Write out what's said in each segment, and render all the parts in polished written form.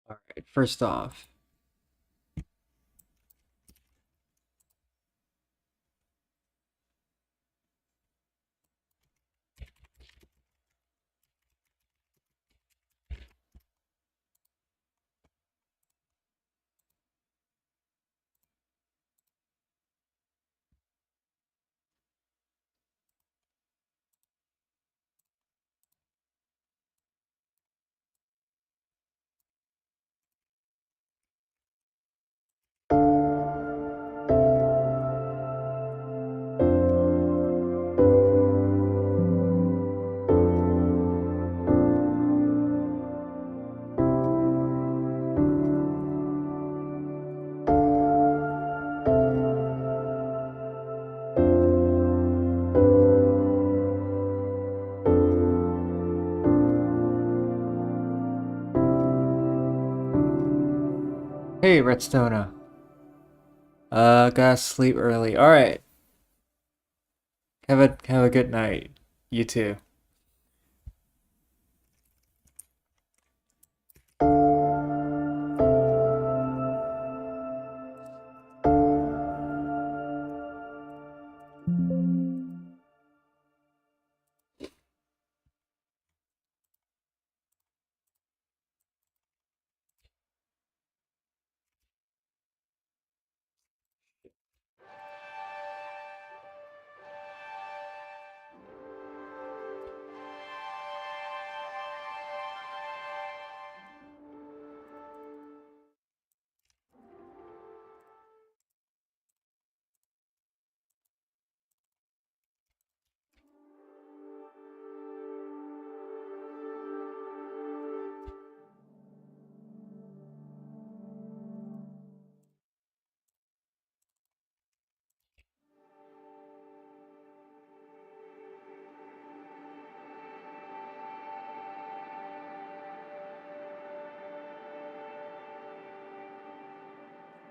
All right, first off, hey Redstona. Gotta sleep early. All right, have a good night. You too.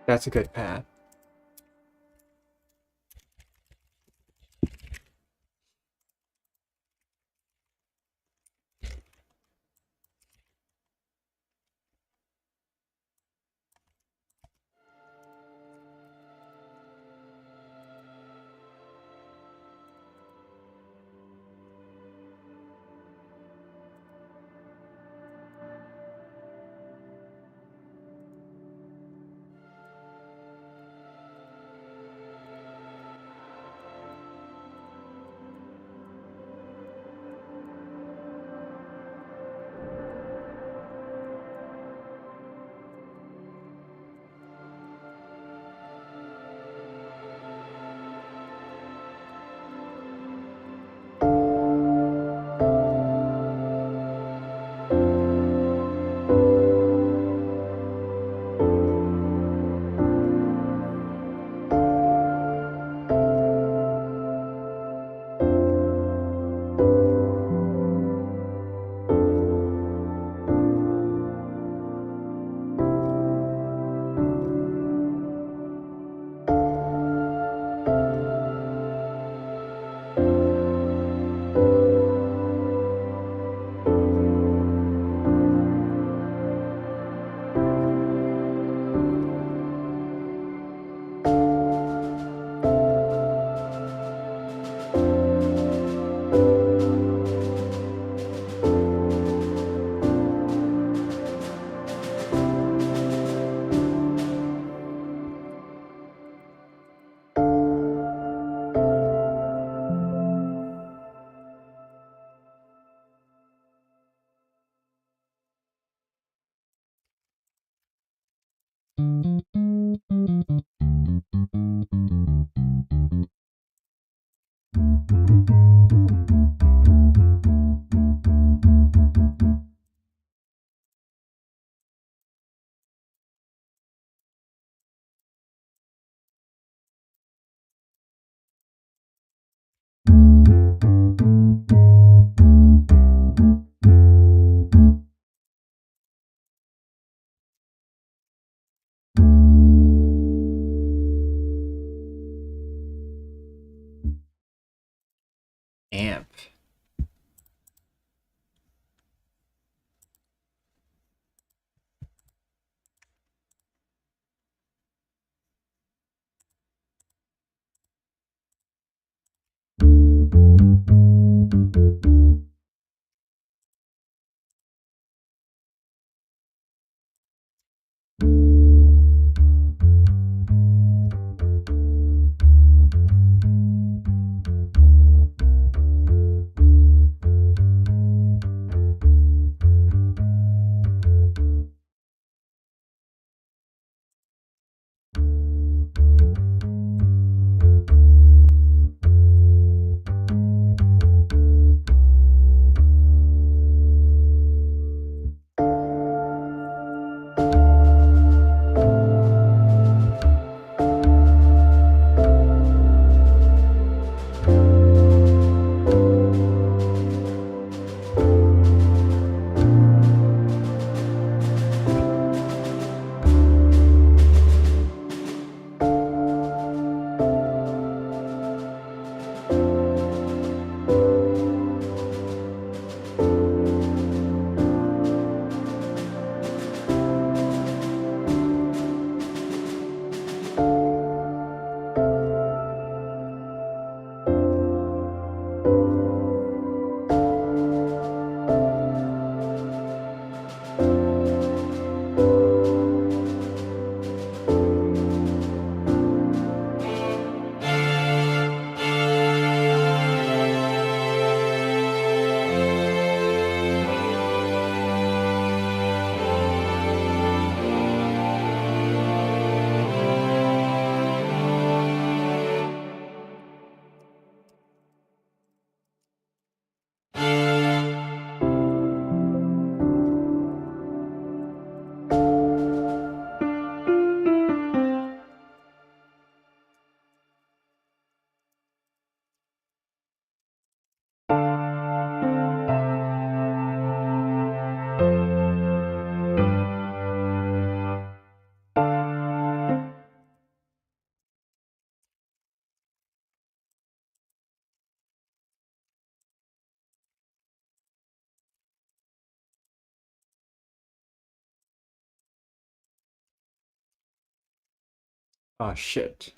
That's a good path. Oh shit.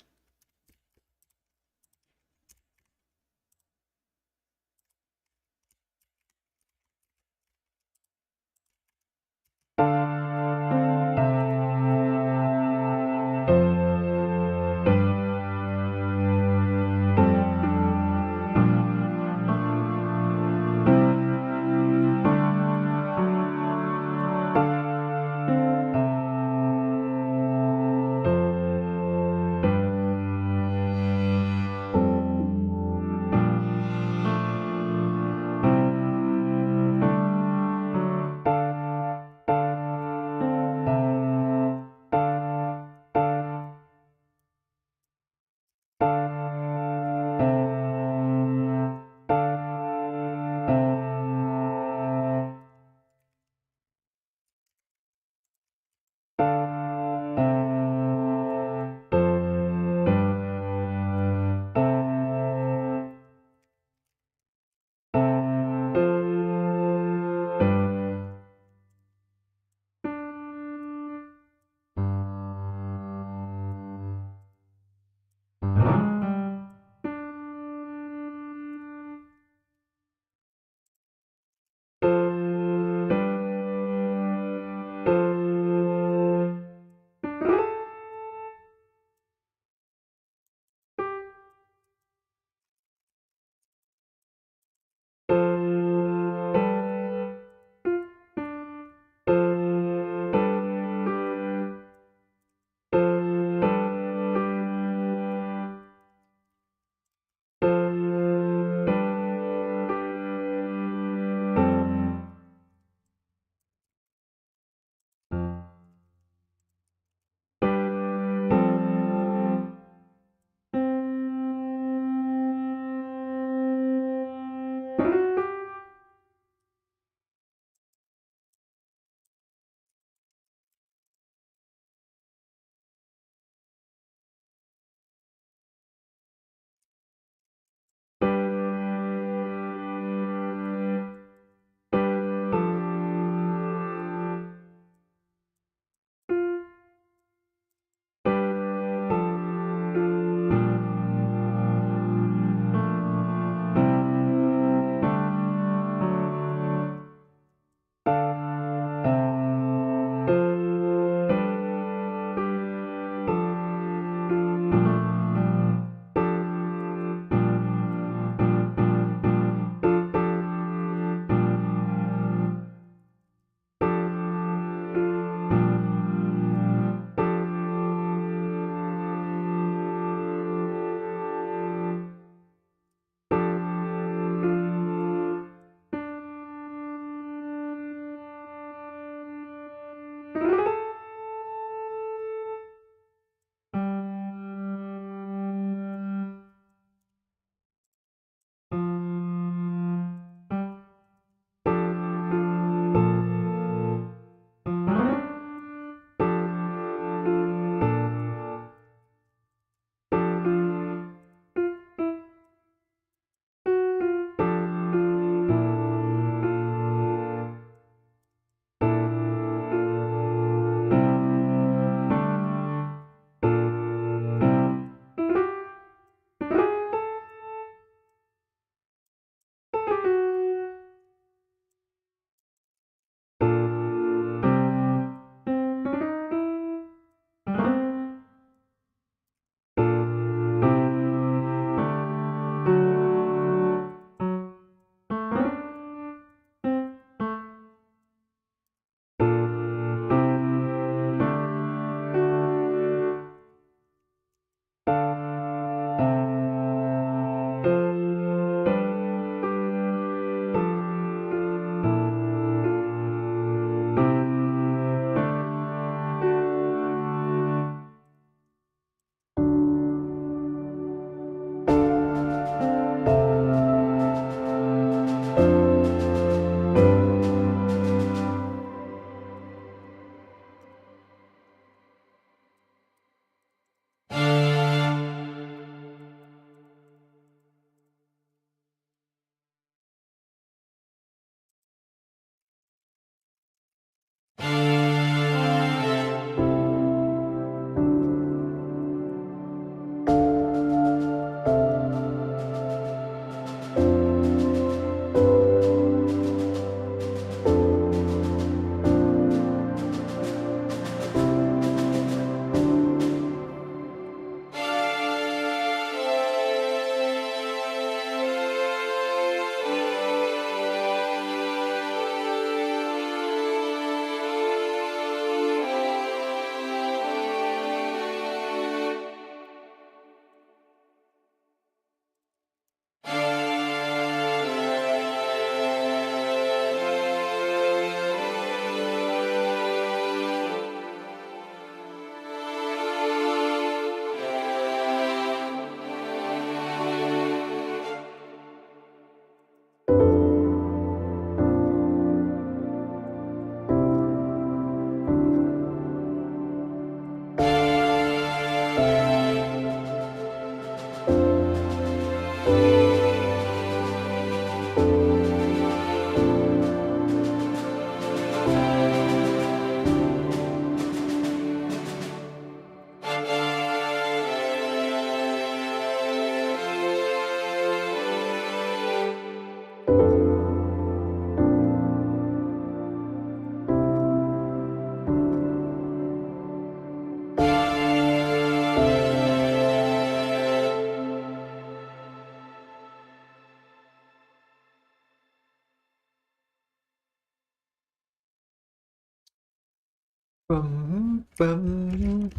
Bum, bum.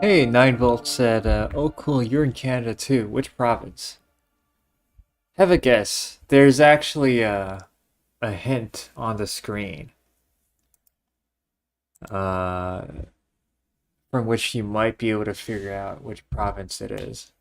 Hey, 9 Volt said, oh cool, you're in Canada too. Which province? Have a guess. There's actually a hint on the screen, uh, from which you might be able to figure out which province it is.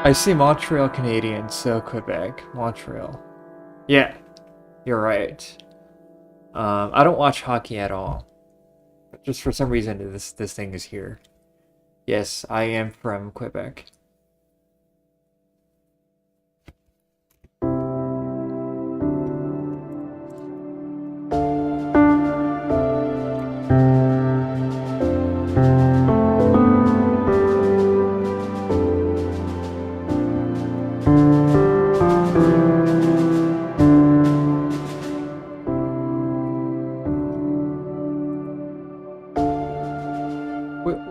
I see Montreal Canadian, so Quebec, Montreal. Yeah, you're right. I don't watch hockey at all. Just for some reason, this thing is here. Yes, I am from Quebec.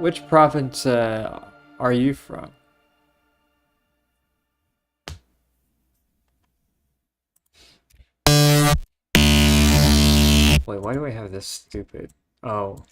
Which province are you from? Wait, why do I have this stupid? Oh.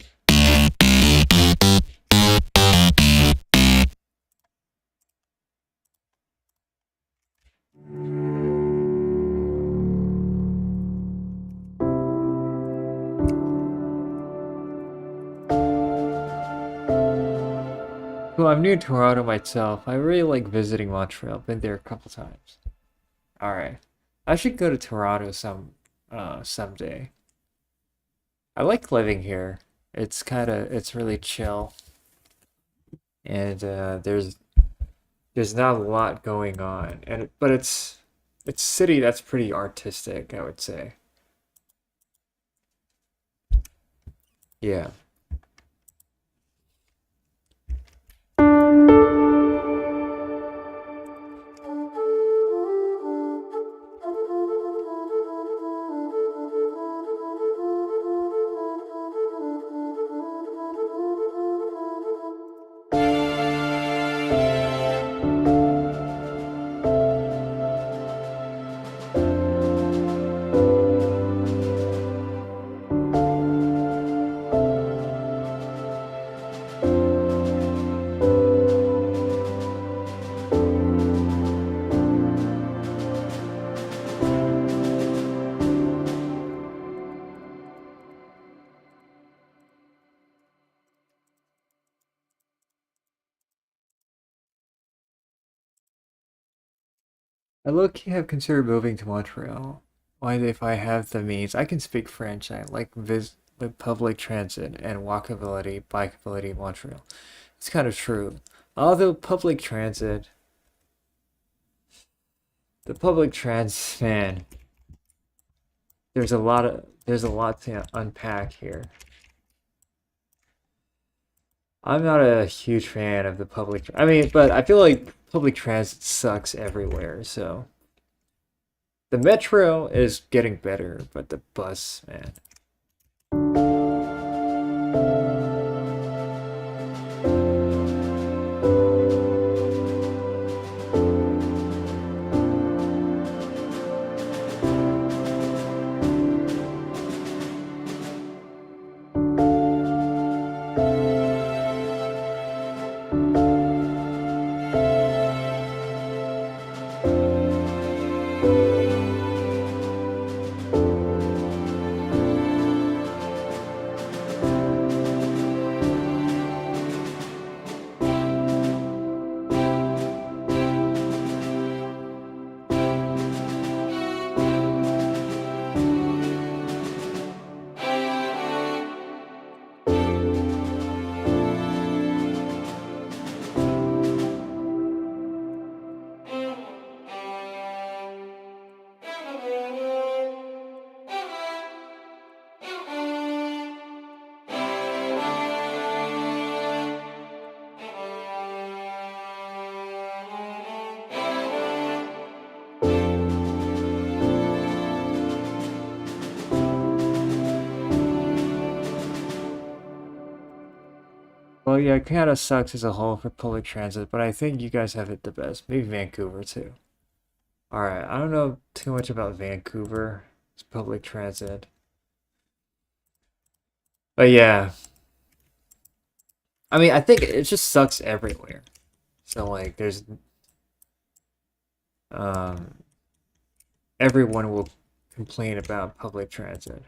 Well, I'm new to Toronto myself. I really like visiting Montreal. Been there a couple times. All right. I should go to Toronto someday. I like living here. It's really chill, and there's not a lot going on, but it's a city that's pretty artistic, I would say. Yeah. I low-key have considered moving to Montreal. Why, if I have the means, I can speak French. I like the public transit and walkability, bikeability in Montreal. It's kind of true. Although the public trans, man, there's a lot to unpack here. I'm not a huge fan of the I mean, but I feel like public transit sucks everywhere, so the metro is getting better, but the bus, man. Well, yeah, it kind of sucks as a whole for public transit, but I think you guys have it the best. Maybe Vancouver too. All right, I don't know too much about Vancouver. It's public transit. But yeah, I mean, I think it just sucks everywhere. So like um everyone will complain about public transit.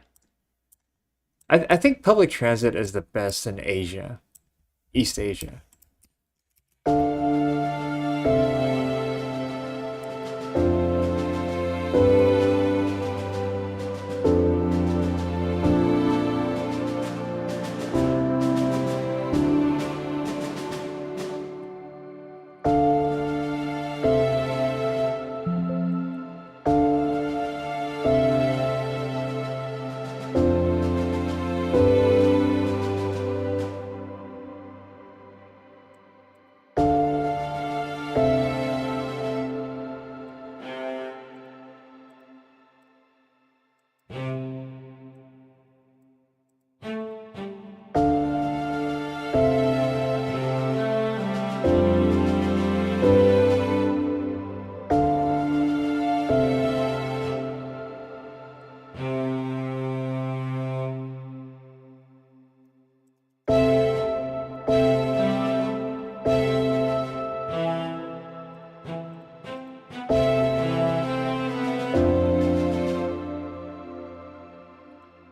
I think public transit is the best in Asia, East Asia.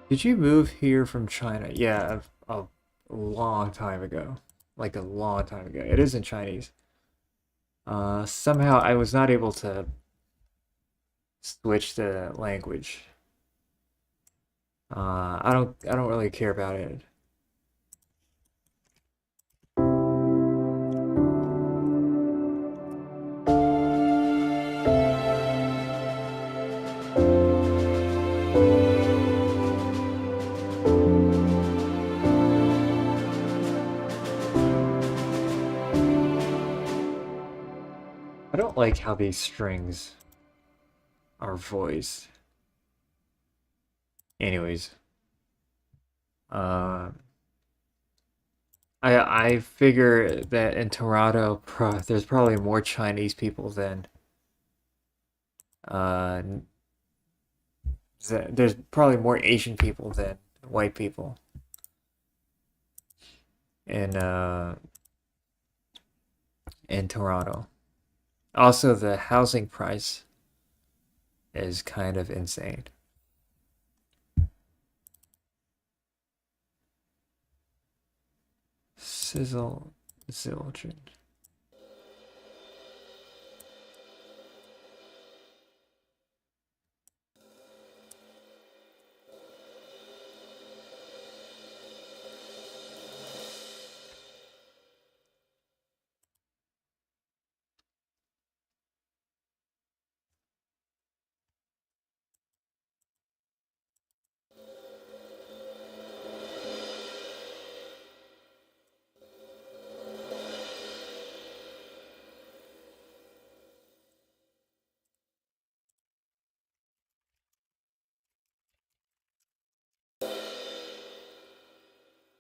Did you move here from China? Yeah, a long time ago. Like a long time ago. It is in Chinese. Somehow I was not able to switch the language. I don't really care about it. I don't like how these strings are voiced. Anyways, uh, I figure that in Toronto, there's probably more Chinese people than uh, there's probably more Asian people than white people in uh in Toronto. Also, the housing price is kind of insane. Sizzle, zildjian.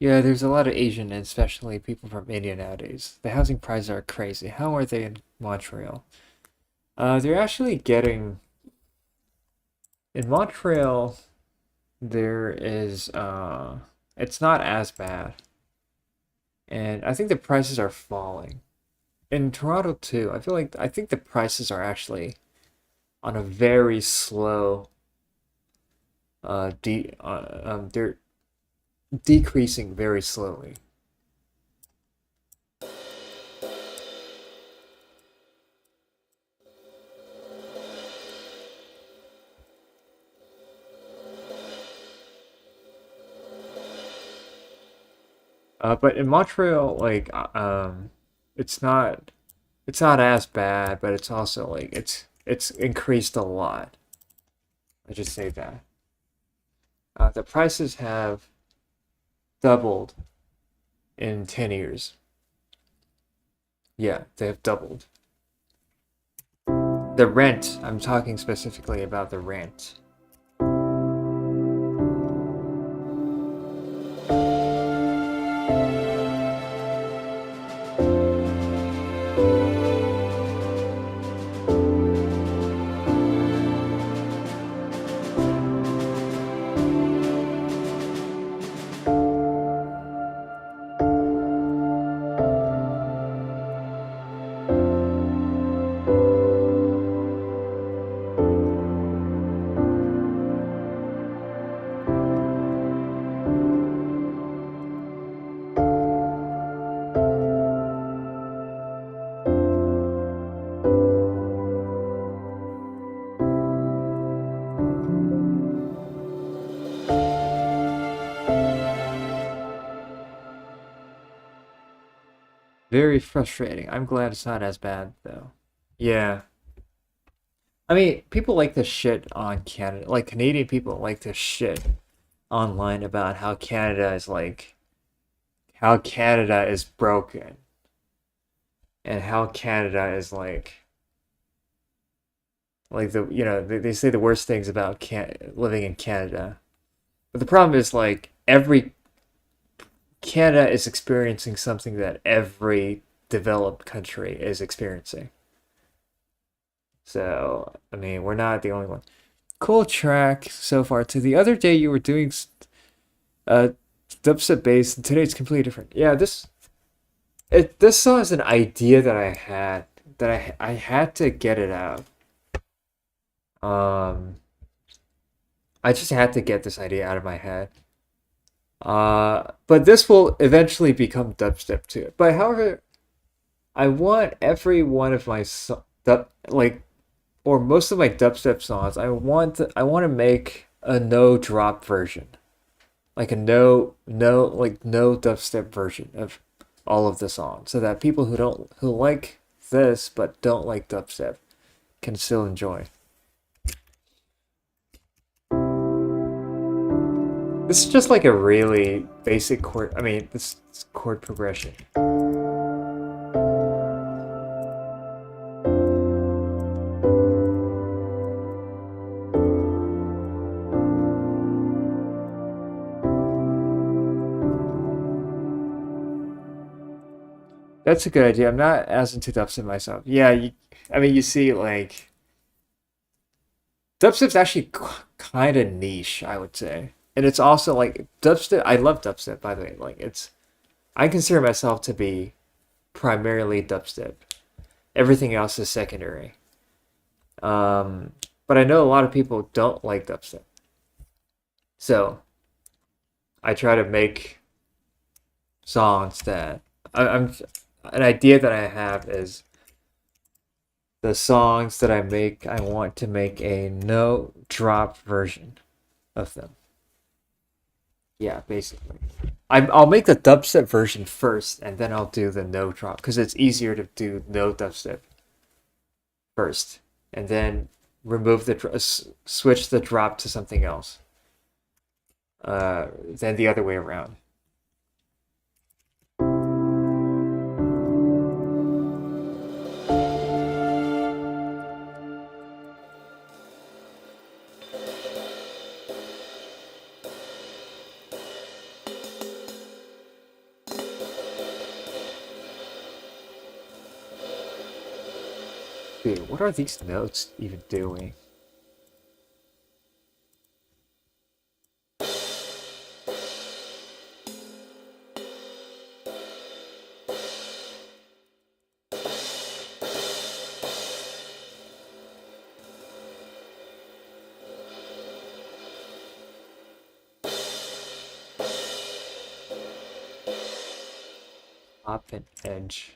Yeah, there's a lot of Asian, and especially people from India nowadays. The housing prices are crazy. How are they in Montreal? They're actually getting in Montreal. There is it's not as bad, and I think the prices are falling. In Toronto too, I think the prices are actually on a very slow they're decreasing very slowly. But in Montreal, like it's not it's not as bad, but it's also like it's increased a lot. I just say that. The prices have doubled in 10 years. Yeah, they have doubled. The rent, I'm talking specifically about the rent. Very frustrating. I'm glad it's not as bad though. Yeah. I mean, people like to shit on Canada. Like Canadian people like to shit online about how Canada is broken and how Canada is like they say the worst things about living in Canada. But the problem is like every Canada is experiencing something that every developed country is experiencing. So, I mean, we're not the only one. Cool track so far. To the other day you were doing uh dubstep bass, and today it's completely different. Yeah, this song is an idea that I had that I had to get it out. Um, I just had to get this idea out of my head. But this will eventually become dubstep too. But however, I want every one of my like, or most of my dubstep songs. I want to make a no drop version, like a no dubstep version of all of the songs, so that people who like this but don't like dubstep can still enjoy. This is just like a really basic chord. I mean, this chord progression. That's a good idea. I'm not as into dubstep myself. Yeah, I mean, you see, like, dubstep's actually kind of niche, I would say. And it's also like dubstep. I love dubstep, by the way. Like, I consider myself to be primarily dubstep. Everything else is secondary. Um, but I know a lot of people don't like dubstep. So I try to make songs that I'm. An idea that I have is the songs that I make. I want to make a no drop version of them. Yeah, basically. I'll make the dubstep version first, and then I'll do the no drop because it's easier to do no dubstep first, and then remove switch the drop to something else. Than the other way around. Dude, what are these notes even doing? Top and edge.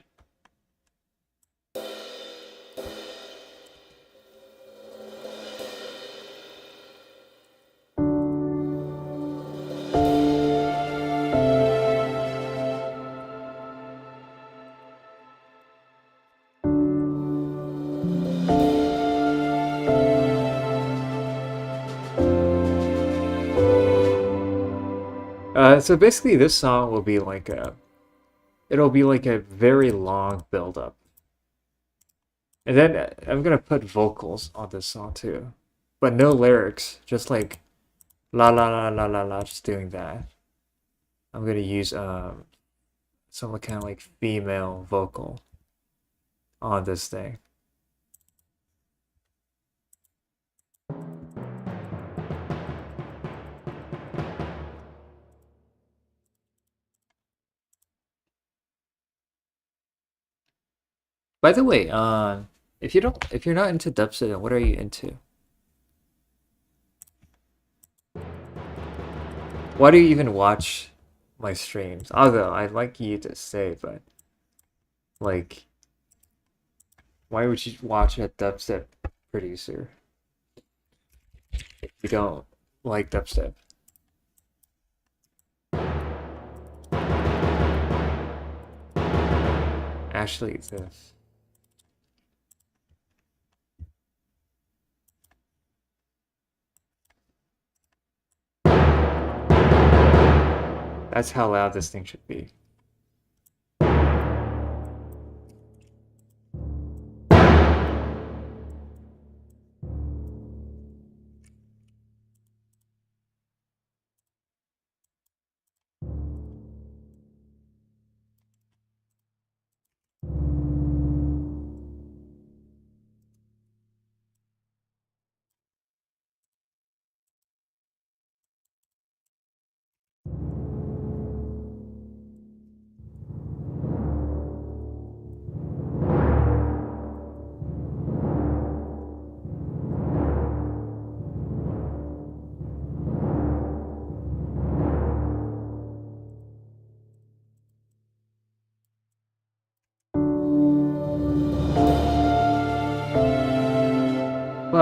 So basically, this song will be like it'll be like a very long build up. And then I'm gonna put vocals on this song too, but no lyrics, just like la la la la la la, just doing that. I'm gonna use some kind of like female vocal on this thing. By the way, if you're not into dubstep, then what are you into? Why do you even watch my streams? Although I'd like you to say, but like, why would you watch a dubstep producer if you don't like dubstep? Actually, this. That's how loud this thing should be.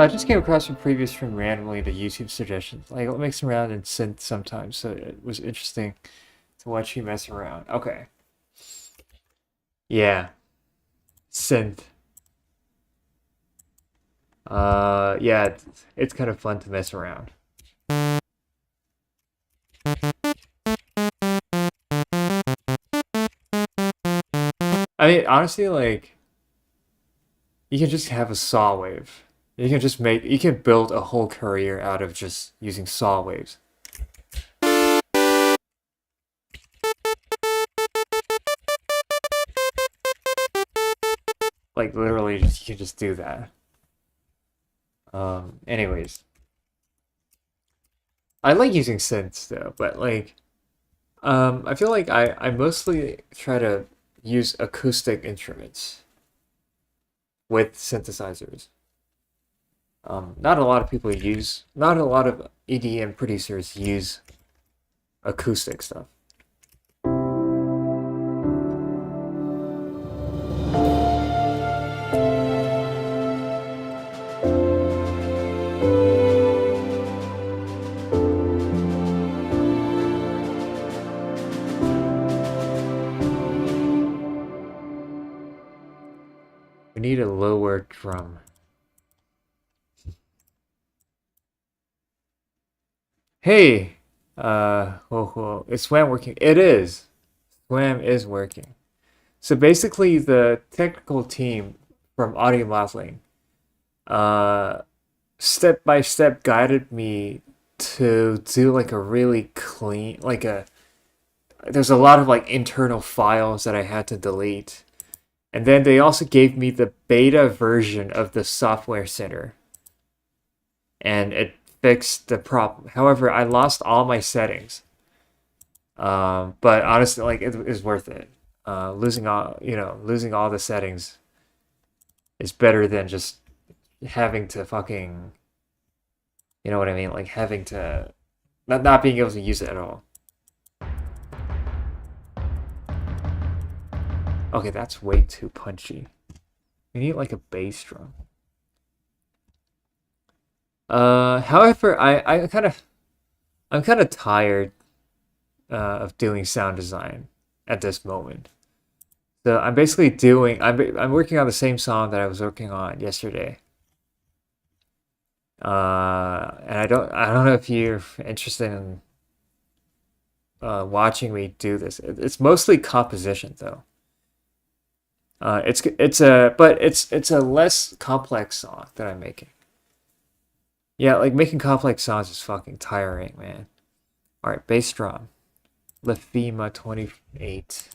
I just came across some previous from randomly to YouTube suggestions. Like, it makes around in synth sometimes, so it was interesting to watch you mess around. Okay. Yeah. Synth. Yeah, it's kind of fun to mess around. I mean, honestly, like, you can just have a saw wave. You can build a whole career out of just using saw waves. Like, literally, you can just do that. Anyways. I like using synths, though, but, like, I feel like I mostly try to use acoustic instruments with synthesizers. Not a lot of not a lot of EDM producers use acoustic stuff. We need a lower drum. Hey, is Swam working? It is. Swam is working. So basically, the technical team from Audio Modeling, uh, step by step guided me to do like a really clean, there's a lot of like internal files that I had to delete. And then they also gave me the beta version of the software center. And it fixed the problem. However, I lost all my settings. But honestly, like it is worth it. Losing all the settings is better than just having to fucking, you know what I mean? Like having to not being able to use it at all. Okay, that's way too punchy. We need like a bass drum. However, I'm kind of tired of doing sound design at this moment. So I'm basically I'm working on the same song that I was working on yesterday. And I don't know if you're interested in watching me do this. It's mostly composition though. It's a less complex song that I'm making. Yeah, like making complex songs is fucking tiring, man. All right, bass drum. Lefima 28.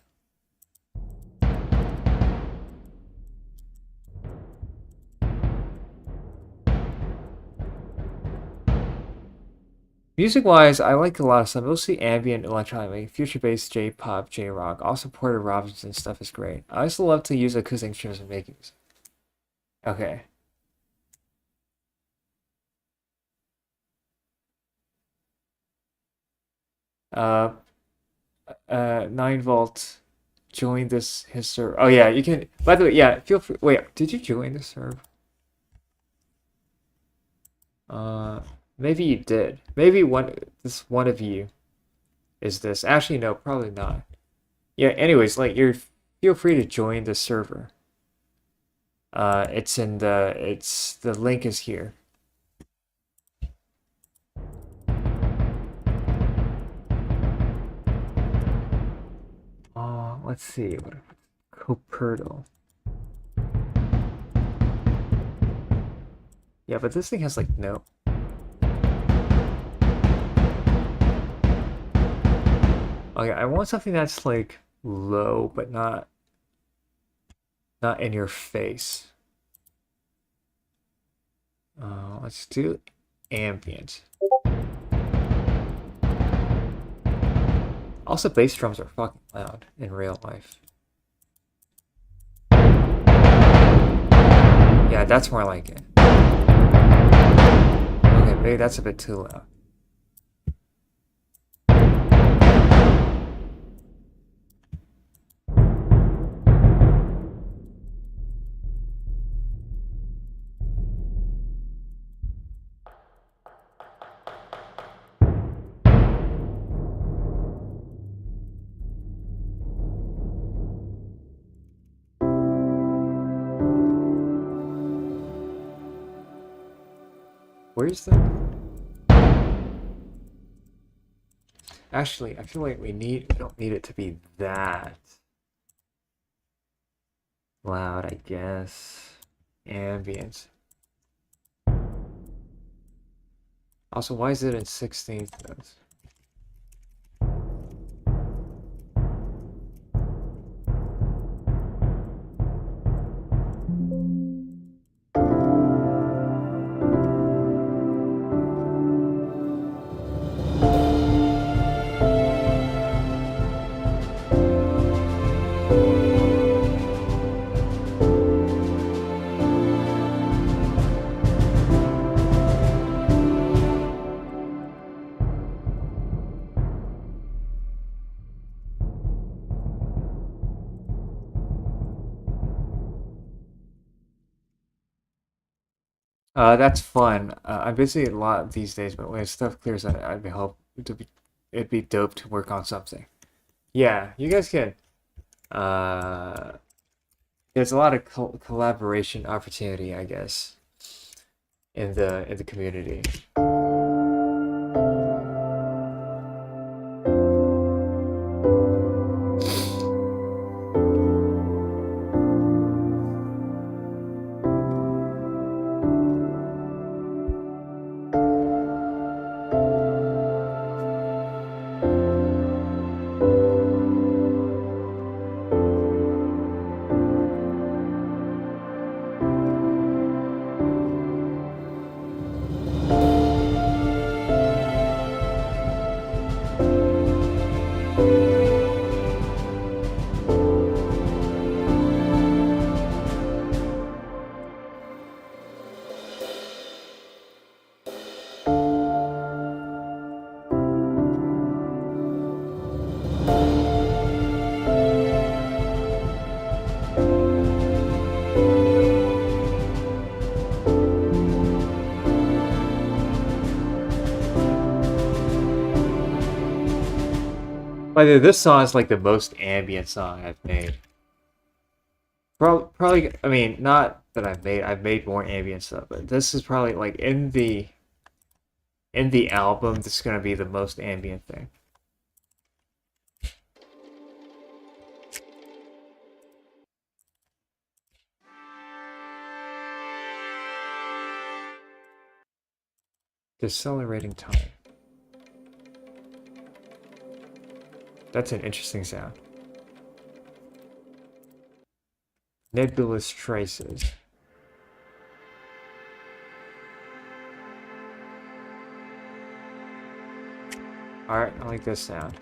Music-wise, I like a lot of stuff. Mostly ambient electronic, like future-based J-pop, J-rock. Also, Porter Robinson stuff is great. I also love to use acoustic instruments in making music. Okay. 9 volt. Join his server. Oh yeah, you can. By the way, yeah, feel free. Wait, did you join the server? Maybe you did. Maybe one of you is this. Actually, no, probably not. Yeah. Anyways, like feel free to join the server. The link is here. Let's see. What Coperto. Yeah, but this thing has like no. Okay, I want something that's like low, but not in your face. Let's do ambient. Also, bass drums are fucking loud in real life. Yeah, that's more like it. Okay, maybe that's a bit too loud. Where's the... Actually, I feel like we don't need it to be that loud, I guess. Ambient. Also, why is it in 16th notes? That's fun. I'm busy a lot these days, but when stuff clears, it'd be dope to work on something. Yeah, you guys can. Uh, there's a lot of collaboration opportunity, I guess, in the community. By the way, this song is like the most ambient song I've made. Probably, I mean, not that I've made more ambient stuff, but this is probably like in the album, this is gonna be the most ambient thing. Decelerating time. That's an interesting sound. Nebulous traces. Alright, I like this sound.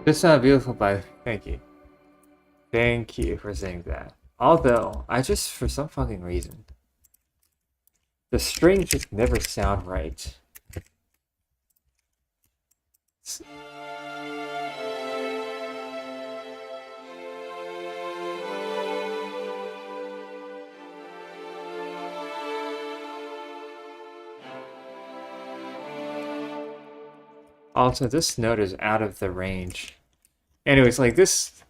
This sounds beautiful, but thank you. Thank you for saying that. Although, I just, for some fucking reason, the strings just never sound right. Also, this note is out of the range. Anyways, like this,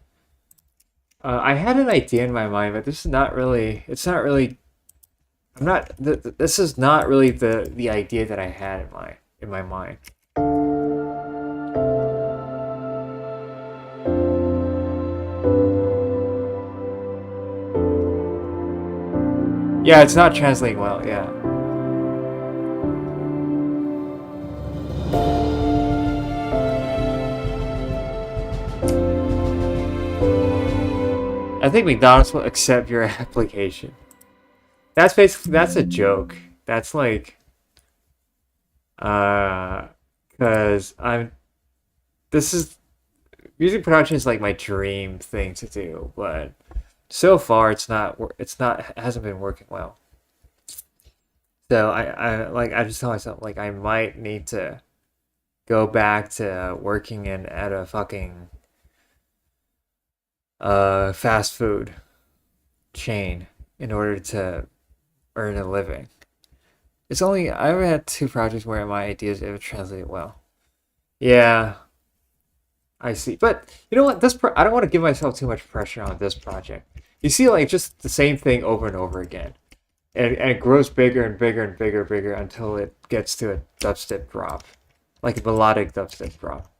I had an idea in my mind, but this is not really. It's not really. I'm not. This is not really the idea that I had in my mind. Yeah, it's not translating well. Yeah. I think McDonald's will accept your application. That's basically, that's a joke. That's like, because this is, music production is like my dream thing to do, but so far it hasn't been working well. So I just tell myself like I might need to go back to working in at a fucking fast food chain in order to earn a living. It's only I ever had two projects where my ideas ever translated well. Yeah, I see. But you know what? I don't want to give myself too much pressure on this project. You see, like just the same thing over and over again, and it grows bigger and bigger and bigger and bigger until it gets to a dubstep drop, like a melodic dubstep drop.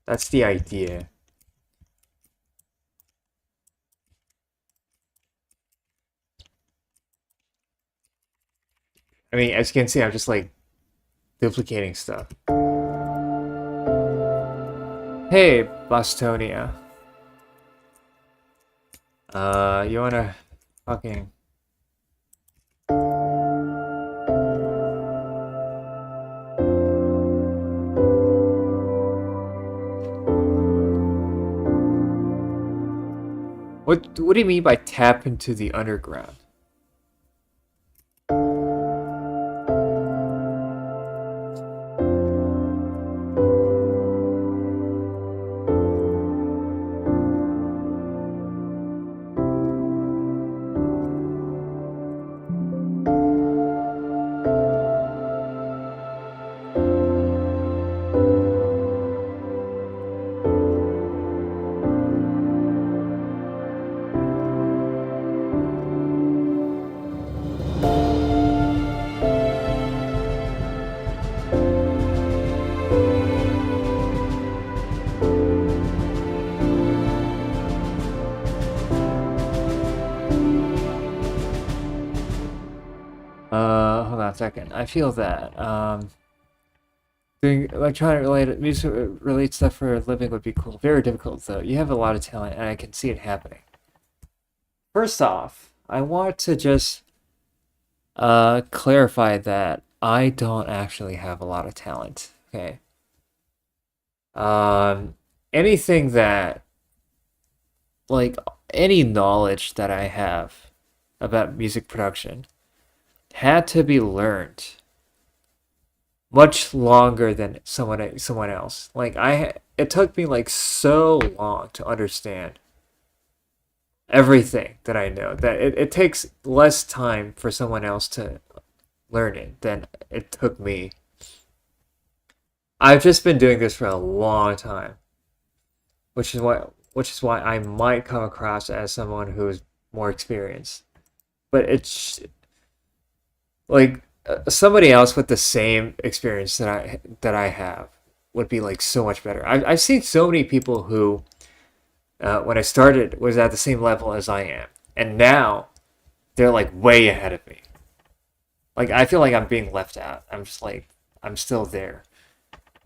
That's the idea. I mean, as you can see, I'm just like duplicating stuff. Hey, Bostonia. You wanna fucking... What do you mean by tap into the underground? Hold on a second. I feel that doing electronic related music related stuff for a living would be cool. Very difficult though. You have a lot of talent, and I can see it happening. First off, I want to just clarify that I don't actually have a lot of talent. Okay. Anything that like any knowledge that I have about music production had to be learned much longer than someone else. It took me like so long to understand everything that I know that it takes less time for someone else to learn it than it took me. I've just been doing this for a long time, which is why I might come across as someone who's more experienced. But it's like somebody else with the same experience that I have would be like so much better. I've seen so many people who when I started was at the same level as I am, and now they're like way ahead of me. Like I feel like I'm being left out. I'm just like I'm still there,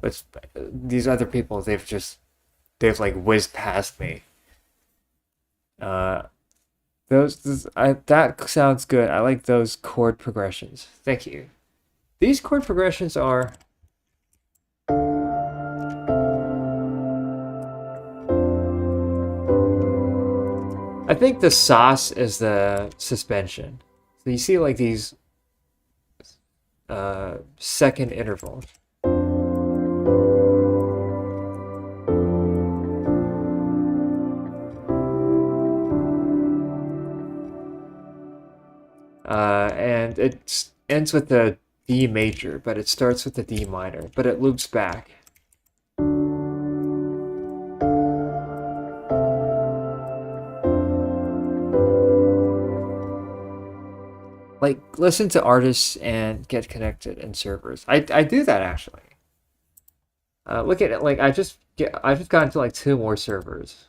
but these other people they've like whizzed past me. Uh, that sounds good. I like those chord progressions. Thank you. These chord progressions are I think the sauce is the suspension. So you see like these second intervals. And it ends with the D major, but it starts with the D minor, but it loops back. Like, listen to artists and get connected in servers. I do that actually. Look at it. Like, I just got into like two more servers.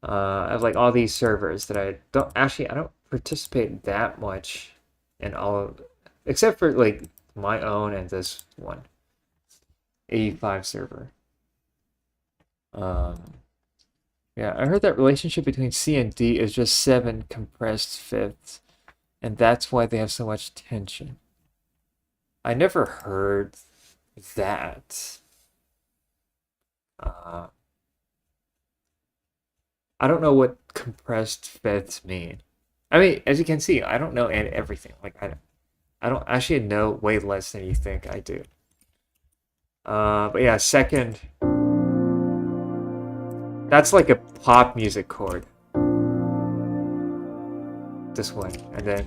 I have like all these servers that I don't participate that much in all of, except for like my own and this one, 85 server. Um, Yeah, I heard that relationship between C and D is just 7 compressed fifths, and that's why they have so much tension. I never heard that. Uh, I don't know what compressed fifths mean. I mean, as you can see, I don't know everything. Like I don't actually know way less than you think I do. But yeah, second, that's like a pop music chord. This one, and then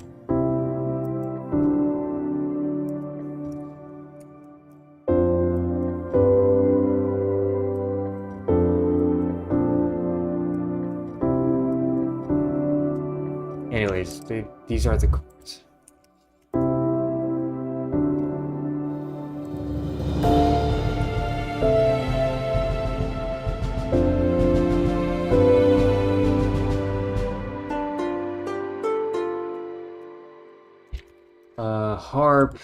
anyways, these are the chords. Harp.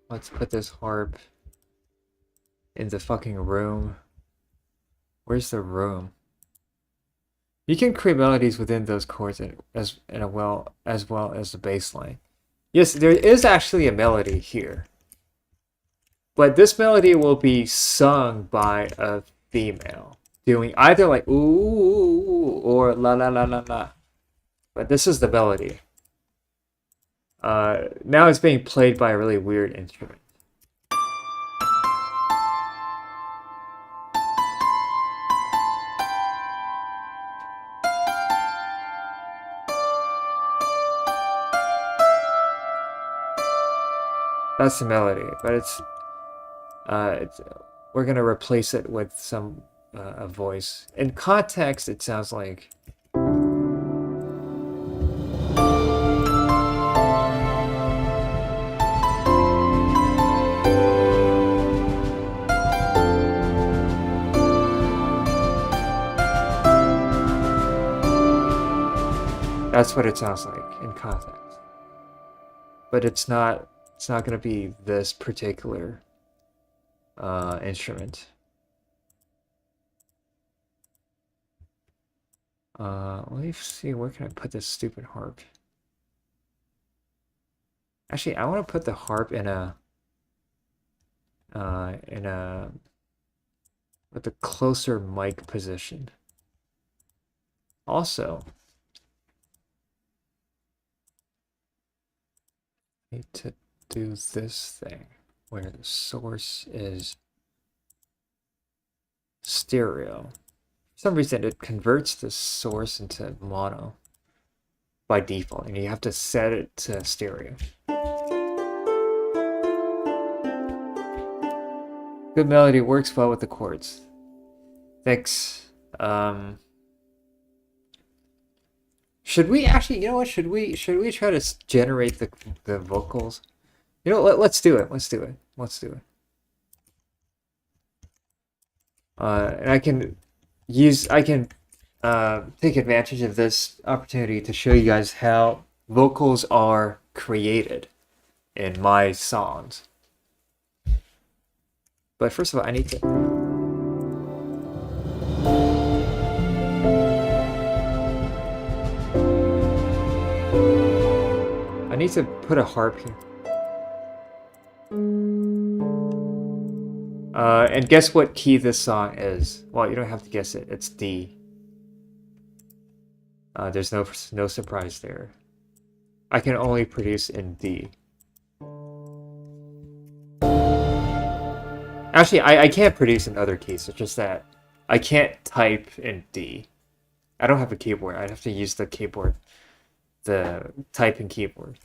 Let's put this harp in the fucking room. Where's the room? You can create melodies within those chords as well as the bass line. Yes, there is actually a melody here. But this melody will be sung by a female, doing either like ooh or la la la la la. But this is the melody. Now it's being played by a really weird instrument. That's the melody, but we're gonna replace it with some a voice. In context, it sounds like. That's what it sounds like in context. But it's not going to be this particular instrument. Let me see, where can I put this stupid harp? Actually, I want to put the harp in a with a closer mic position. Also, need to do this thing where the source is stereo. For some reason, it converts the source into mono by default, and you have to set it to stereo. Good melody works well with the chords. Thanks. Should we actually, you know what? Should we try to generate the vocals? You know, let's do it. Let's do it. Let's do it. And I can take advantage of this opportunity to show you guys how vocals are created in my songs. But first of all, I need to put a harp here. And guess what key this song is? Well, you don't have to guess it. It's D. There's no surprise there. I can only produce in D. Actually, I can't produce in other keys. It's just that I can't type in D. I don't have a keyboard. I'd have to use the keyboard, the typing keyboard.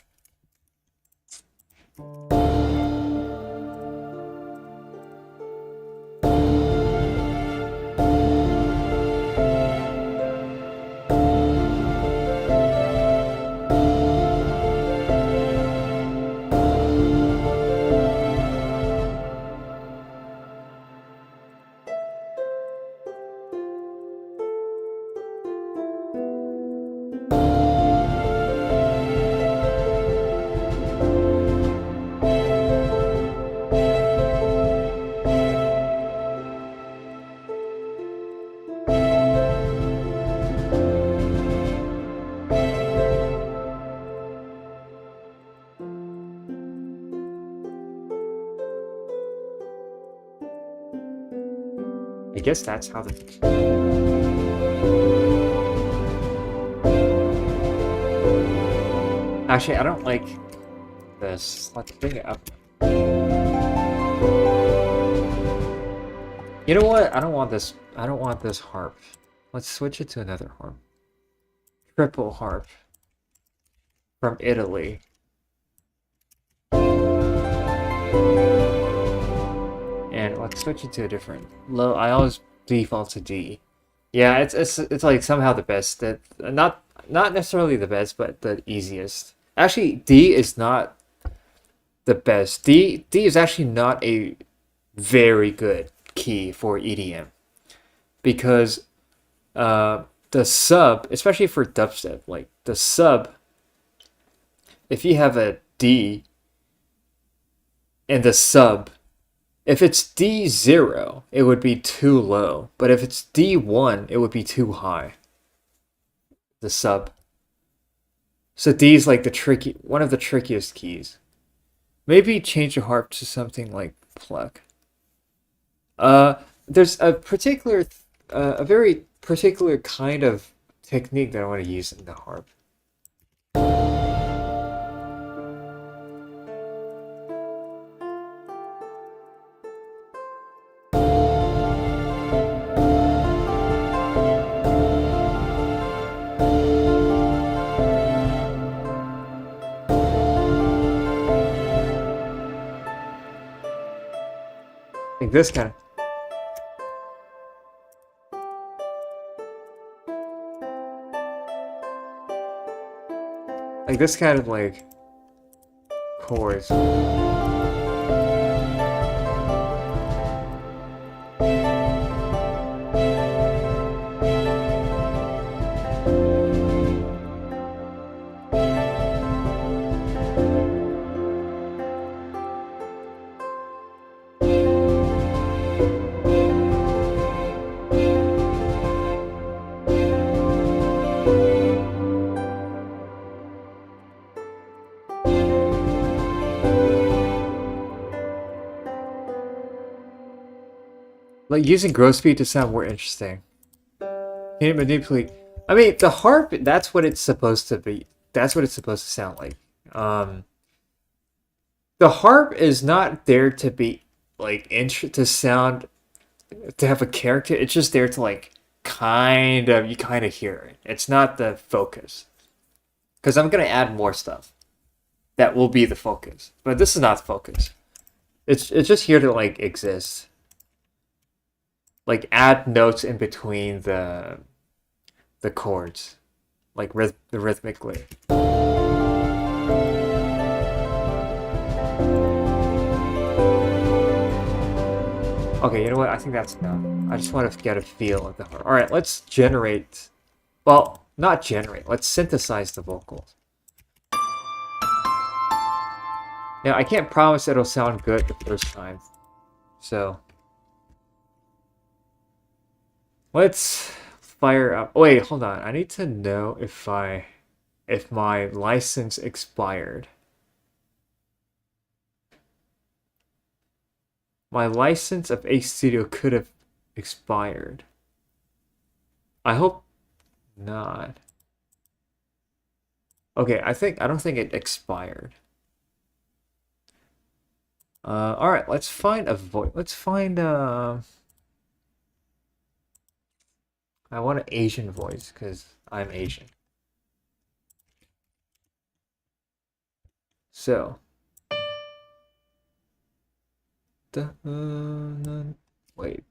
guess that's how the... Actually, I don't like this. Let's bring it up. You know what? I don't want this. I don't want this harp. Let's switch it to another harp. Triple harp. From Italy. And let's switch it to a different low. I always default to D. Yeah, it's like somehow the best. That not necessarily the best, but the easiest. Actually, D is not the best. D is actually not a very good key for EDM because the sub, especially for dubstep, like the sub, if you have a D and the sub, if it's D0, it would be too low, but if it's D1, it would be too high. The sub. So D is like one of the trickiest keys. Maybe change the harp to something like pluck. There's a very particular kind of technique that I want to use in the harp. Like this kind of. Like this kind of like chords. Like using growth speed to sound more interesting. Can you manipulate? I mean, the harp, that's what it's supposed to be. That's what it's supposed to sound like. The harp is not there to be like to sound to have a character. It's just there to like you kind of hear it. It's not the focus. Because I'm gonna add more stuff that will be the focus, but this is not the focus. It's just here to like exist. Like add notes in between the chords, like rhythmically. Okay, you know what? I think that's enough. I just want to get a feel of the harp. All right, let's generate. Well, not generate. Let's synthesize the vocals. Now, I can't promise it'll sound good the first time, so let's fire up. Oh, wait, hold on. I need to know if my license expired. My license of Ace Studio could have expired. I hope not. Okay, I don't think it expired. All right, let's find a voice. Let's find I want an Asian voice because I'm Asian. So. Wait.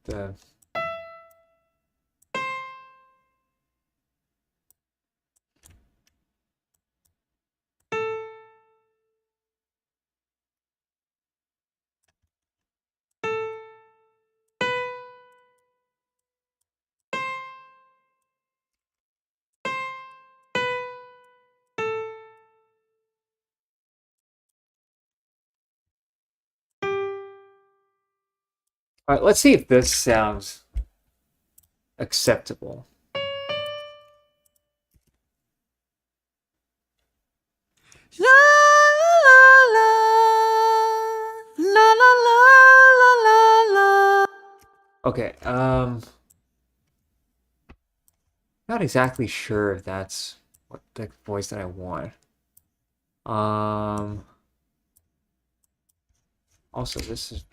All right, let's see if this sounds acceptable. La la la la la la la la. Okay, not exactly sure if that's what the voice that I want. Um, also this is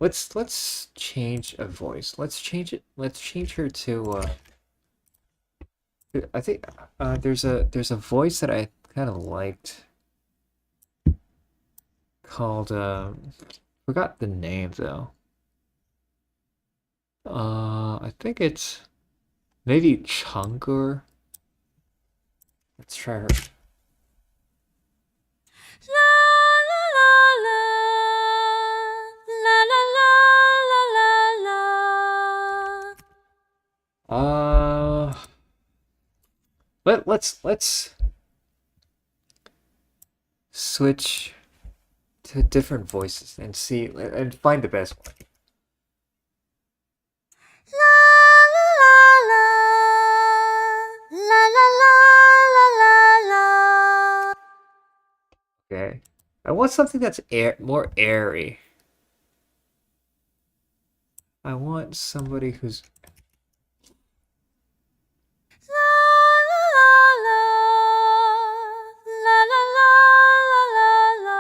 let's change a voice. Let's change it. Let's change her to I think there's a voice that I kind of liked called forgot the name though. I think it's maybe Chungur. Let's try her. La la la la. La la la la la la. Uh, let's switch to different voices and see and find the best one. La la la la. La la la la la la. Okay, I want something that's more airy. I want somebody who's La la la la. La la la la la la.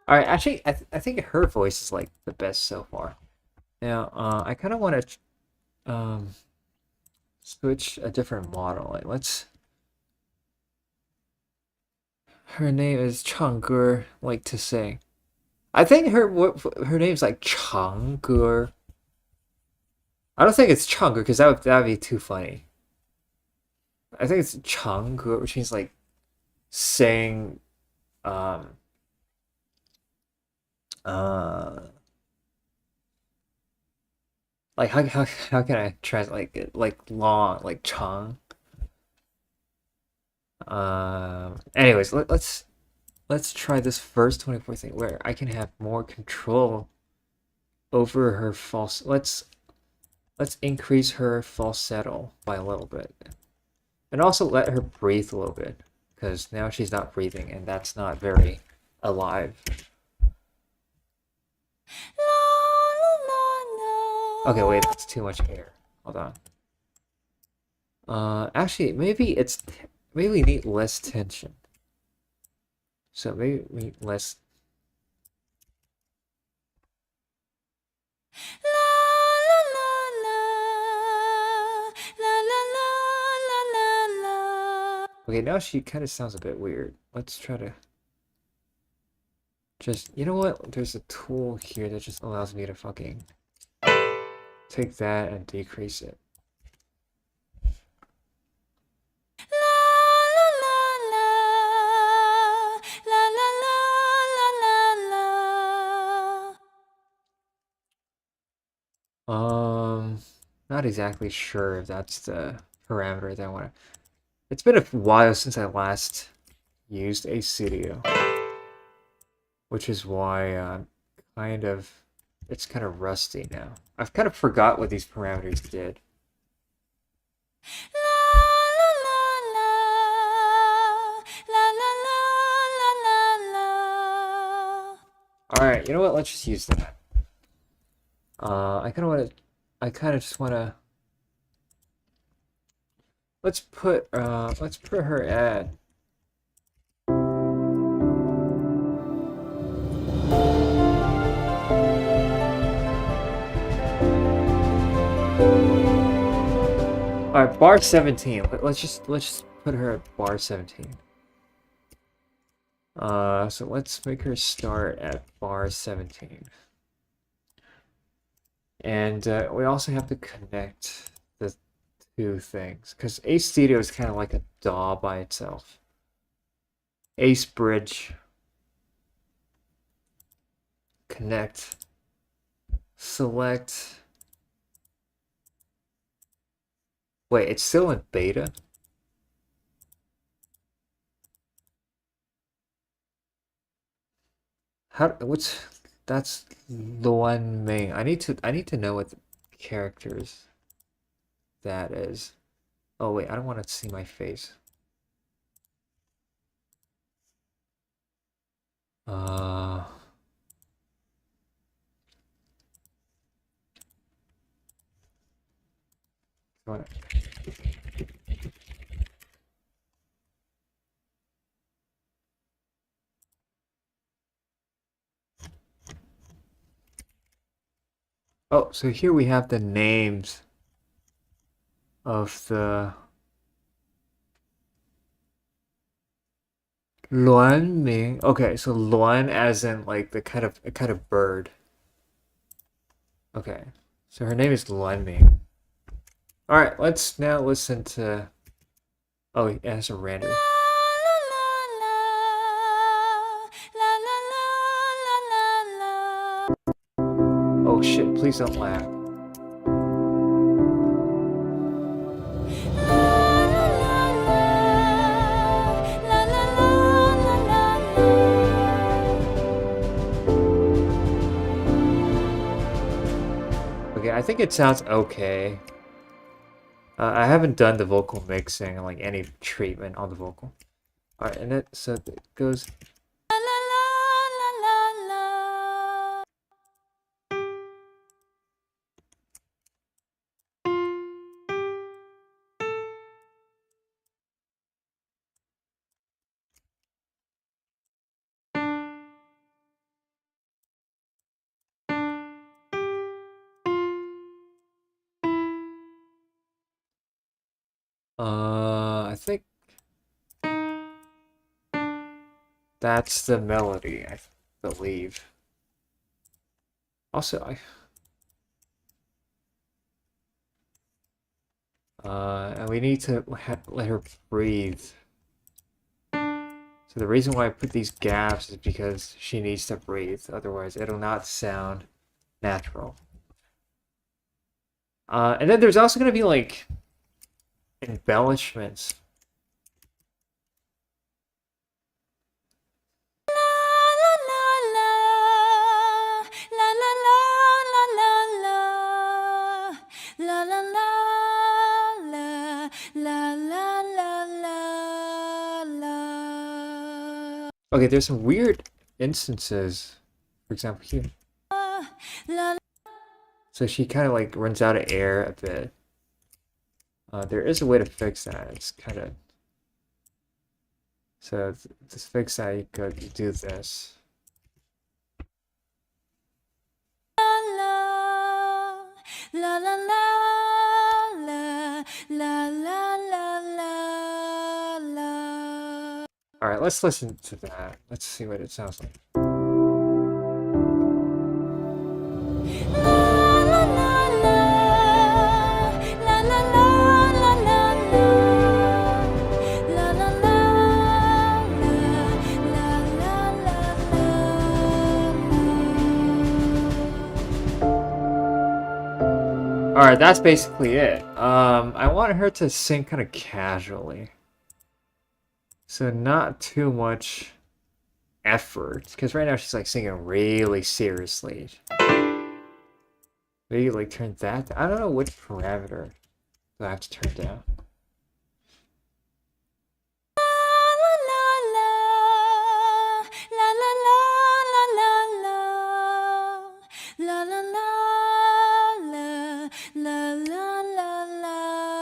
all right. Actually, I think her voice is like the best so far. Now, I kind of want to switch a different model. Like, let's. Her name is Chang'e, like to say. I think her name's like Chang'e. I don't think it's Chang'e because that'd be too funny. I think it's Chang'e, which means like saying um uh like how can I translate it like long like Chang. Anyways, let's try this first 24 thing where I can have more control over her false. Let's increase her falsetto by a little bit, and also let her breathe a little bit because now she's not breathing, and that's not very alive. Okay, wait, that's too much air. Hold on. Actually, maybe we need less tension. So maybe we need less. Okay, now she kind of sounds a bit weird. Let's try to just, you know what? There's a tool here that just allows me to fucking take that and decrease it. Um, Not exactly sure if that's the parameter that I want to. It's been a while since I last used a studio, which is why kind of it's kind of rusty now. I've kind of forgot what these parameters did. All right, you know what? Let's just use that. I kind of just want to. Let's put her at. All right, bar 17. Let's just put her at bar 17. So let's make her start at bar 17. And we also have to connect the two things because Ace Studio is kind of like a DAW by itself. Ace Bridge, connect, select. Wait, it's still in beta? That's the one main. I need to know what the characters that is. Oh wait, I don't want to see my face. Uh What? Oh, so here we have the names of the Luan Ming. Okay, so Luan as in like the kind of bird. Okay, so her name is Luan Ming. All right, let's now listen to. Oh, it has a random. Oh shit! Please don't laugh. Okay, I think it sounds okay. I haven't done the vocal mixing, like any treatment on the vocal. All right, and it goes. I think that's the melody, I believe. Also, and we need to let her breathe. So the reason why I put these gaps is because she needs to breathe. Otherwise, it'll not sound natural. And then there's also gonna be like embellishments. Okay, there's some weird instances. For example, here. So she kind of like runs out of air a bit. There is a way to fix that. It's kind of... So to fix that, you could do this. Alright, let's listen to that. Let's see what it sounds like. Alright, that's basically it. I want her to sing kind of casually. So not too much effort. Because right now she's like singing really seriously. Maybe like turn that down. I don't know which parameter I have to turn down.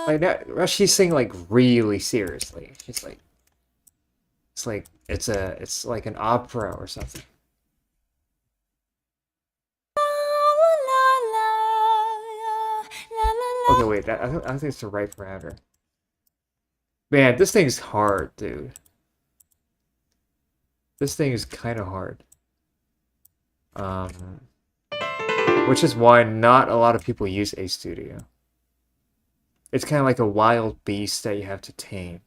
Like now, she's singing like really seriously. She's like, it's like an opera or something. Okay, wait, I think it's the right parameter. Man, this thing's hard, dude. This thing is kind of hard. Which is why not a lot of people use A-Studio. It's kind of like a wild beast that you have to tame.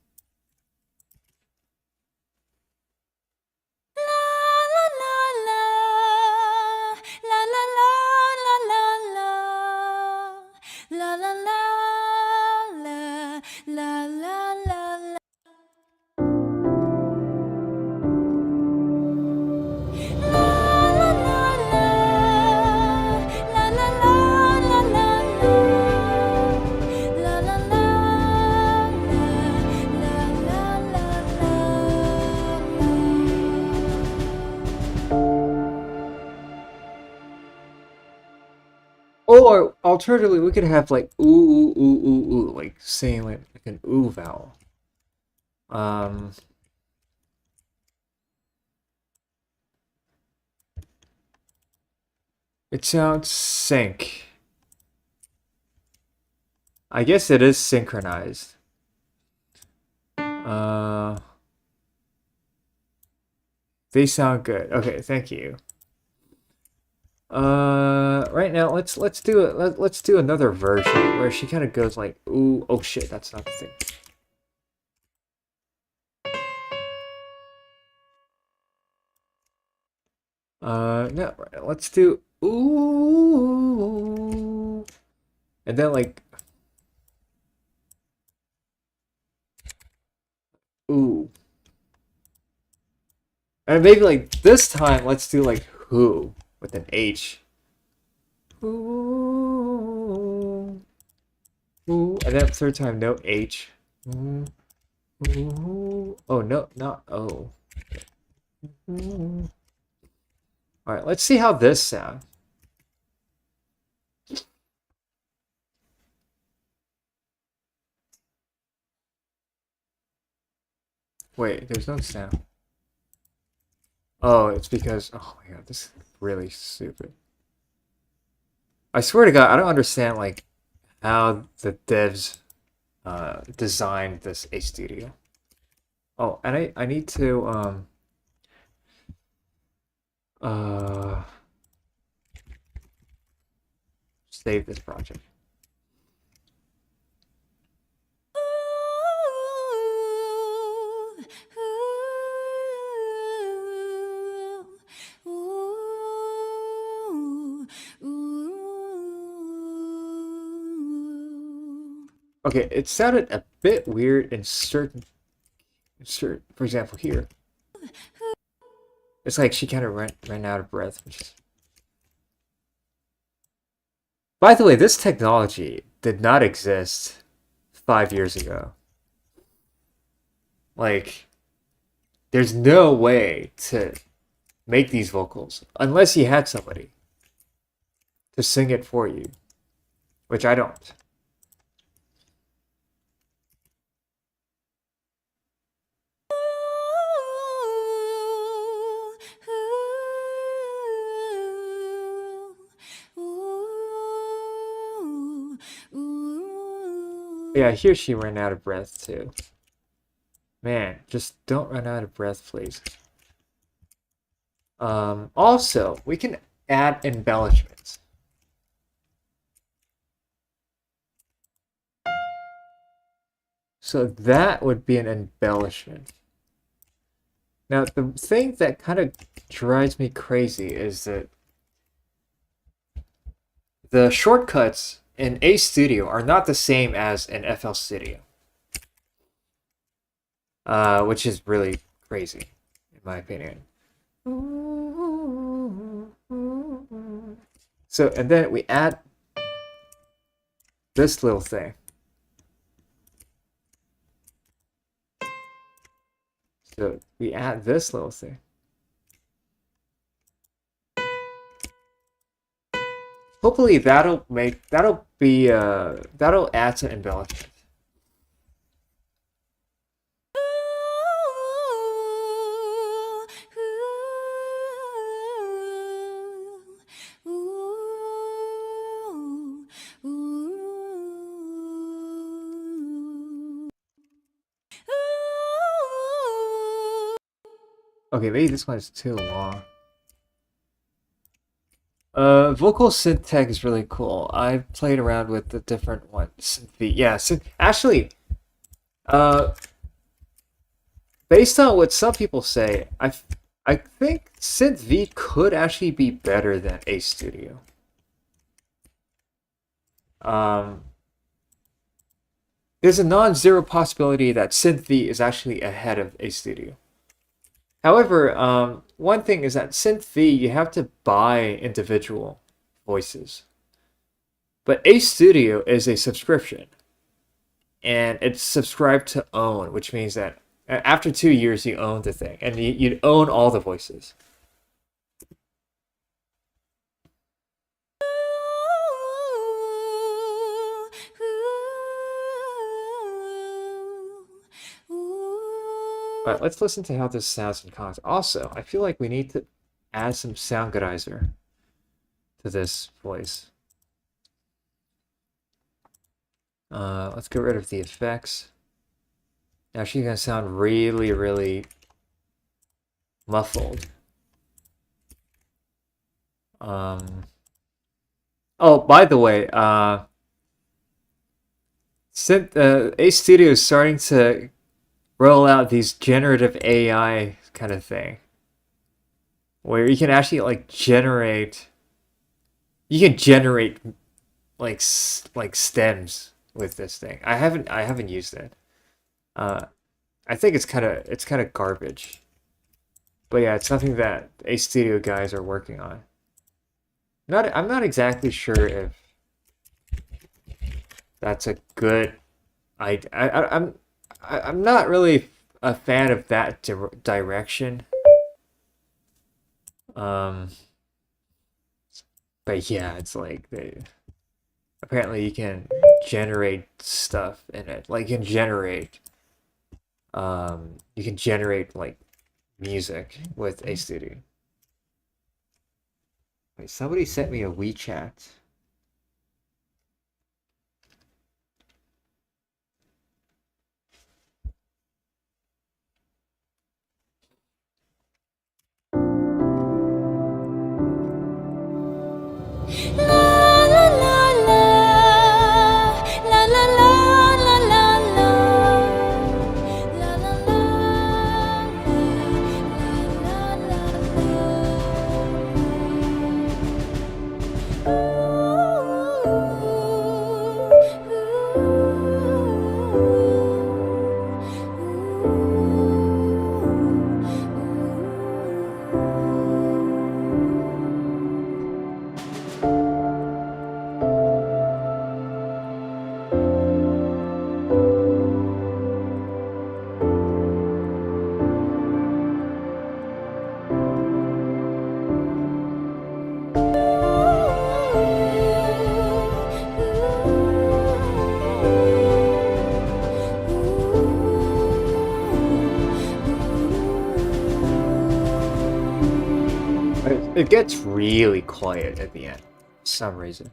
Or alternatively, we could have like ooh ooh ooh ooh ooh, like saying like an ooh vowel. Um, it sounds sync. I guess it is synchronized. Uh, they sound good. Okay, thank you. Right now let's do it. Let's do another version where she kind of goes like, ooh, oh shit, that's not the thing. No, let's do ooh, and then like ooh, and maybe like this time let's do like who with an H. Ooh, ooh, and then third time no H. Ooh, ooh. Oh no, not O. Ooh. All right, let's see how this sounds. Wait, there's no sound. Oh, it's because, oh my god, this is really stupid. I swear to God, I don't understand like how the devs designed this A Studio. Oh, and I need to uh save this project. Okay, it sounded a bit weird in certain, for example, here. It's like she kind of ran out of breath, which is... By the way, this technology did not exist 5 years ago. Like, there's no way to make these vocals unless you had somebody to sing it for you, which I don't. Yeah, here she ran out of breath too. Man, just don't run out of breath, please. Also, we can add embellishments. So that would be an embellishment. Now, the thing that kind of drives me crazy is that the shortcuts in A Studio are not the same as in FL Studio. Which is really crazy, in my opinion. So, and then we add this little thing. So we add this little thing. Hopefully that'll add some embellishment. Okay, maybe this one is too long. Vocal synth is really cool. I've played around with the different ones. Synth-V, yeah, actually, uh, based on what some people say, I think Synth-V could actually be better than A Studio. There's a non-zero possibility that Synth-V is actually ahead of A Studio. However, one thing is that Synth-V, you have to buy individual voices. But A Studio is a subscription. And it's subscribed to own, which means that after 2 years, you own the thing. And you'd own all the voices. Alright, let's listen to how this sounds in context. Also, I feel like we need to add some Soundgoodizer to this voice. Let's get rid of the effects. Now she's gonna sound really, really muffled. Oh, by the way, Ace Studio is starting to roll out these generative AI kind of thing, where you can actually like generate. You can generate like stems with this thing. I haven't used it. I think it's kind of garbage. But yeah, it's something that Ace Studio guys are working on. I'm not exactly sure if that's a good. I'm not really a fan of that direction. But yeah, it's like apparently you can generate stuff in it. Like you can generate like music with Ace Studio. Wait, somebody sent me a WeChat. It gets really quiet at the end, for some reason.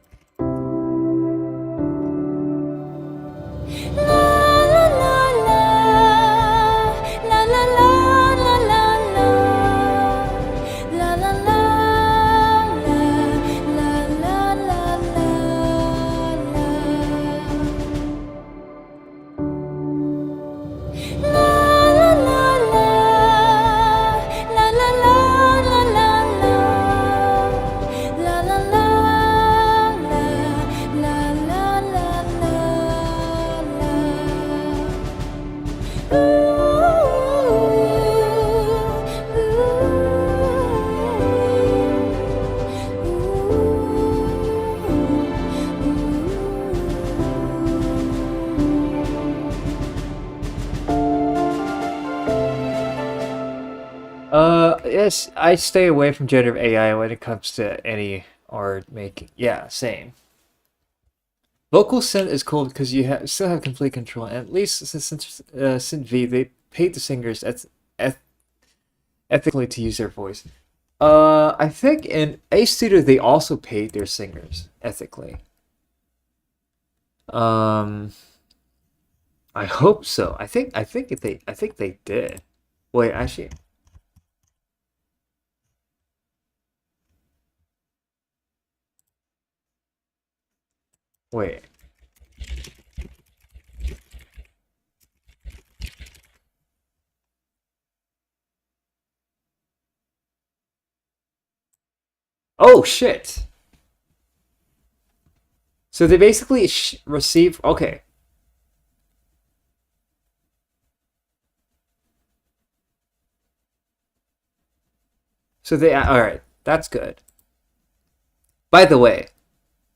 Yes, I stay away from generative AI when it comes to any art making. Yeah, same. Vocal synth is cool because you still have complete control, and at least since Synth V, they paid the singers ethically to use their voice. I think in A Studio they also paid their singers ethically. I hope so. I think they did. Wait, actually. Wait. Oh shit. So they basically receive. Okay. So they. All right. That's good. By the way,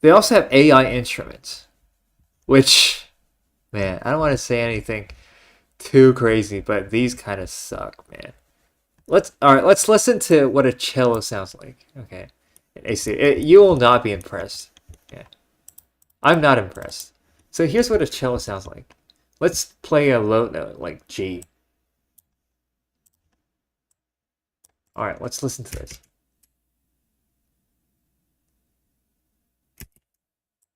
they also have AI instruments, which, man, I don't want to say anything too crazy, but these kind of suck, man. Let's listen to what a cello sounds like. Okay, you will not be impressed. Yeah, I'm not impressed. So here's what a cello sounds like. Let's play a low note like G. All right, let's listen to this.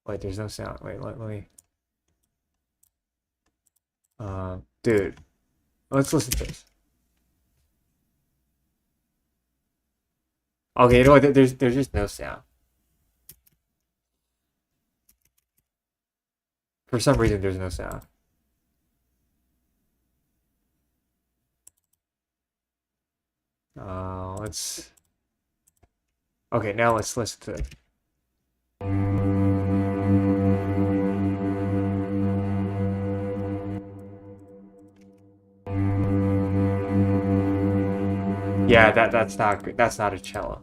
Wait, there's no sound. Wait, let me. Dude, let's listen to this. Okay, you know what? There's just no sound. For some reason, there's no sound. Let's. Okay, now let's listen to it. Yeah, that's not good. That's not a cello.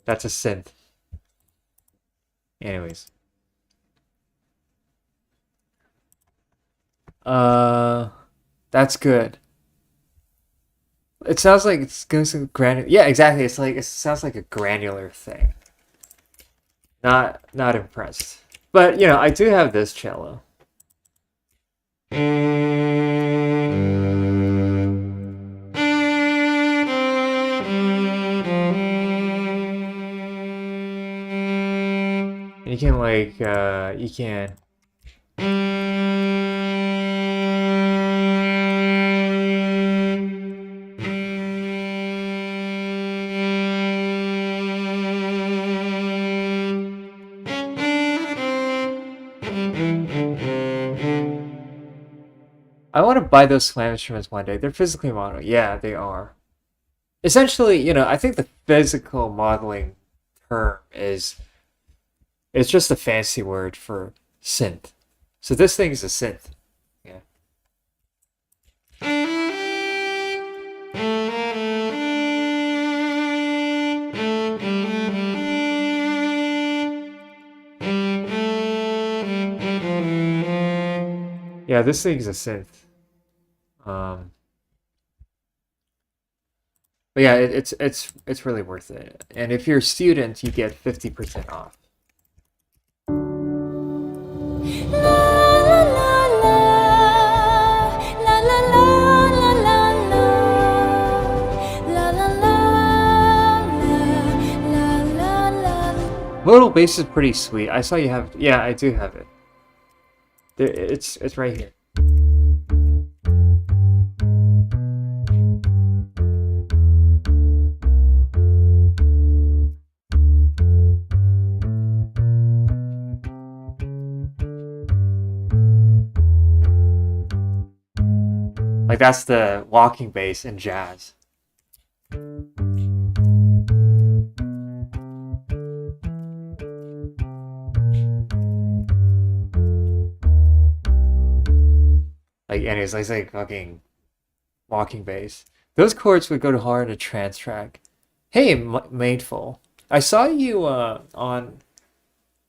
That's a synth. Anyways. That's good. It sounds like it's going to granular. Yeah, exactly. It's like it sounds like a granular thing. Not impressed. But you know, I do have this cello. And you can like you can. I want to buy those slam instruments one day. They're physically modeled. Yeah, they are. Essentially, you know, I think the physical modeling term is it's just a fancy word for synth. So this thing is a synth. Yeah. Yeah, this thing's a synth. But yeah, it's really worth it. And if you're a student, you get 50% off. Modal bass is pretty sweet. I saw you have. Yeah, I do have it. It's right here. Like that's the walking bass in jazz. Like anyways, it's like fucking walking bass. Those chords would go to hard in a trance track. Hey, Madeful, I saw you on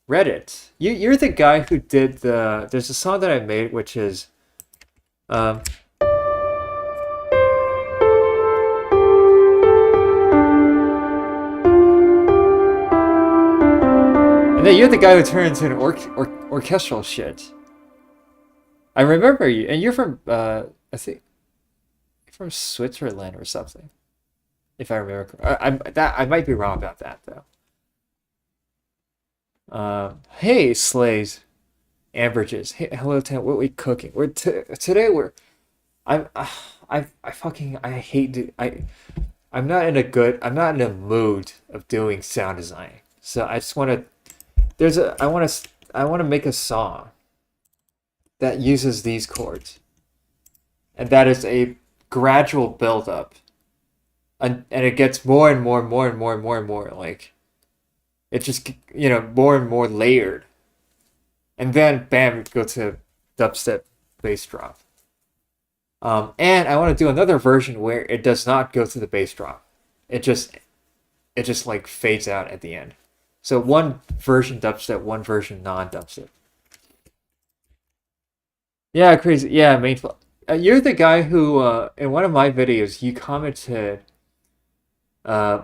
Reddit. You're the guy who did the. There's a song that I made which is um. And then you're the guy who turned into an orchestral shit. I remember you, and you're from I think you're from Switzerland or something, if I remember. I might be wrong about that though. Hey, Slays, Ambridges. Hey, hello, Tim. What are we cooking? Today we're. I fucking I hate do I. I'm not in a good. I'm not in a mood of doing sound design. So I just want to. I want to make a song that uses these chords, and that is a gradual build up, and it gets more and more and more and more and more and more like it just more and more layered, and then bam, go to dubstep bass drop. And I want to do another version where it does not go to the bass drop. It just like fades out at the end. So one version dubstep, one version non-dubstep. Yeah, crazy. Yeah, you're the guy who in one of my videos you commented uh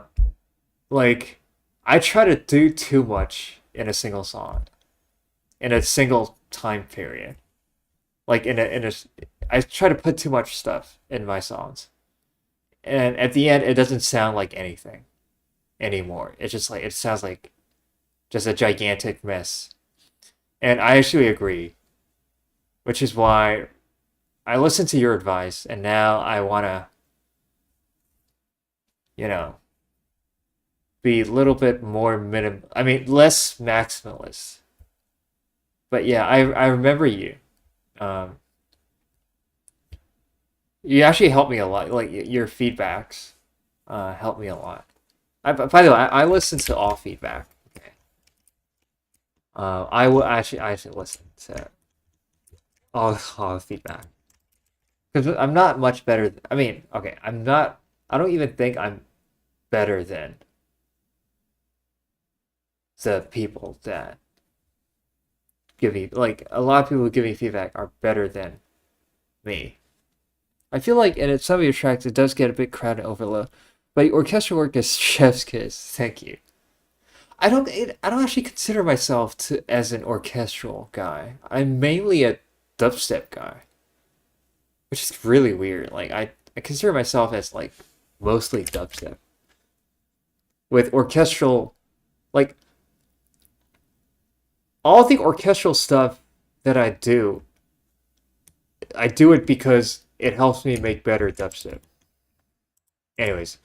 like I try to do too much in a single song in a single time period. Like I try to put too much stuff in my songs. and at the end it doesn't sound like anything anymore. It's just like it sounds like just a gigantic mess. And I actually agree, which is why I listened to your advice, and now I wanna, you know, be a little bit more less maximalist. But yeah, I remember you. Um, you actually helped me a lot. Like your feedbacks, helped me a lot. By the way, I listen to all feedback. Okay. I actually listen to all the feedback because I'm not much better. I mean, okay, I'm not. I don't even think I'm better than the people that give me like a lot of people who give me feedback are better than me. I feel like in some of your tracks it does get a bit crowded overload, but orchestral work is chef's kiss. Thank you. I don't actually consider myself as an orchestral guy. I'm mainly a dubstep guy, which is really weird. Like I consider myself as like mostly dubstep with orchestral, like all the orchestral stuff that I do it because it helps me make better dubstep. Anyways,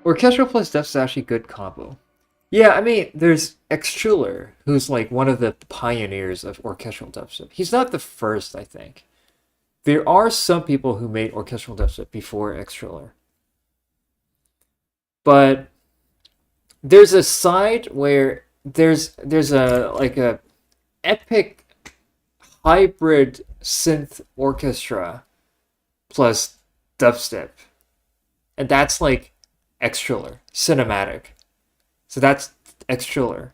orchestral plus dubstep is actually a good combo. Yeah, I mean, there's Extruller, who's like one of the pioneers of orchestral dubstep. He's not the first, I think. There are some people who made orchestral dubstep before Extruller. But there's a side where there's a like a epic hybrid synth orchestra plus dubstep. And that's like Extruller, cinematic. So that's Extruller.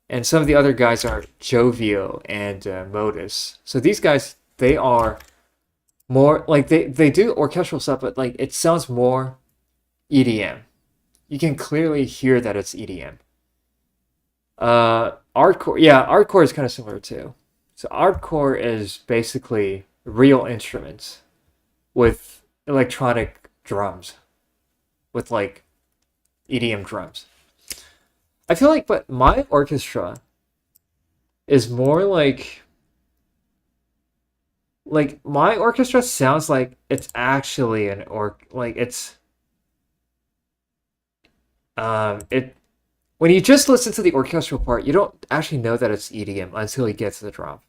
And some of the other guys are Jovio and Modus. So these guys, they are more like they do orchestral stuff, but like it sounds more EDM. You can clearly hear that it's EDM. Artcore, yeah, Artcore is kind of similar too. So Artcore is basically real instruments with electronic drums, with like EDM drums. I feel like, but my orchestra is more like my orchestra sounds like it's actually like it's it when you just listen to the orchestral part, you don't actually know that it's EDM until you get to the drop.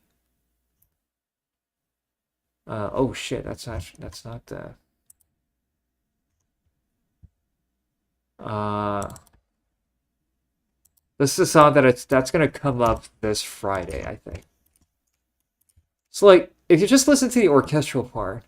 Oh shit, that's not the this is a song that's gonna come up this Friday, I think. So like if you just listen to the orchestral part,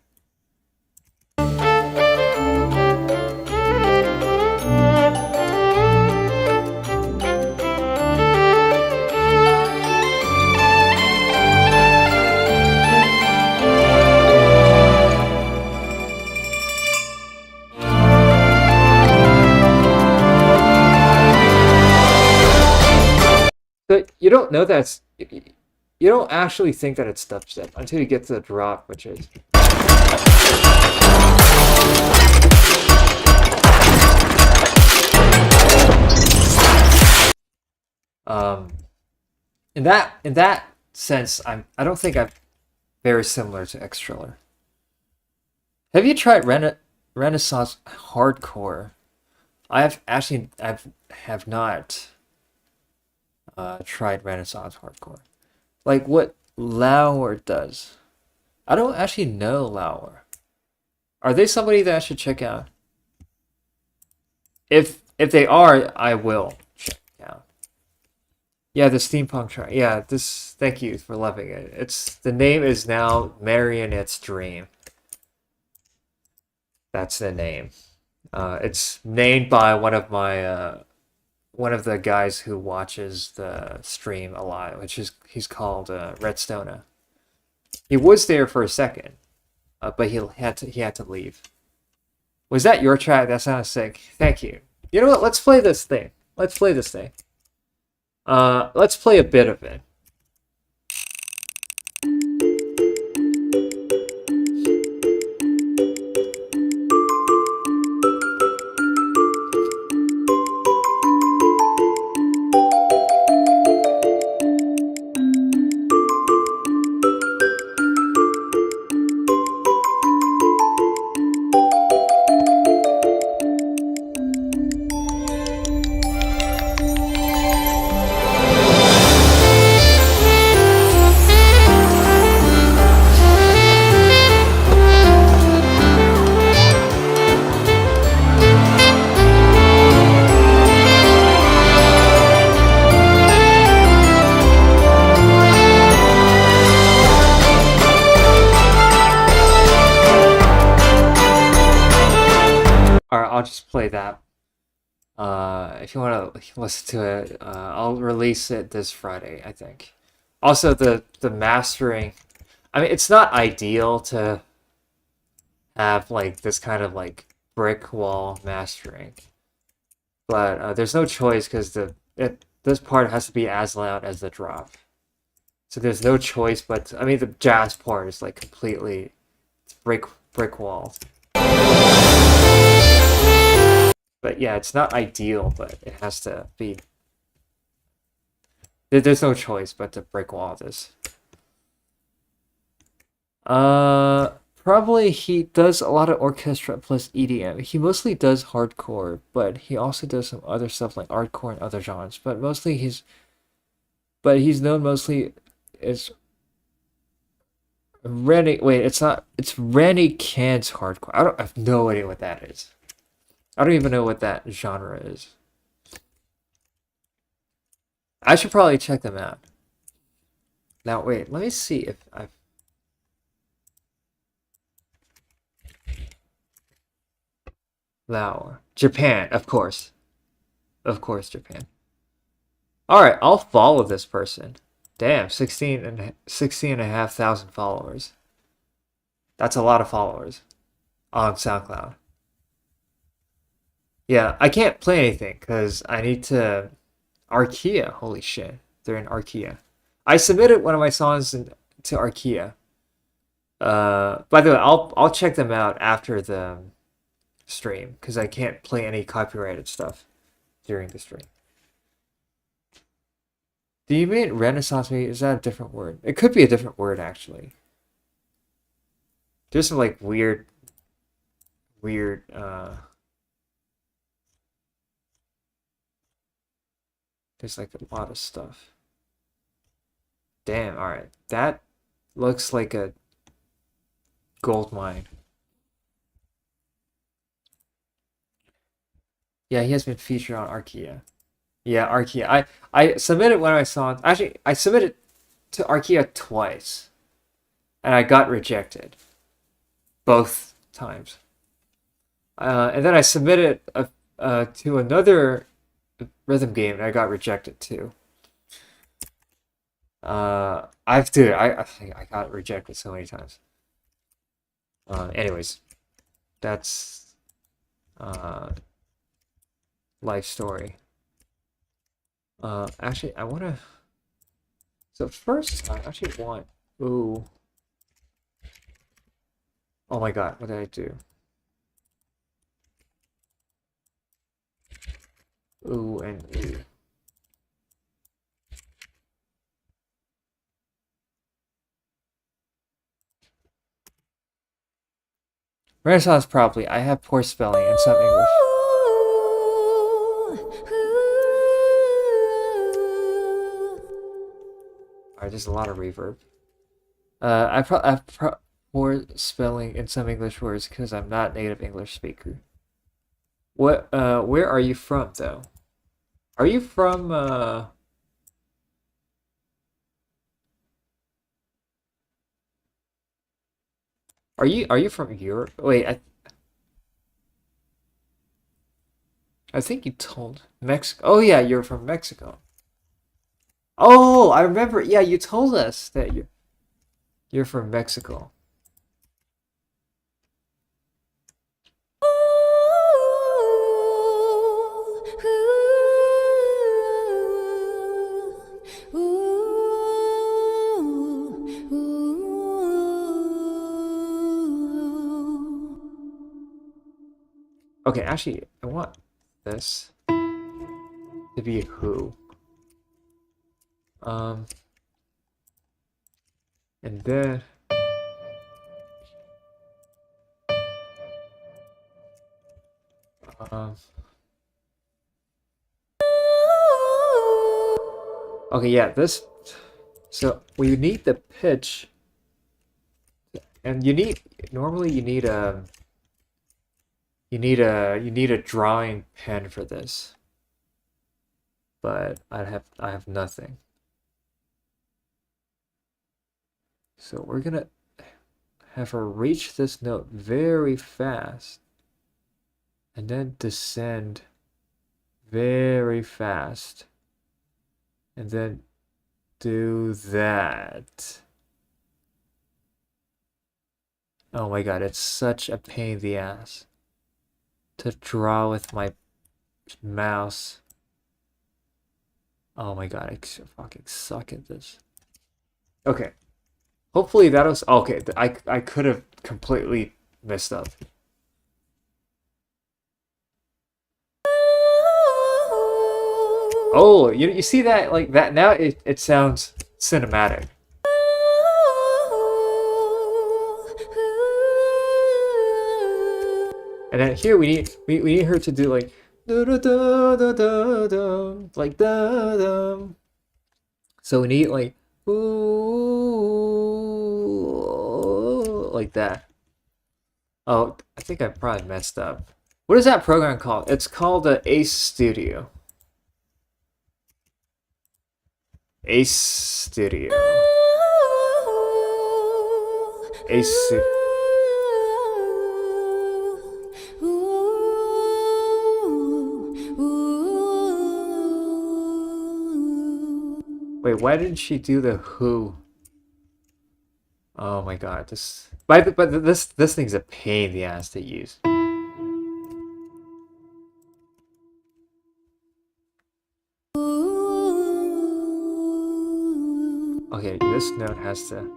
but you don't know you don't actually think that it's dubstep until you get to the drop, which is um in that sense I don't think I'm very similar to Extriller. Have you tried Renaissance hardcore? I have not tried Renaissance hardcore. Like what Lauer does. I don't actually know Lauer. Are they somebody that I should check out? If they are, I will check out. Yeah, the steampunk track. Yeah, this. Thank you for loving it. It's the name is now Marionette's Dream. That's the name. It's named by one of the guys who watches the stream a lot, which is he's called Redstona. He was there for a second, but he had to leave. Was that your track? That sounds sick. Thank you. You know what? Let's play this thing. Let's play this thing. Let's play a bit of it. Alright, I'll just play that. If you want to listen to it, I'll release it this Friday, I think. Also, the mastering, I mean, it's not ideal to have like this kind of like brick wall mastering, but there's no choice because this part has to be as loud as the drop. So there's no choice, but I mean the jazz part is like completely brick wall. But yeah, it's not ideal, but it has to be. There's no choice but to brick wall this. Probably he does a lot of orchestra plus EDM. He mostly does hardcore, but he also does some other stuff like hardcore and other genres. But mostly he's known mostly as Rennie. Wait, it's not. It's Rennie Can's hardcore. I have no idea what that is. I don't even know what that genre is. I should probably check them out. Now, wait, let me see if I've... Lauer. Japan, of course. Of course, Japan. Alright, I'll follow this person. Damn, 16,500 followers. That's a lot of followers on SoundCloud. Yeah, I can't play anything because I need to... Archaea, holy shit. They're in Archaea. I submitted one of my songs to Archaea. By the way, I'll check them out after the stream because I can't play any copyrighted stuff during the stream. Do you mean Renaissance music? Is that a different word? It could be a different word actually. There's some like weird there's like a lot of stuff. Damn, alright. That looks like a gold mine. Yeah, he has been featured on Archaea. Yeah, Archaea. I submitted one of my songs. Actually, I submitted to Archaea twice. And I got rejected. Both times. And then I submitted to another rhythm game and I got rejected too. I got rejected so many times. Anyways, that's life story. Actually, I want to. So first, I actually want. Ooh. Oh my God! What did I do? Ooh and ooh. Renaissance probably. I have poor spelling and some English. Alright, there's a lot of reverb. I have poor spelling in some English words because I'm not a native English speaker. What? Where are you from, though? Are you from? Are you from Europe? Wait, I think you told Mexico. Oh yeah, you're from Mexico. Oh, I remember. Yeah, you told us that you. You're from Mexico. Okay, actually, I want this to be who. And then um, okay, yeah, this. So we need the pitch, and you need normally you need a drawing pen for this, but I have nothing. So we're gonna have her reach this note very fast, and then descend very fast, and then do that. Oh my god, it's such a pain in the ass to draw with my mouse. Oh my god, I fucking suck at this. Okay. Hopefully that was okay. I could have completely messed up. Oh, you see that like that now it sounds cinematic. And then here we need her to do like da da da da da da like da da. So we need like ooh like that. Oh, I think I probably messed up. What is that program called? It's called Ace Studio. Ace Studio. Ace Studio. Wait, why didn't she do the who? Oh my god, this. But this thing's a pain in the ass to use. Okay, this note has to.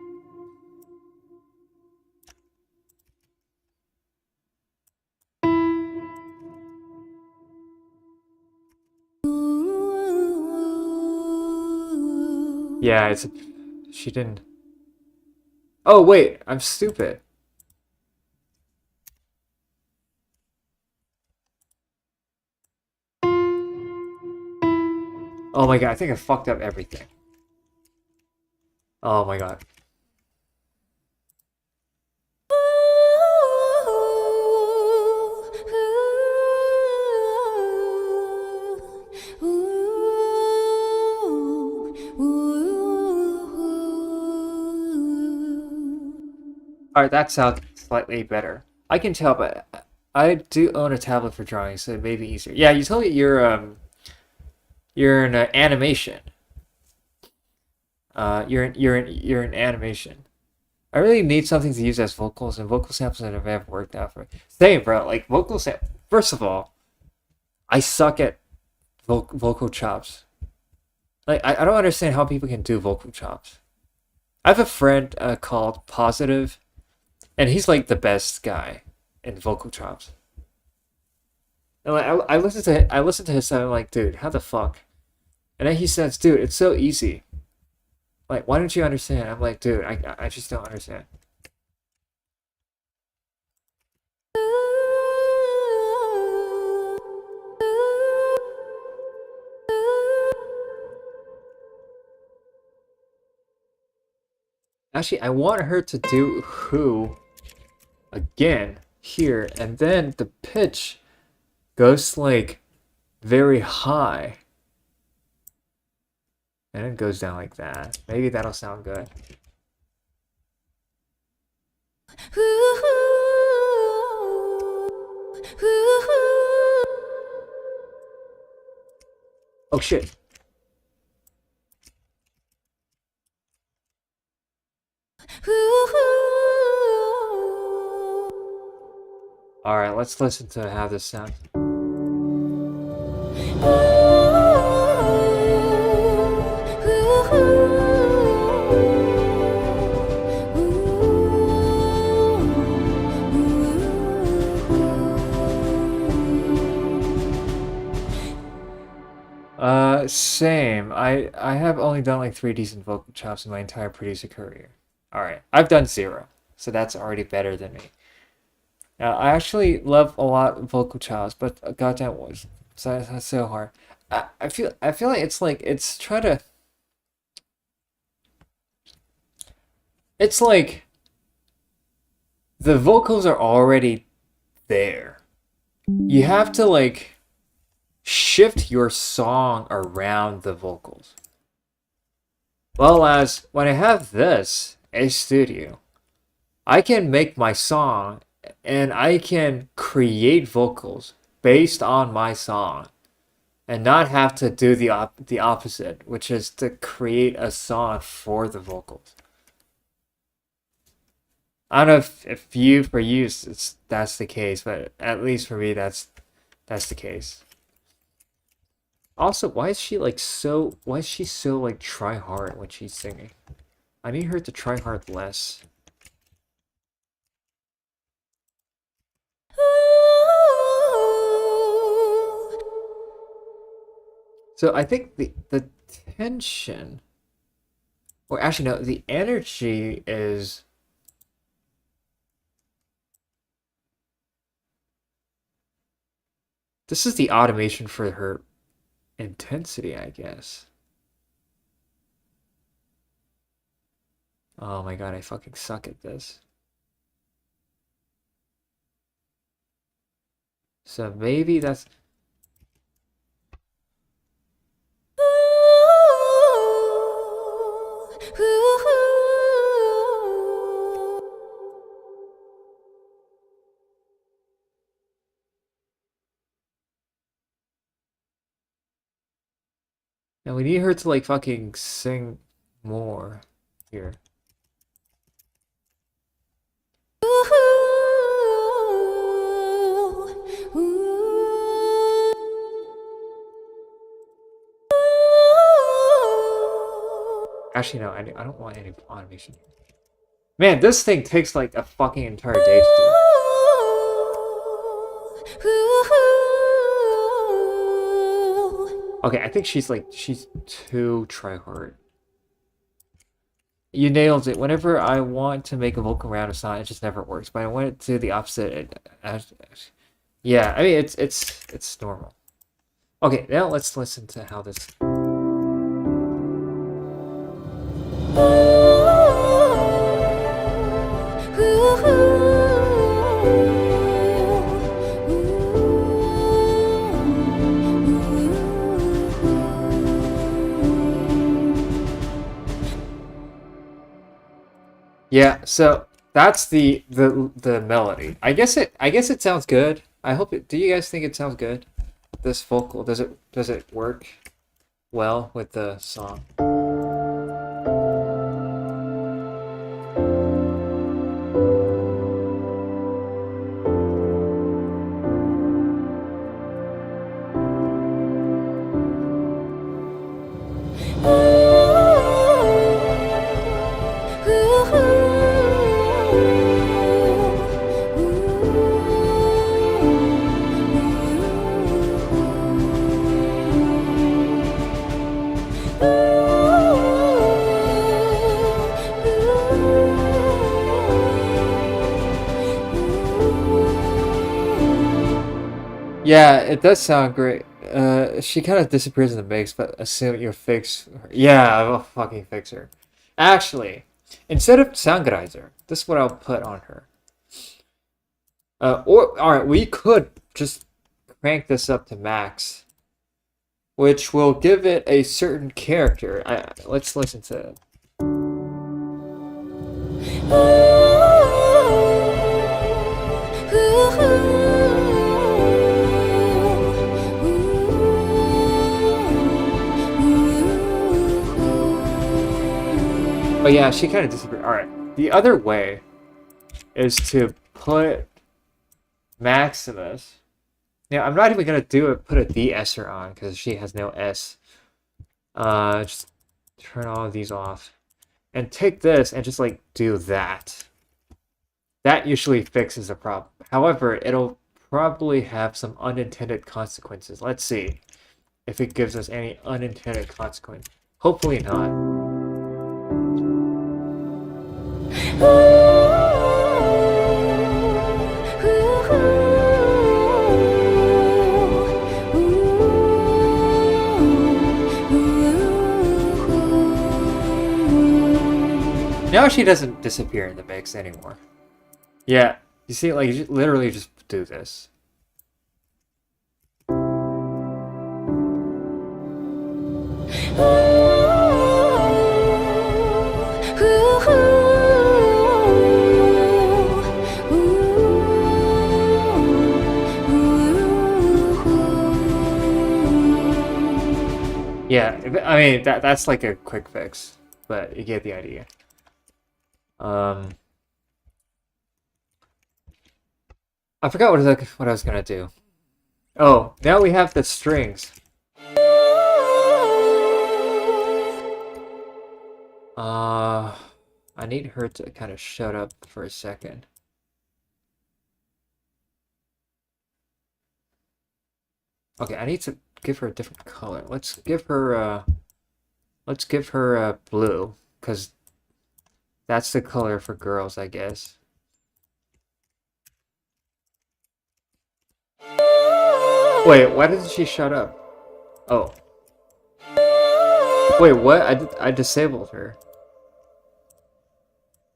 Yeah, it's. She didn't. Oh wait, I'm stupid. Oh my god, I think I fucked up everything. Oh my god. Alright, that sounds slightly better. I can tell, but I do own a tablet for drawing, so it may be easier. Yeah, you told me you're in animation. You're in animation. I really need something to use as vocals, and vocal samples that have worked out for me. Same, bro. Like vocal sam. First of all, I suck at vocal chops. Like I don't understand how people can do vocal chops. I have a friend called Positive, and he's like the best guy in vocal chops. And like I listen to his stuff. I'm like, dude, how the fuck? And then he says, dude, it's so easy. Like, why don't you understand? I'm like, dude, I just don't understand. Actually, I want her to do who again here, and then the pitch goes like very high. And it goes down like that. Maybe that'll sound good. Oh shit. Alright, let's listen to how this sounds. Same. I have only done like 3 decent vocal chops in my entire producer career. Alright, I've done 0, so that's already better than me. I actually love a lot of vocal chops, but goddamn was that's so hard. I feel like it's trying to it's like the vocals are already there. You have to like shift your song around the vocals. Well, as when I have this a studio, I can make my song and I can create vocals based on my song and not have to do the opposite, which is to create a song for the vocals. I don't know if you for you that's the case, but at least for me that's the case. Also, why is she so like try hard when she's singing? I need her to try hard less. So I think the tension, or actually no, the energy is. This is the automation for her intensity, I guess. Oh my god, I fucking suck at this. So maybe that's. And we need her to like fucking sing more here. Actually, no, I don't want any automation. Man, this thing takes like a fucking entire day to do. Okay, I think she's too try hard. You nailed it. Whenever I want to make a vocal round of song, it just never works. But I want it to the opposite. Yeah, I mean it's normal. Okay, now let's listen to how this. Yeah, so that's the melody. I guess it sounds good. I hope it. Do you guys think it sounds good? This vocal does it work well with the song? Yeah, it does sound great. She kind of disappears in the mix, but assume you fix her. Yeah, I will fucking fix her. Actually, instead of Sangrizer, this is what I'll put on her. Or alright, we could just crank this up to max, which will give it a certain character. Let's listen to it. Oh yeah, she kind of disappeared. Alright, the other way is to put Maximus. Yeah, I'm not even gonna put a de-esser on because she has no S. Just turn all of these off. And take this and just like do that. That usually fixes the problem. However, it'll probably have some unintended consequences. Let's see if it gives us any unintended consequence. Hopefully not. Now she doesn't disappear in the mix anymore. Yeah, you see, like, you literally just do this. Yeah, I mean, that's like a quick fix, but you get the idea. I forgot what I was gonna do. Oh, now we have the strings. I need her to kind of shut up for a second. Okay, I need to give her a different color. Let's give her blue, because that's the color for girls, I guess. Wait, why didn't she shut up? Oh. Wait, what? I disabled her.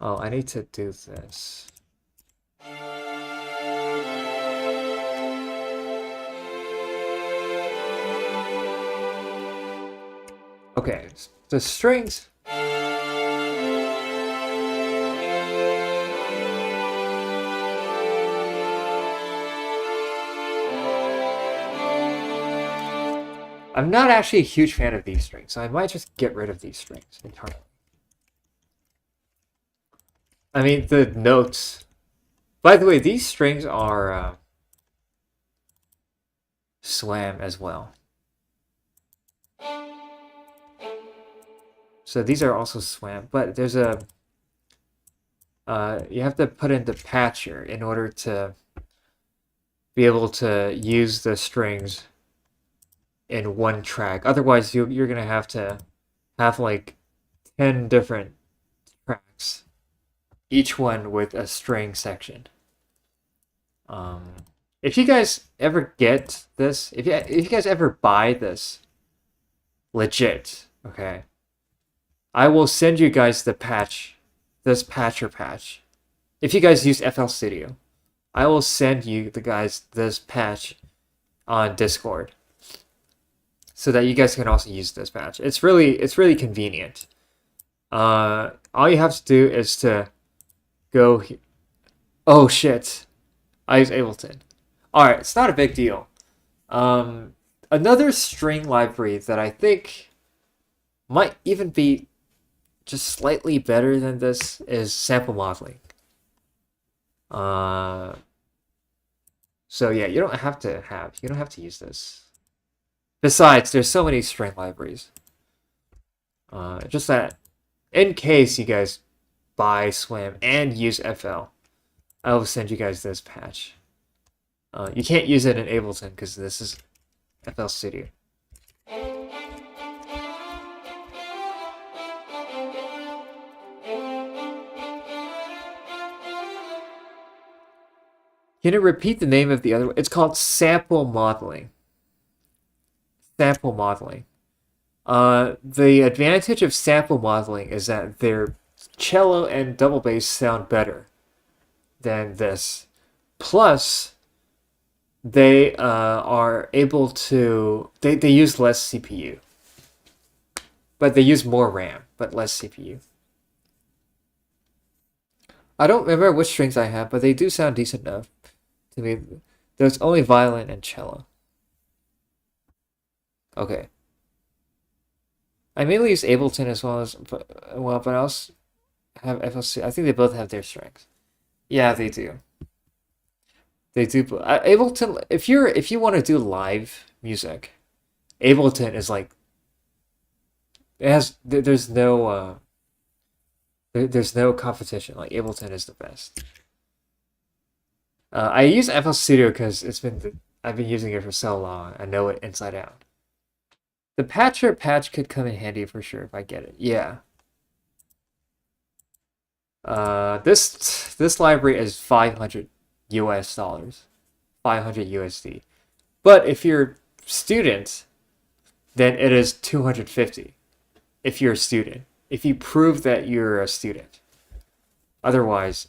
Oh, I need to do this. Okay, the strings. I'm not actually a huge fan of these strings, so I might just get rid of these strings entirely. I mean, the notes. By the way, these strings are SWAM as well. So these are also SWAM, but there's a you have to put in the patcher in order to be able to use the strings in one track. Otherwise, you're gonna have to have like 10 different tracks, each one with a string section. If you guys ever get this, if you guys ever buy this, legit, okay, I will send you guys the patch, this patcher patch. If you guys use FL Studio, I will send you the guys this patch on Discord, so that you guys can also use this patch. It's really convenient. All you have to do is to go. Oh shit! I use Ableton. All right, it's not a big deal. Another string library that I think might even be just slightly better than this is sample modeling. So yeah, you don't have to use this. Besides, there's so many string libraries. Just that, in case you guys buy SWAM and use FL, I will send you guys this patch. You can't use it in Ableton because this is FL Studio. Can you repeat the name of the other one? It's called sample modeling. Sample modeling. The advantage of sample modeling is that their cello and double bass sound better than this. Plus, they are able to... They use less CPU. But they use more RAM, but less CPU. I don't remember which strings I have, but they do sound decent enough to me. There's only violin and cello. Okay. I mainly use Ableton as well but I also have FLC. I think they both have their strengths. Yeah, they do. They do Ableton. If you want to do live music, Ableton is like it has. There's no competition. Like Ableton is the best. I use FL Studio because I've been using it for so long. I know it inside out. The patcher patch could come in handy for sure if I get it. Yeah. This library is $500 US, 500 USD. But if you're student, then it is 250. If you're a student, if you prove that you're a student. Otherwise,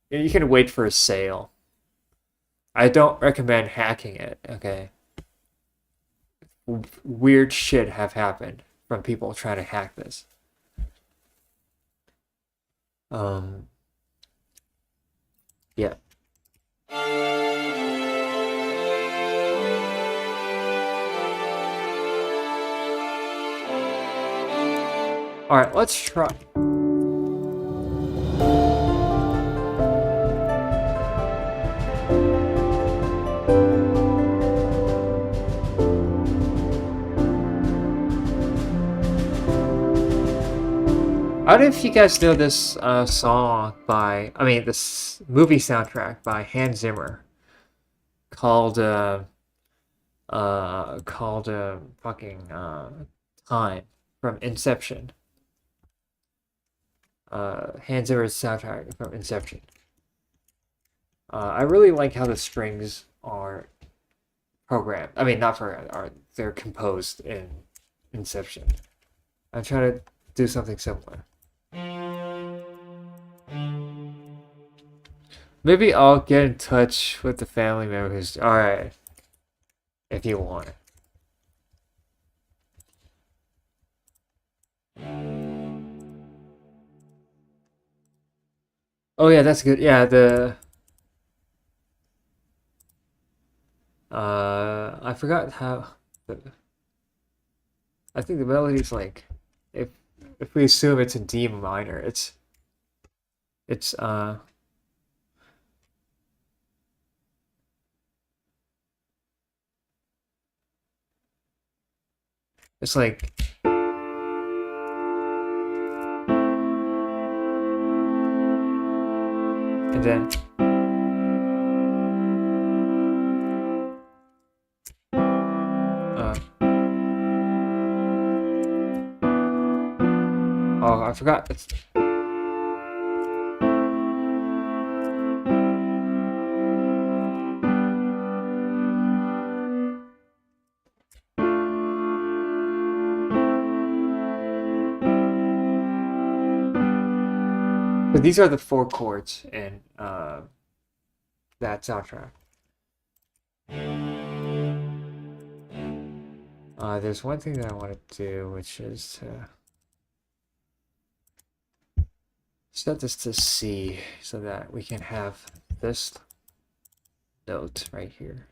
you can wait for a sale. I don't recommend hacking it, okay? Weird shit have happened from people trying to hack this. Yeah. All right, let's try. I don't know if you guys know this song this movie soundtrack by Hans Zimmer called Time from Inception. Hans Zimmer's soundtrack from Inception. I really like how the strings are programmed. I mean, not programmed, they're composed in Inception. I'm trying to do something similar. Maybe I'll get in touch with the family members. Alright. If you want. Oh yeah, that's good. Yeah, I forgot how I think the melody's like if we assume it's in D minor, it's like and then oh, I forgot. So these are the 4 chords in that soundtrack. There's one thing that I want to do, which is to set this to C so that we can have this note right here.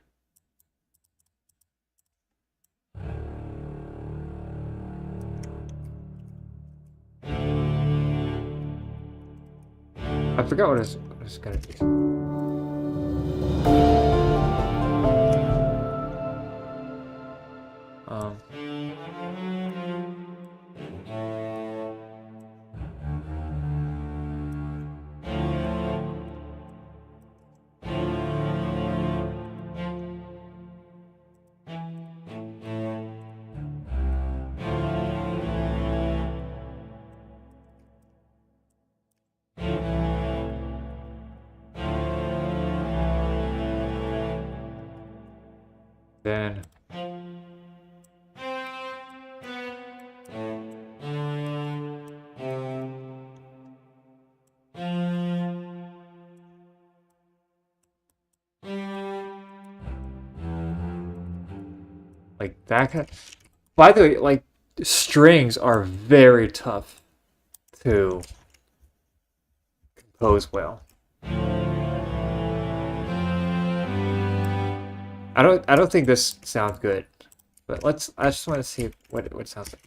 I forgot what I was gonna do. Then like that kind of, by the way, like strings are very tough to compose well. I don't think this sounds good, but I just want to see what it sounds like.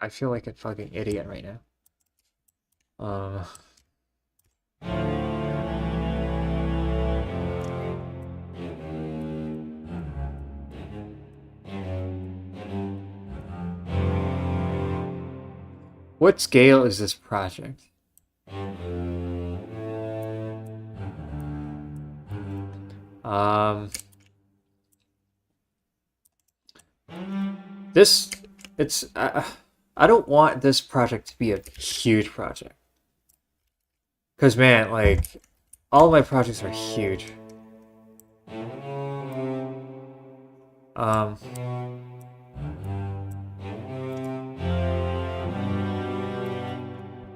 I feel like a fucking idiot right now. What scale is this project? This, it's, I don't want this project to be a huge project. Because, man, like, all my projects are huge.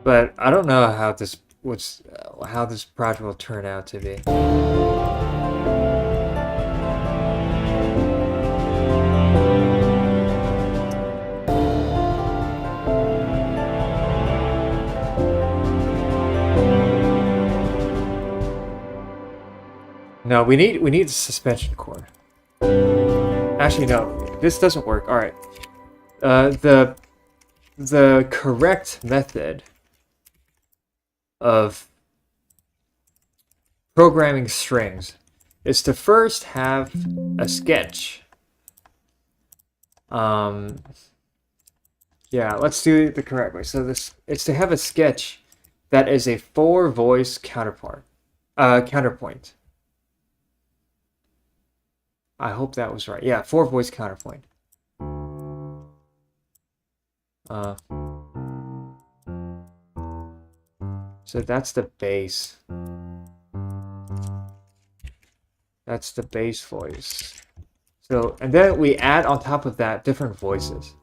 But I don't know how this how this project will turn out to be. No, we need a suspension cord. Actually, no, this doesn't work. All right, the correct method of programming strings is to first have a sketch. Yeah, let's do it the correct way. So this it's to have a sketch that is a 4-voice counterpoint. I hope that was right. Yeah, 4-voice counterpoint. So that's the bass. That's the bass voice. So, and then we add on top of that different voices.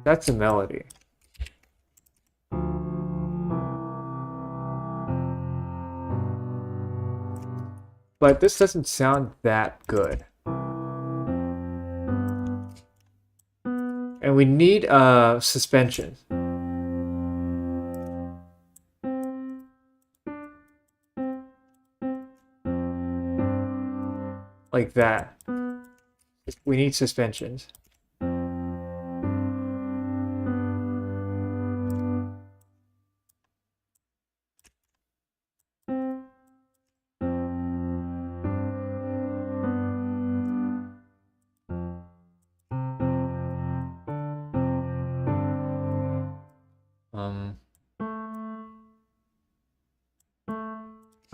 That's a melody. But this doesn't sound that good. And we need suspension. Like that. We need suspensions.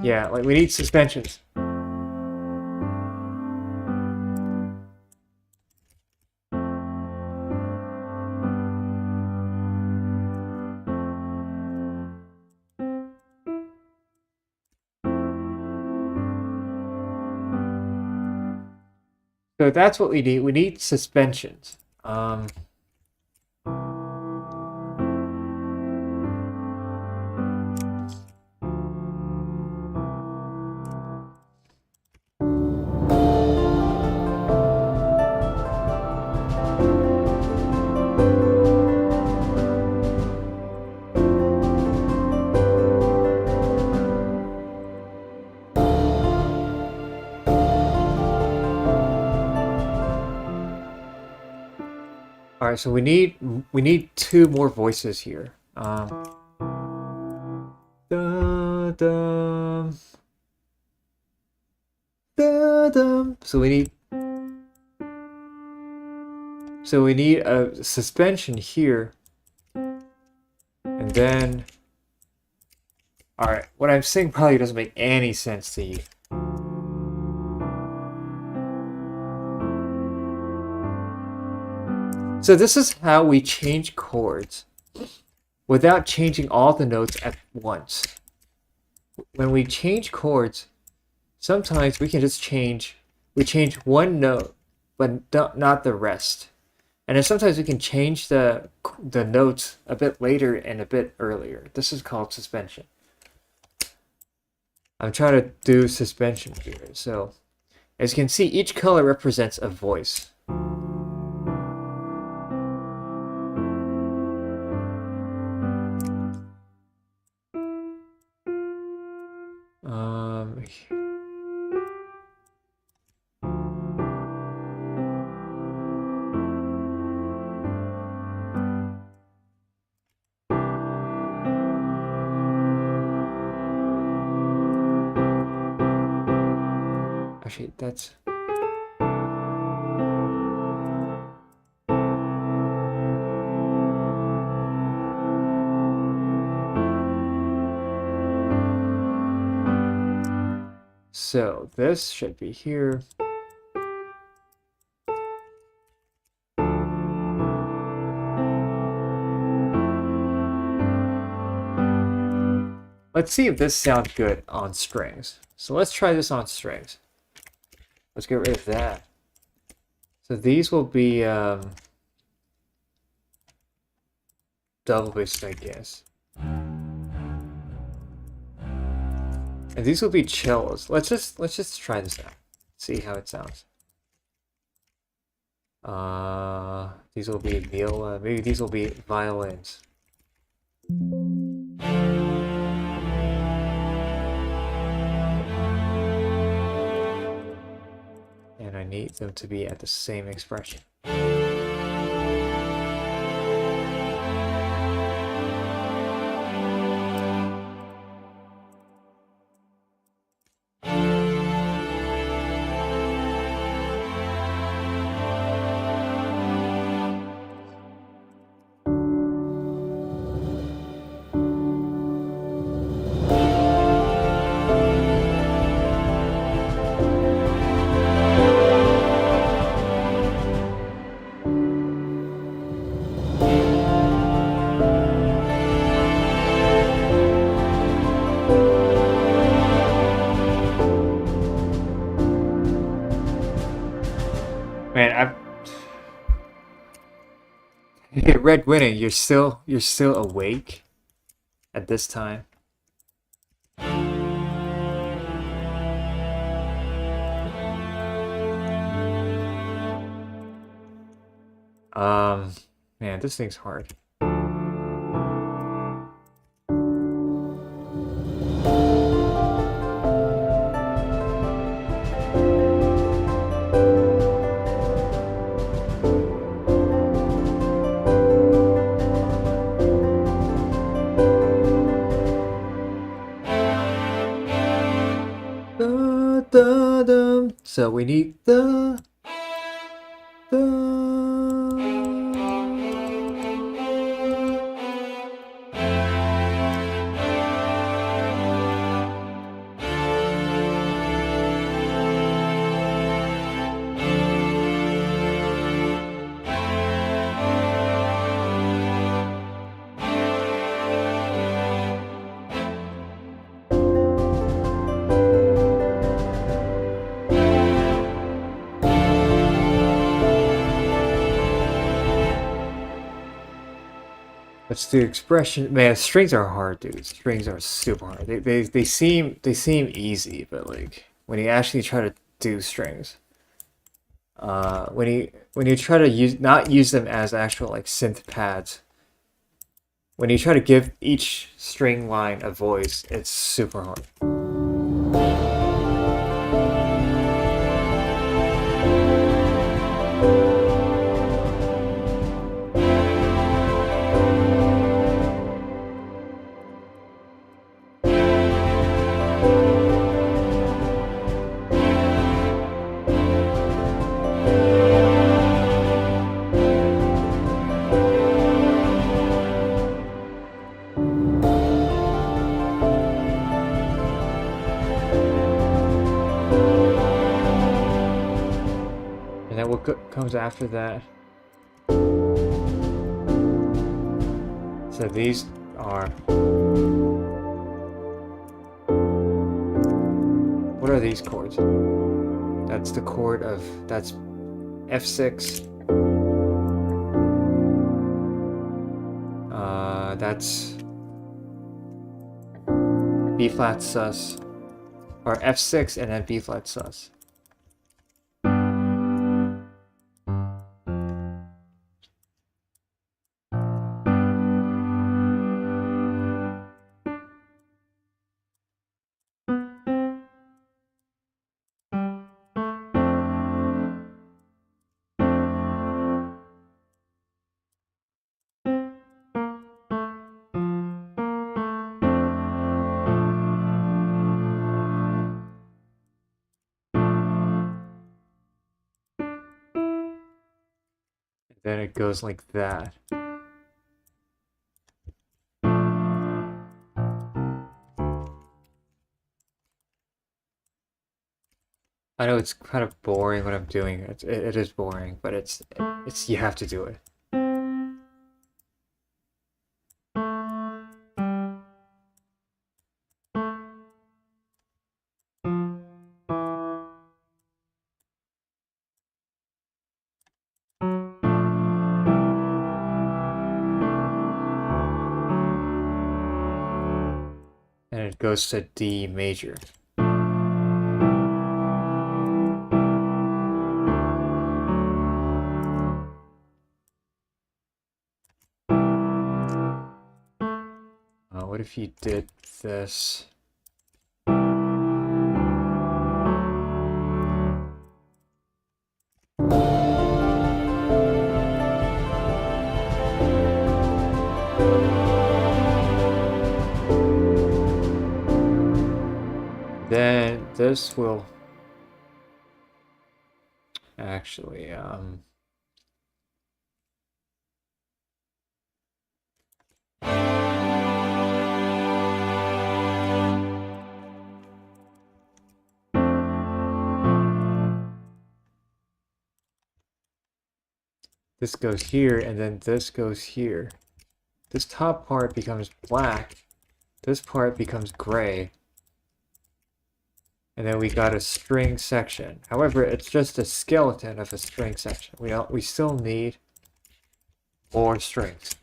Yeah, like we need suspensions. So that's what we need. We need suspensions. All right, so we need 2 more voices here. Dun, dun, dun, dun. So we need a suspension here, and then. All right, what I'm saying probably doesn't make any sense to you. So this is how we change chords without changing all the notes at once. When we change chords, sometimes we can just change one note, but not the rest. And then sometimes we can change the notes a bit later and a bit earlier. This is called suspension. I'm trying to do suspension here. So as you can see, each color represents a voice. actually, that's... So this should be here. Let's see if this sounds good on strings. So let's try this on strings. Let's get rid of that. So these will be double bass, I guess. And these will be cellos. Let's just try this out. See how it sounds. These will be viola. Maybe these will be violins. And I need them to be at the same expression. Man, Red winning, you're still awake at this time. Man, this thing's hard. So we need the What's the expression? Man, strings are hard, dude. Strings are super hard. They seem easy, but like when you actually try to do strings, when you try to not use them as actual like synth pads, when you try to give each string line a voice, it's super hard. And then what comes after that? So these are... What are these chords? That's the chord of... That's F6. That's B flat sus. Or F6 and then B flat sus. Then it goes like that. I know it's kind of boring what I'm doing. It is boring, but it's you have to do it. And it goes to D major. What if you did this? Then this will actually, this goes here, and then this goes here. This top part becomes black. This part becomes gray. And then we got a string section. However, it's just a skeleton of a string section. We still need more strings.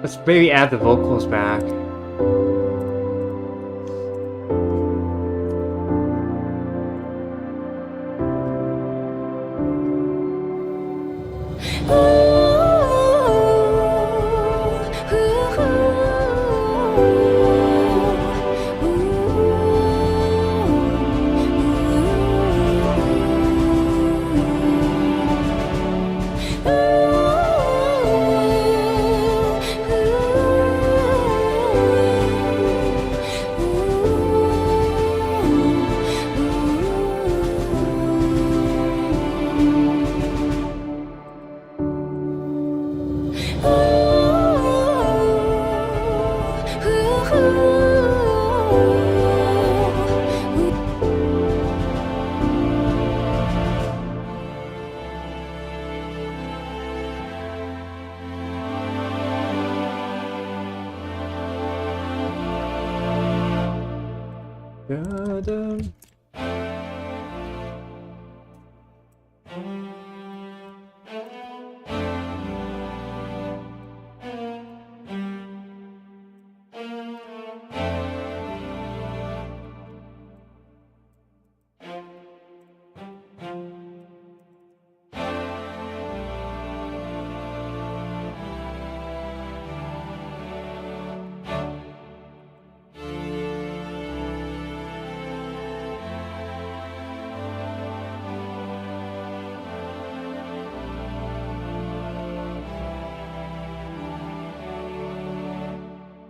Let's maybe add the vocals back.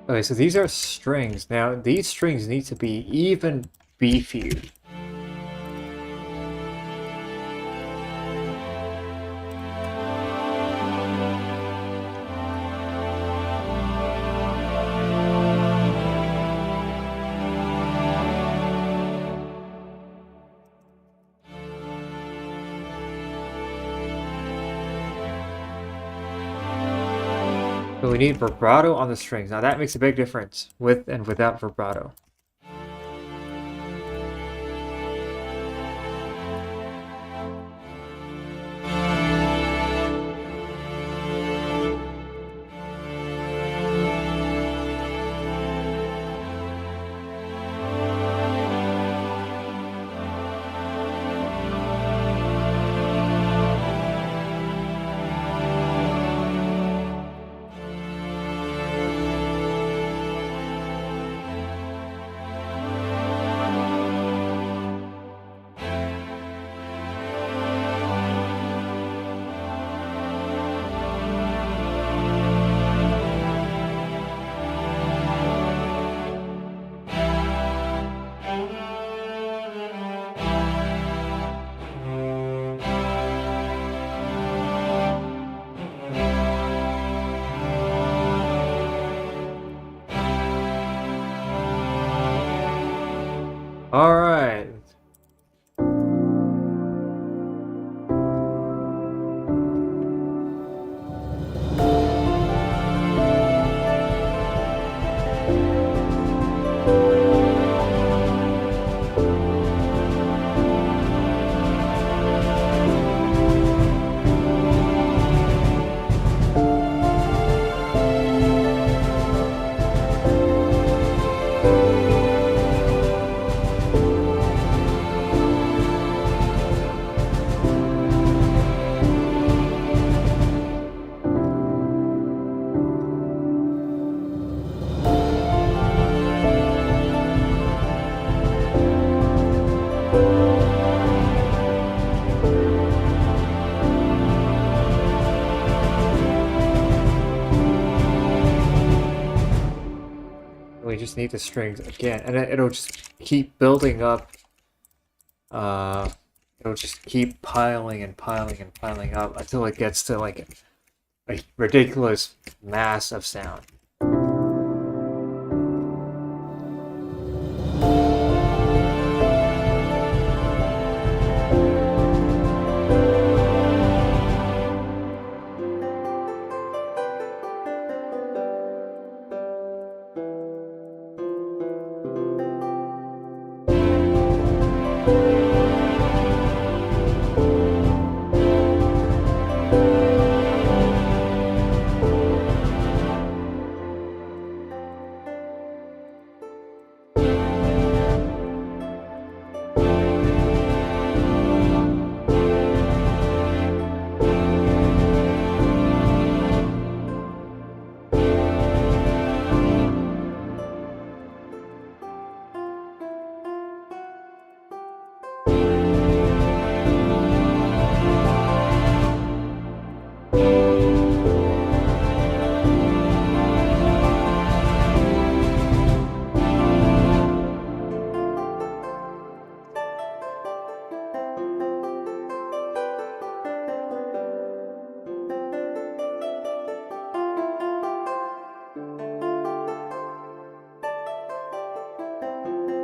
Okay, so these are strings. Now, these strings need to be even beefier. So we need vibrato on the strings. Now that makes a big difference with and without vibrato. All right. We just need the strings again, and it'll just keep building up. It'll just keep piling and piling and piling up until it gets to like a ridiculous mass of sound.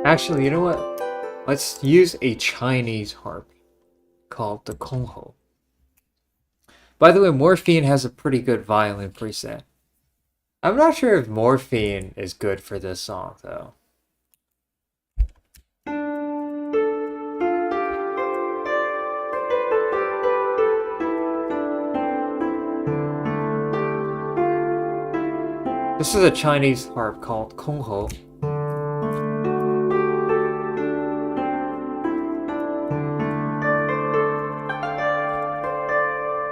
Actually, you know what? Let's use a Chinese harp called the Kongho. By the way, Morphine has a pretty good violin preset. I'm not sure if Morphine is good for this song, though. This is a Chinese harp called Kongho.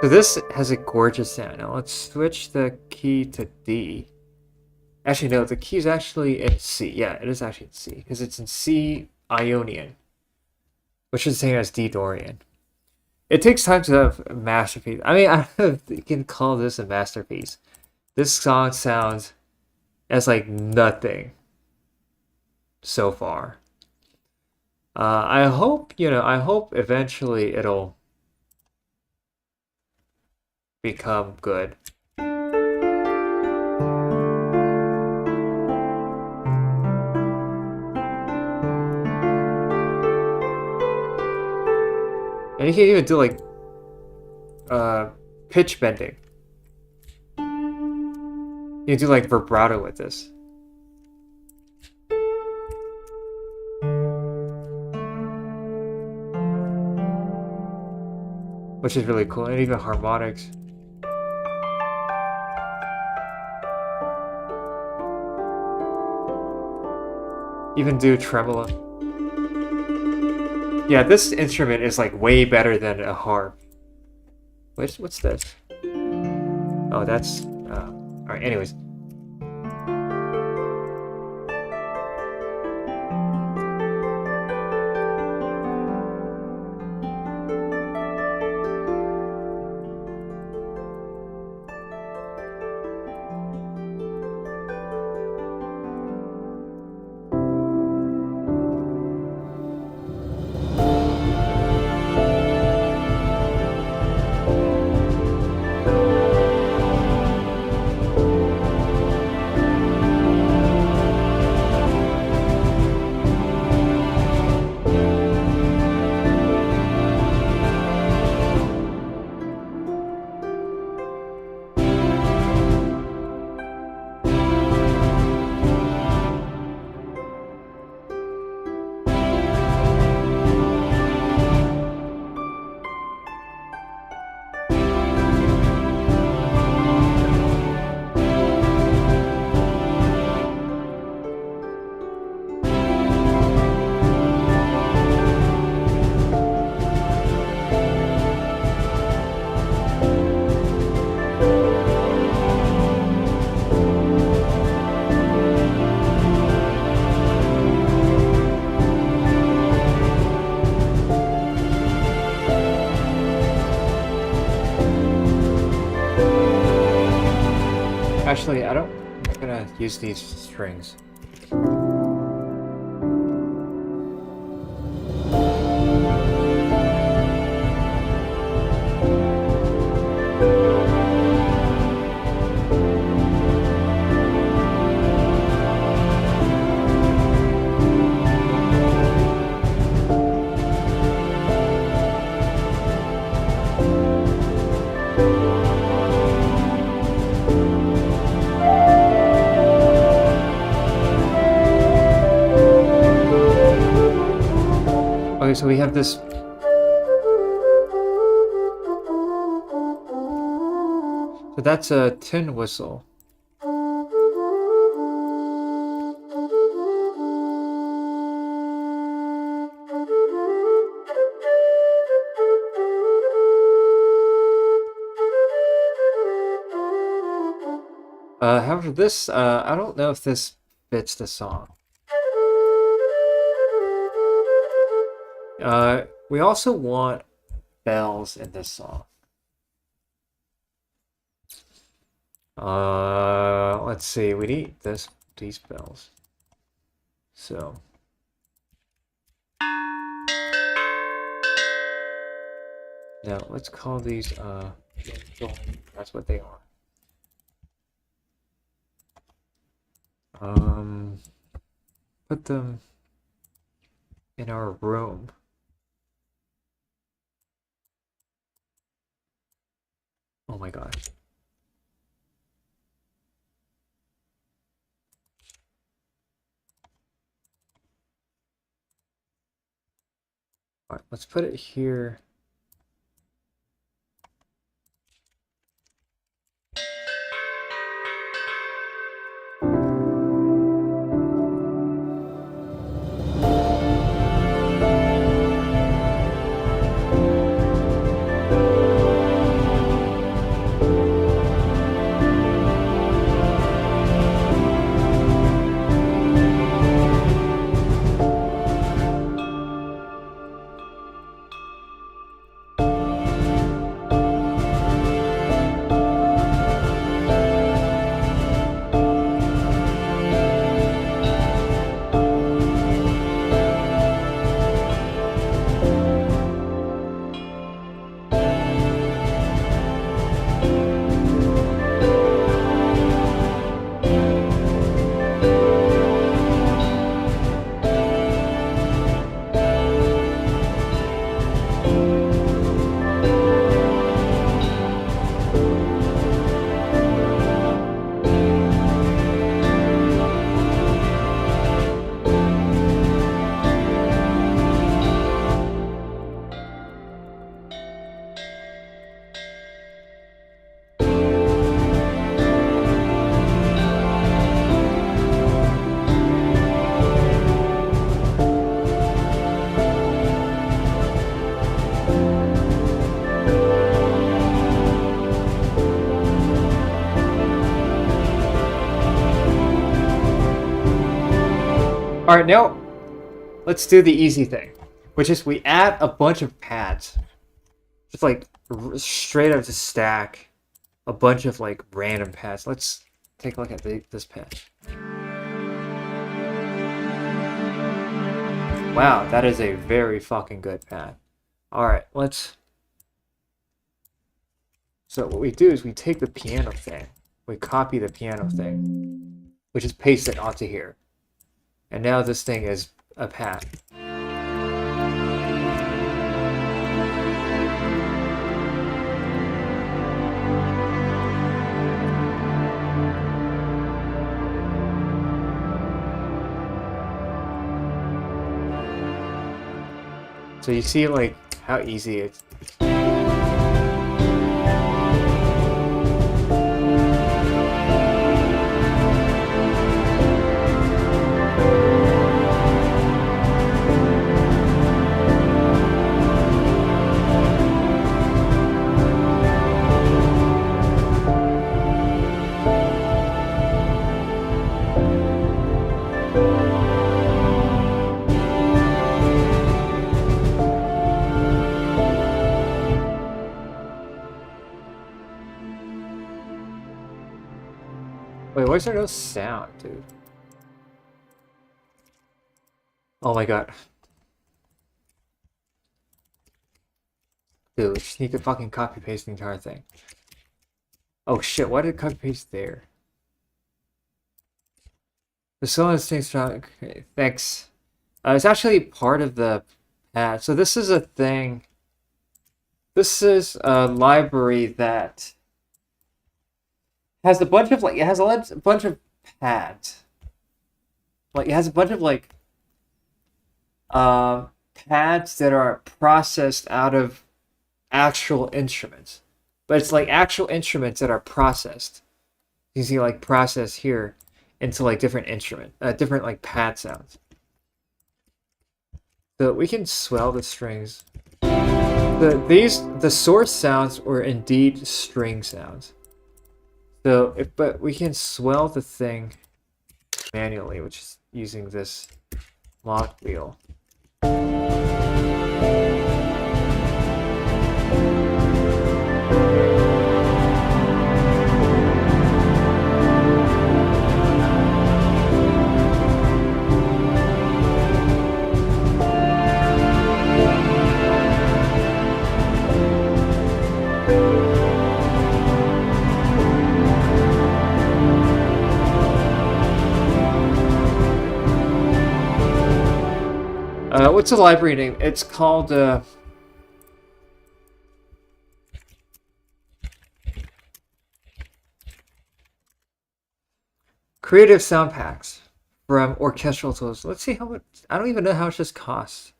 So this has a gorgeous sound. Now let's switch the key to D. Actually, no, the key is actually in C. Yeah, it is actually in C, because it's in C Ionian, which is the same as D Dorian. It takes time to have a masterpiece. I mean, I don't know if you can call this a masterpiece. This song sounds as like nothing so far. I hope eventually it'll become good. And you can even do like pitch bending. You do like vibrato with this. Which is really cool, and even harmonics. Even do tremolo. Yeah, this instrument is like way better than a harp. What's this? Oh, that's... Alright, anyways. Actually, I'm gonna use these strings. Okay, so we have this. So that's a tin whistle. However, this, I don't know if this fits the song. We also want bells in this song. Let's see, we need these bells. So. Now, let's call these, that's what they are. Put them in our room. Oh my gosh. All right, let's put it here. Alright, now let's do the easy thing, which is we add a bunch of pads. Just like straight up to stack a bunch of like random pads. Let's take a look at this pad. Wow, that is a very fucking good pad. Alright, let's... So what we do is we take the piano thing, we copy the piano thing, we just paste it onto here. And now this thing is a pad. So you see like how easy it's... Wait, why is there no sound, dude? Oh my god. Dude, we just need to fucking copy paste the entire thing. Oh shit, why did it copy paste there? The solo instincts, okay, thanks. It's actually part of the pad. So this is a thing. This is a library that has a bunch of like a bunch of pads. Like it has a bunch of like pads that are processed out of actual instruments. But it's like actual instruments that are processed. You see like process here into like different different like pad sounds. So we can swell the strings. The source sounds were indeed string sounds. So, but we can swell the thing manually, which is using this lock wheel. What's the library name? It's called, Creative Sound Packs from Orchestral Tools. Let's see how much... I don't even know how much this costs.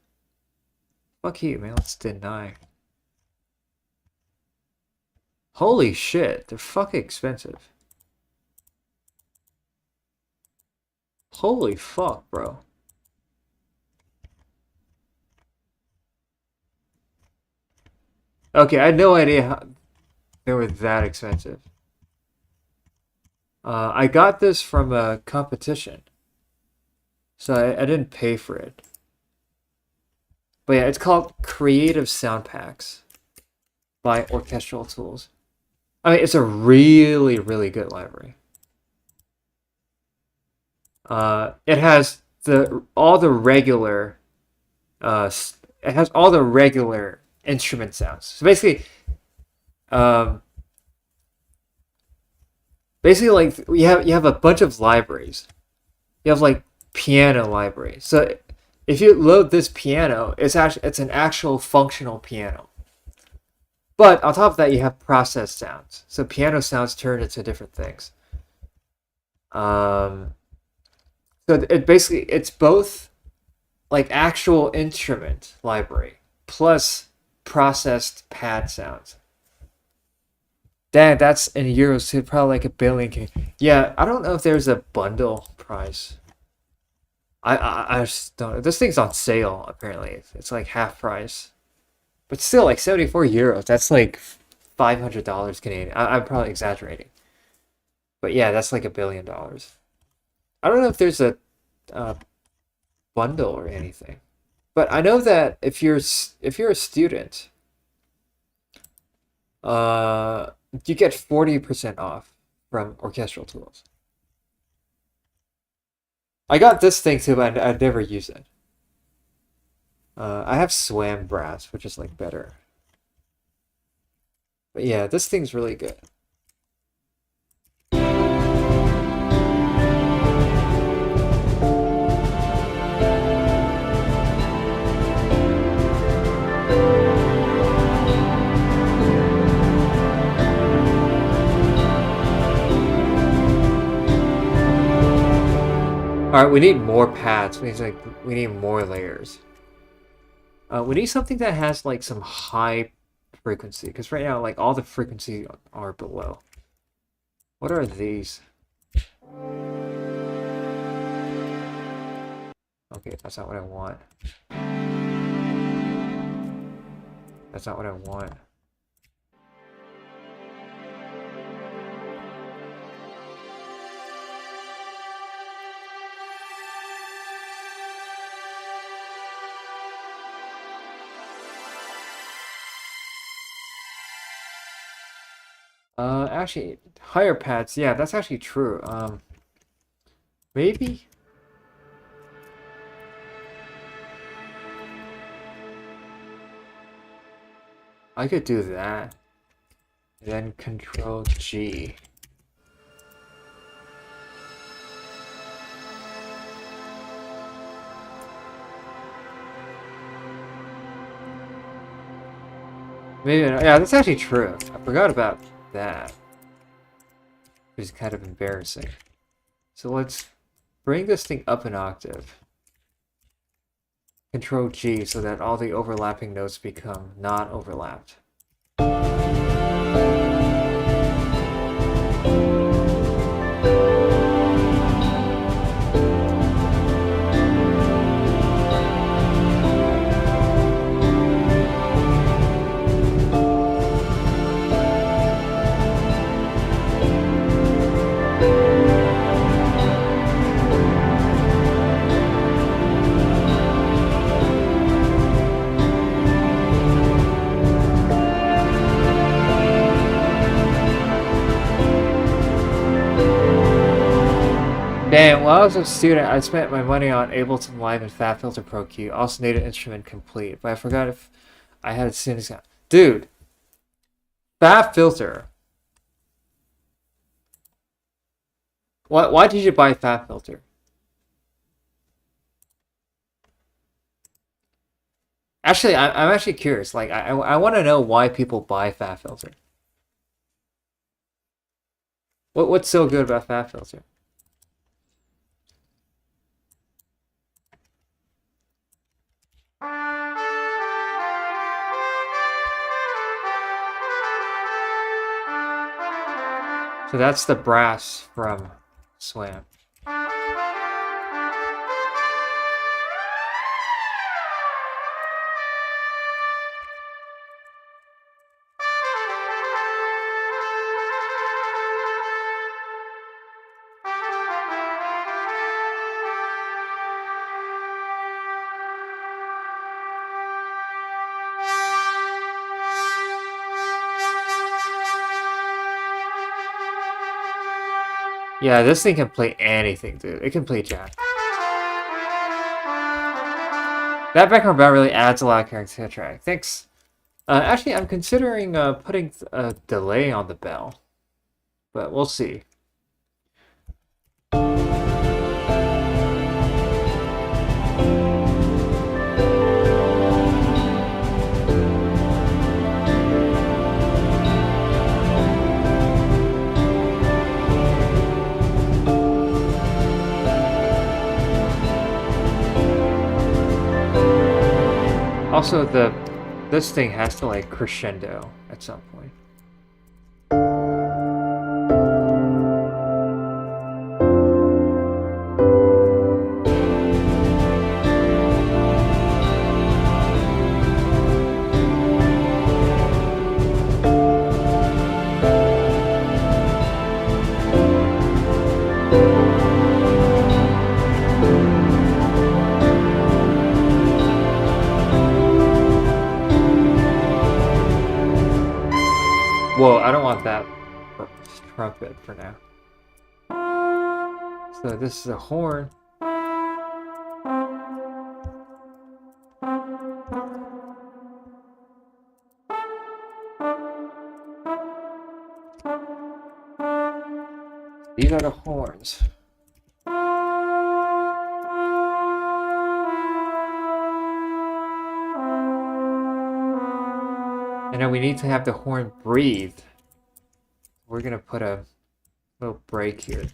Fuck you, man. Let's deny. Holy shit. They're fucking expensive. Holy fuck, bro. Okay, I had no idea how they were that expensive. I got this from a competition, so I didn't pay for it. But yeah, it's called Creative Sound Packs by Orchestral Tools. I mean, it's a really, really good library. It has all the regular instrument sounds. So basically, like you have a bunch of libraries. You have like piano library. So if you load this piano, it's an actual functional piano. But on top of that, you have processed sounds. So piano sounds turn into different things. So it's both like actual instrument library plus processed pad sounds. Damn, that's in euros too, probably like $1 billion. Yeah, I don't know if there's a bundle price. I just don't know. This thing's on sale apparently. It's like half price. But still, like 74 euros. That's like $500 Canadian. I'm probably exaggerating. But yeah, that's like $1 billion. I don't know if there's a bundle or anything. But I know that if you're a student, you get 40% off from Orchestral Tools. I got this thing too, but I'd never use it. I have Swam Brass, which is like better. But yeah, this thing's really good. All right, we need more pads. We need more layers. We need something that has like some high frequency, because right now like all the frequency are below. What are these? Okay, that's not what I want. That's not what I want. Actually, higher pads, yeah, that's actually true. Maybe? I could do that. Then Control G. Maybe, yeah, that's actually true. I forgot about that. Which is kind of embarrassing. So let's bring this thing up an octave. Control G so that all the overlapping notes become not overlapped. Damn, while I was a student, I spent my money on Ableton Live and FabFilter Pro Q. Also needed Instrument Complete, but I forgot if I had a student's account. Dude, FabFilter. Why did you buy FabFilter? Actually, I'm actually curious. Like, I want to know why people buy FabFilter. What's so good about FabFilter? So that's the brass from Swam. Yeah, this thing can play anything, dude. It can play jazz. That background bell really adds a lot of character to the track. Thanks. Actually, I'm considering putting a delay on the bell, but we'll see. Also, this thing has to like crescendo at some point. Whoa, I don't want that trumpet for now. So this is a horn. These are the horns. And then we need to have the horn breathe. We're gonna put a little break here.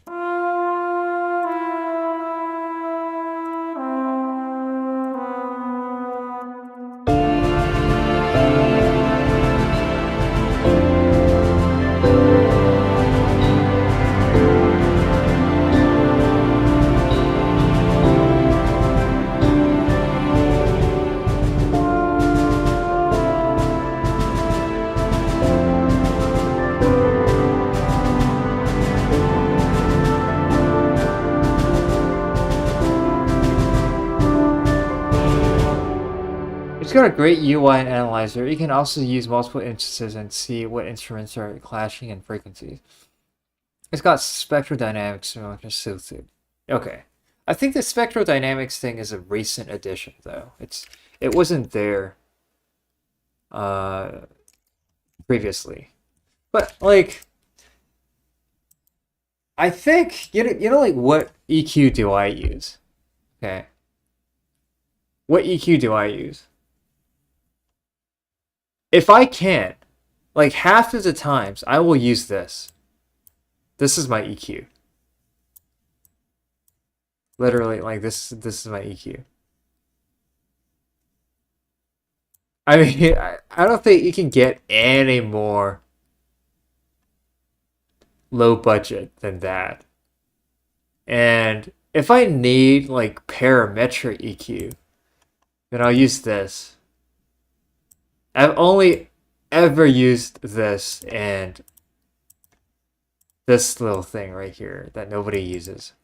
It's got a great UI and analyzer. You can also use multiple instances and see what instruments are clashing in frequencies. It's got spectrodynamics similar to Soothing. Okay. I think the spectrodynamics thing is a recent addition though. It wasn't there previously. But like I think you know like what EQ do I use? Okay. What EQ do I use? If I can, like half of the times, I will use this. This is my EQ. Literally, like this is my EQ. I mean, I don't think you can get any more low budget than that. And if I need like parametric EQ, then I'll use this. I've only ever used this and this little thing right here that nobody uses.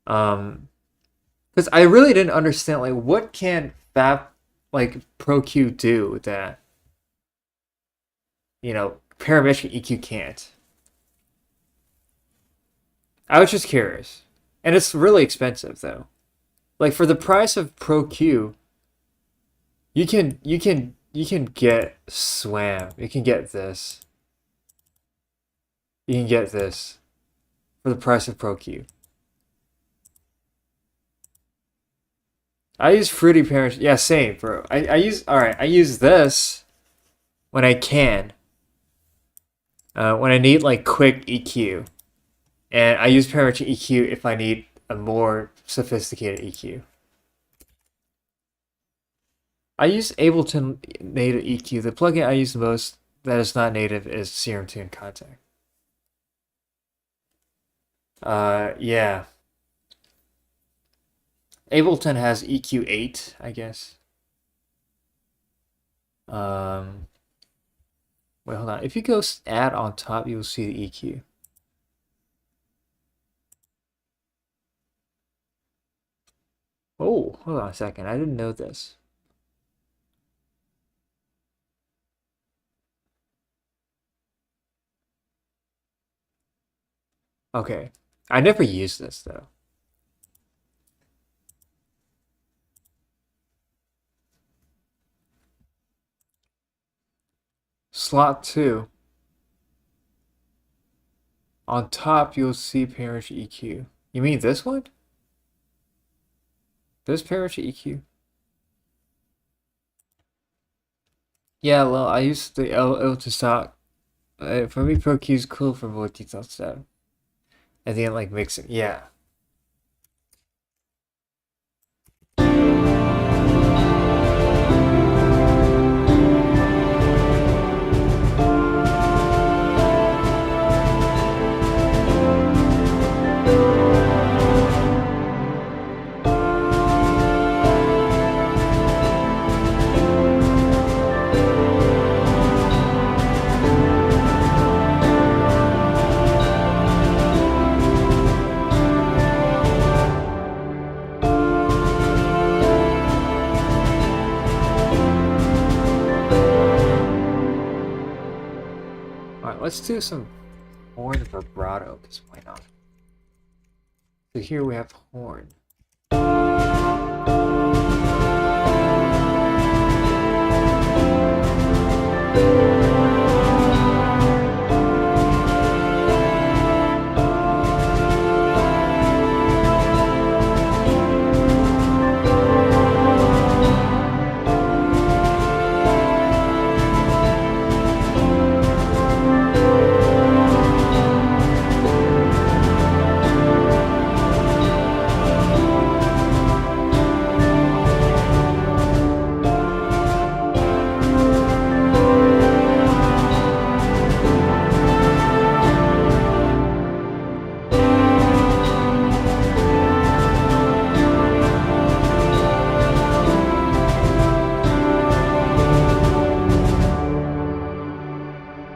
Because I really didn't understand like what can ProQ do that parametric EQ can't. I was just curious, and it's really expensive though. Like for the price of ProQ. You can get SWAM. You can get this. You can get this for the price of ProQ. I use Fruity Parents. Yeah, same, bro. I use this when I can. When I need like quick EQ. And I use parametric EQ if I need a more sophisticated EQ. I use Ableton native EQ. The plugin I use the most that is not native is Serum Tune Contact. Yeah. Ableton has EQ8, I guess. Wait, hold on. If you go add on top, you will see the EQ. Oh, hold on a second. I didn't know this. Okay. I never used this though. Slot 2. On top, you'll see Parrish EQ. You mean this one? This Parrish EQ? Yeah, well, I used the L to stock. For me, ProQ is cool for more detailed stuff. And then like mixing, yeah. let's do some horn vibrato, because why not? So here we have horn.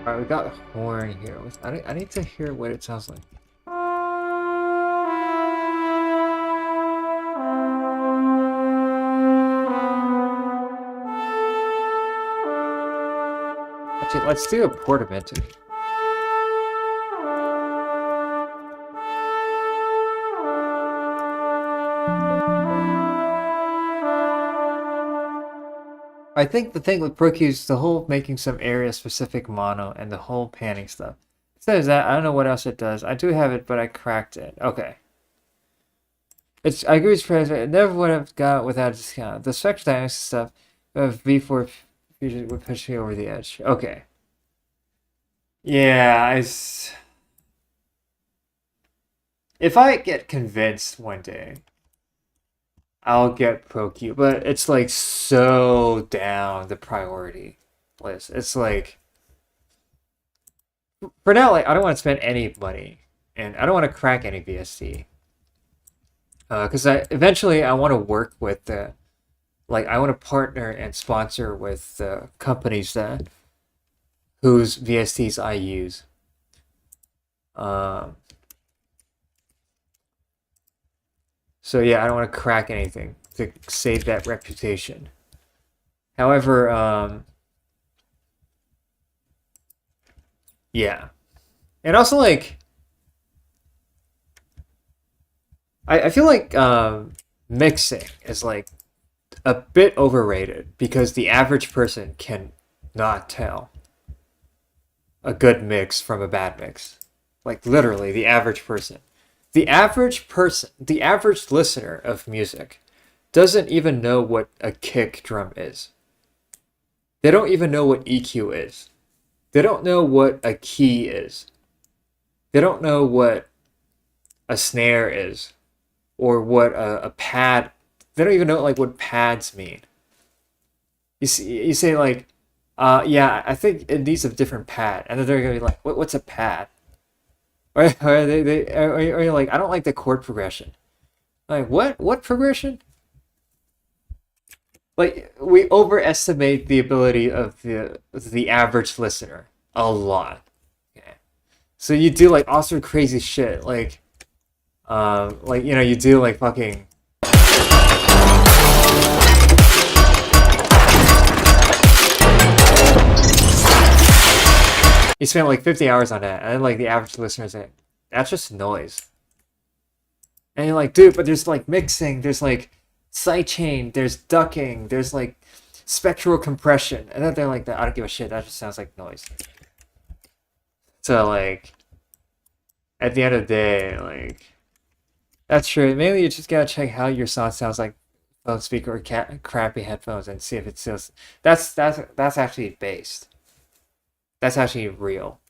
Alright, we got a horn here. I need to hear what it sounds like. Actually, let's do a portamento. I think the thing with Pro Q is the whole making some area specific mono and the whole panning stuff. Besides that, I don't know what else it does. I do have it, but I cracked it. Okay. I agree with Prez. I never would have got it without a discount. The Spectral Dynamics stuff of V4 Fusion would push me over the edge. Okay. Yeah, if I get convinced one day, I'll get Pro Q, but it's like so down the priority list. It's like, for now, like I don't want to spend any money, and I don't want to crack any VST, because eventually I want to work with the, like I want to partner and sponsor with the companies whose VSTs I use. So yeah, I don't want to crack anything to save that reputation. However, yeah. And also like I feel like mixing is like a bit overrated because the average person can not tell a good mix from a bad mix. Like literally the average person. The average listener of music doesn't even know what a kick drum is. They don't even know what EQ is. They don't know what a key is. They don't know what a snare is or what a pad. They don't even know like what pads mean. You say like, yeah, I think it needs a different pad, and then they're gonna be like, what's a pad? Or you're like, I don't like the chord progression. Like, what progression? Like, we overestimate the ability of the average listener a lot. Okay. So you do like awesome crazy shit, like you know, you do like fucking. You spent like 50 hours on that, and then like the average listener say, that's just noise. And you're like, dude, but there's like mixing, there's like sidechain, there's ducking, there's like spectral compression. And then they're like, I don't give a shit, that just sounds like noise. So like, at the end of the day, like, that's true. Mainly you just gotta check how your song sounds like phone speaker or crappy headphones and see if it's still. That's actually based. That's actually real.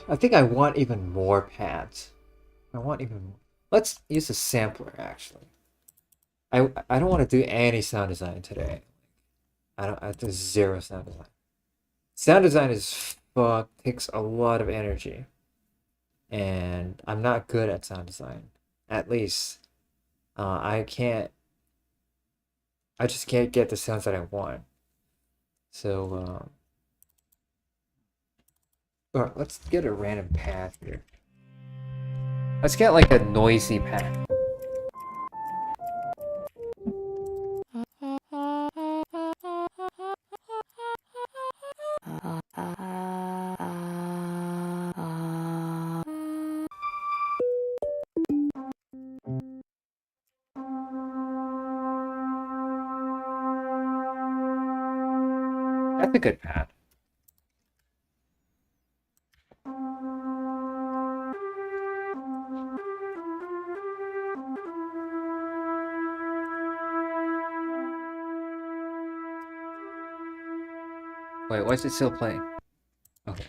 I think I want even more pads. I want even more. Let's use a sampler actually. I don't want to do any sound design today. I do zero sound design. Sound design is takes a lot of energy. And I'm not good at sound design. At least. I just can't get the sounds that I want. So, alright, let's get a random path here. Let's get like a noisy path. That's a good path. Wait, why is it still playing? Okay.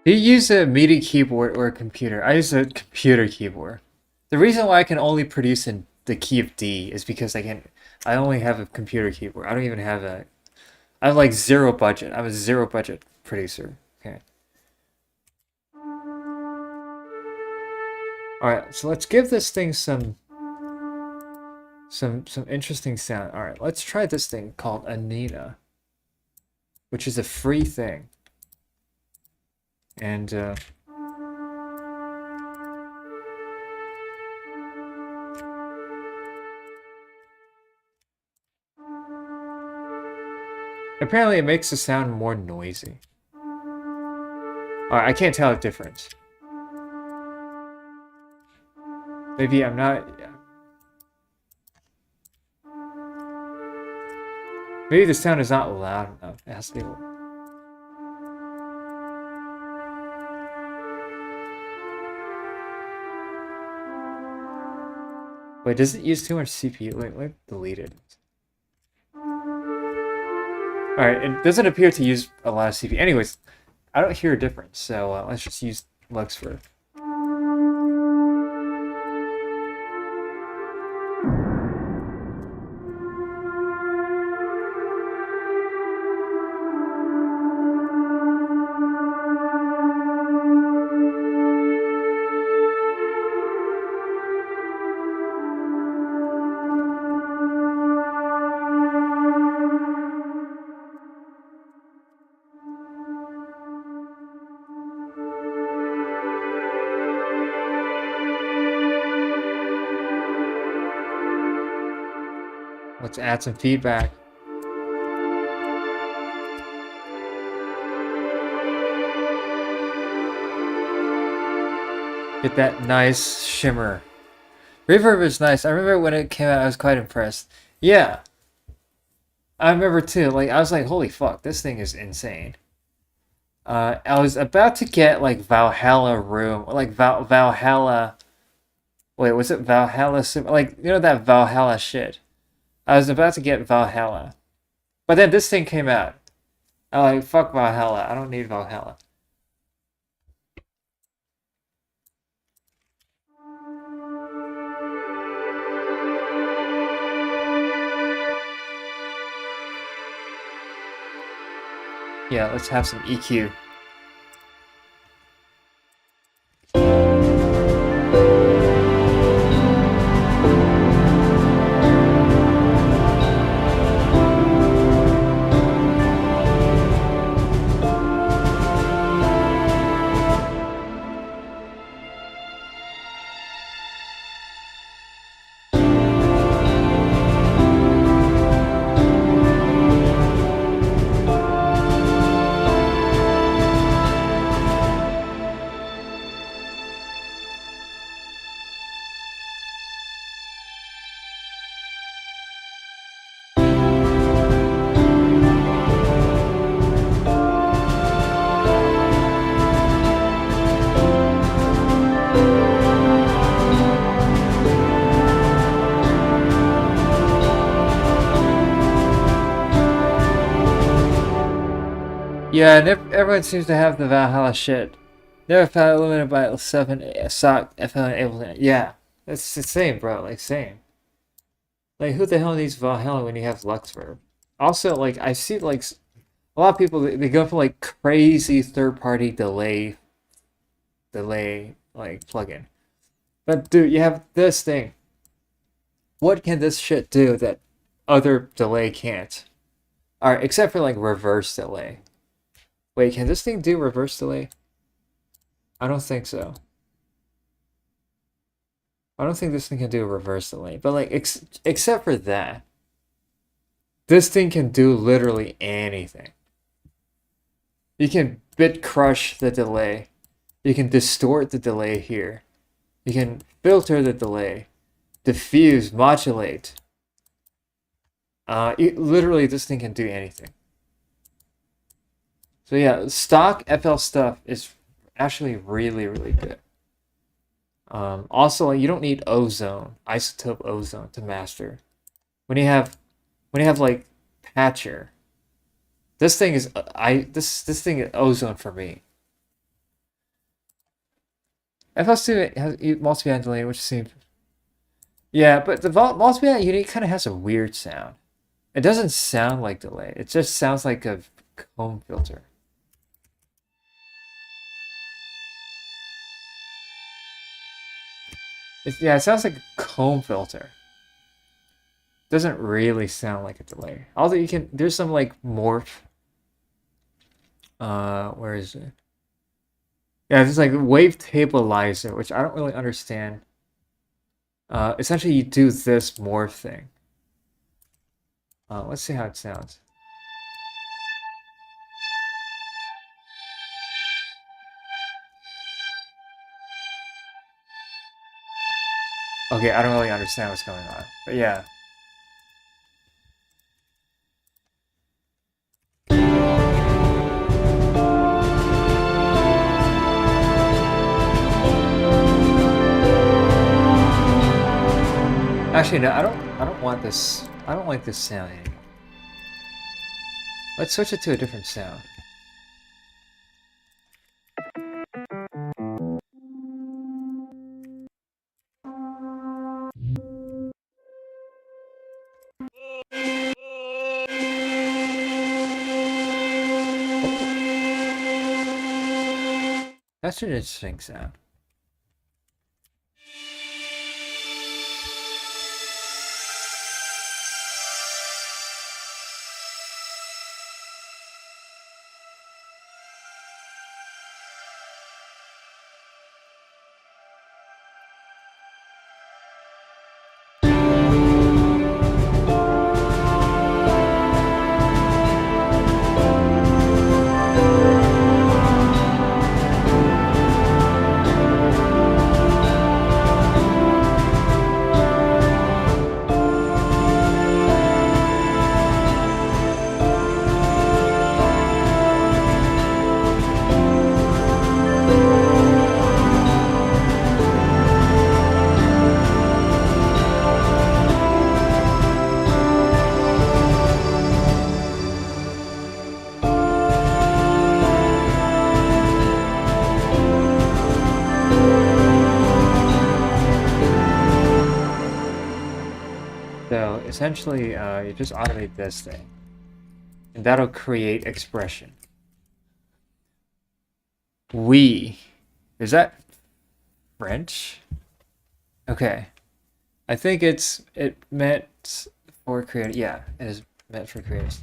Do you use a MIDI keyboard or a computer? I use a computer keyboard. The reason why I can only produce in the key of D is because I only have a computer keyboard. I don't even have I have like zero budget. I'm a zero budget producer. Okay. Alright, so let's give this thing some interesting sound. Alright, let's try this thing called Anina, which is a free thing. And apparently it makes the sound more noisy. Alright, I can't tell the difference. Maybe I'm not... Maybe the sound is not loud enough. It has to be... Wait, does it use too much CPU? Wait, let me delete it. Alright, it doesn't appear to use a lot of CPU. Anyways, I don't hear a difference, so let's just use Lux for... Let's add some feedback. Get that nice shimmer. Reverb is nice. I remember when it came out, I was quite impressed. Yeah. I remember too. Like, I was like, holy fuck, this thing is insane. I was about to get like Valhalla Room, like Valhalla. Wait, was it Valhalla? Like, you know that Valhalla shit. I was about to get Valhalla, but then this thing came out. I'm like, fuck Valhalla. I don't need Valhalla. Yeah, let's have some EQ. Yeah, everyone seems to have the Valhalla shit. Never found limited by 7 sock FL able to. Yeah, that's the same, bro. Like, same. Like, who the hell needs Valhalla when you have Luxverb? Also, like, I see, like, a lot of people, they go for, like, crazy third-party delay, like, plugin. But, dude, you have this thing. What can this shit do that other delay can't? Alright, except for, like, reverse delay. Wait, can this thing do reverse delay? I don't think so. I don't think this thing can do a reverse delay. But, like, except for that, this thing can do literally anything. You can bit crush the delay. You can distort the delay here. You can filter the delay. Diffuse, modulate. Literally, this thing can do anything. So yeah, stock FL stuff is actually really, really good. Also, you don't need ozone, isotope ozone to master. When you have like patcher, this thing is this thing is ozone for me. FL2 has multiband delay, which seems yeah, but the multiband unit kind of has a weird sound. It doesn't sound like delay. It just sounds like a comb filter. Yeah, it sounds like a comb filter. Doesn't really sound like a delay. Although there's some like morph. Where is it? Yeah, there's like wave stabilizer, which I don't really understand. Essentially you do this morph thing. Let's see how it sounds. Okay, I don't really understand what's going on, but yeah. Actually, no, I don't want this. I don't like this sound anymore. Let's switch it to a different sound. That's an interesting sound. So essentially, you just automate this thing, and that'll create expression. We, is that French? Okay, I think it meant for creative. Yeah, it is meant for creators.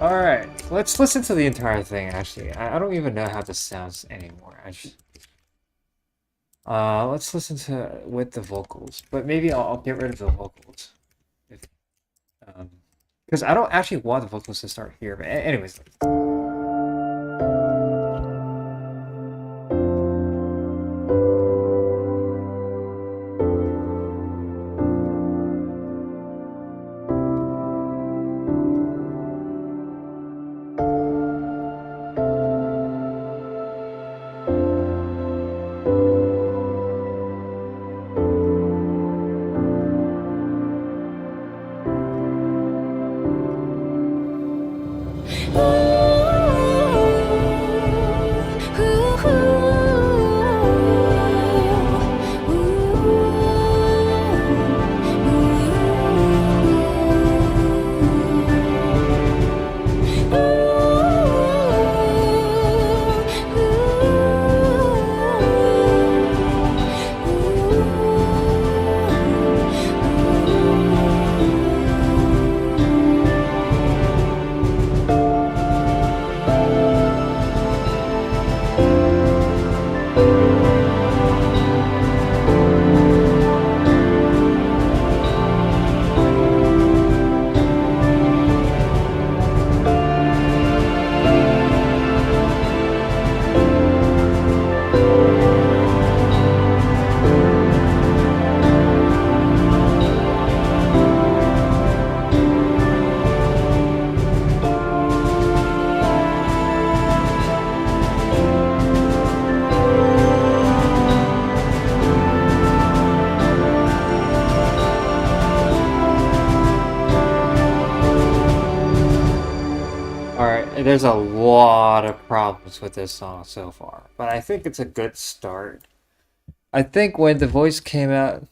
Alright, let's listen to the entire thing, actually. I don't even know how this sounds anymore. Let's listen to with the vocals. But maybe I'll get rid of the vocals. If, because I don't actually want the vocals to start here. But anyways. There's a lot of problems with this song so far, but I think it's a good start. I think when the voice came out,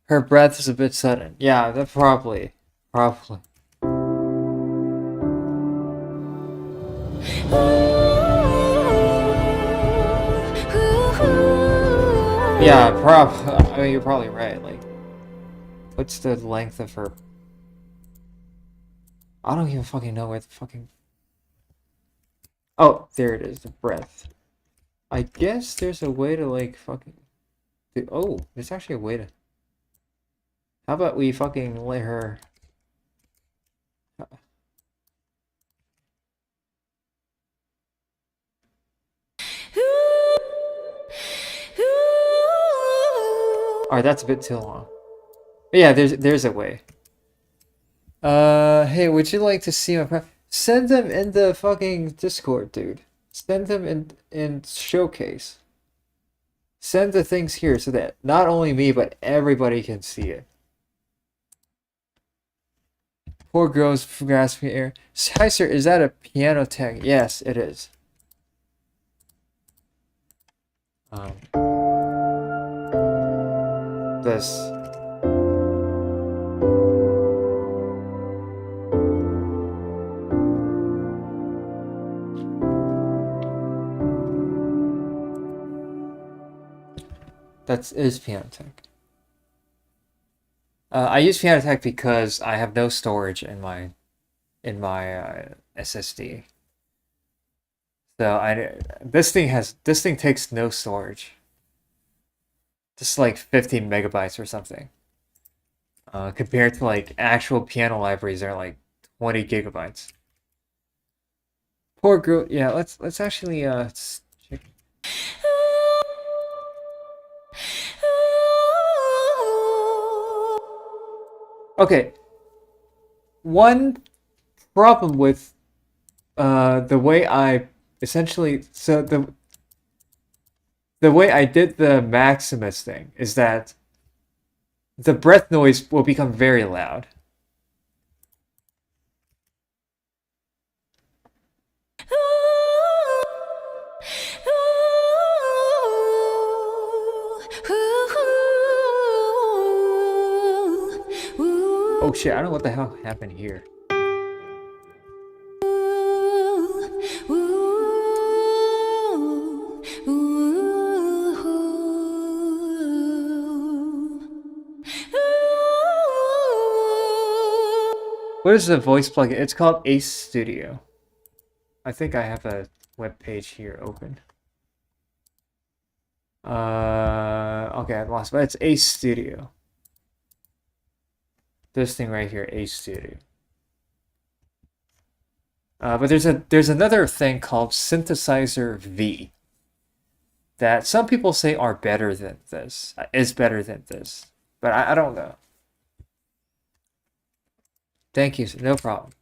her breath is a bit sudden. Yeah, that probably. Yeah, I mean, you're probably right. Like, what's the length of her? I don't even fucking know where the fucking... Oh, there it is, the breath. I guess there's a way to, like, fucking... Oh, there's actually a way to... How about we fucking let her... Alright, that's a bit too long. But yeah, there's a way. Hey, would you like to see my friend? Send them in the fucking Discord, dude. Send them in Showcase. Send the things here so that not only me, but everybody can see it. Poor girls grasping air. Hi, sir, is that a piano tag? Yes, it is. This. That is Pianotech. I use Pianotech because I have no storage in my SSD. So this thing takes no storage. Just like 15 megabytes or something. Compared to like actual piano libraries that are like 20 gigabytes. Poor girl. Yeah, let's actually check. Okay. One problem with the way I essentially the way I did the Maximus thing is that the breath noise will become very loud. Oh shit, I don't know what the hell happened here. What is the voice plugin? It's called Ace Studio. I think I have a web page here open. Okay, I lost, but it's Ace Studio. This thing right here, Ace Studio. But there's another thing called Synthesizer V that some people say are better than this, is better than this, but I don't know. Thank you, no problem.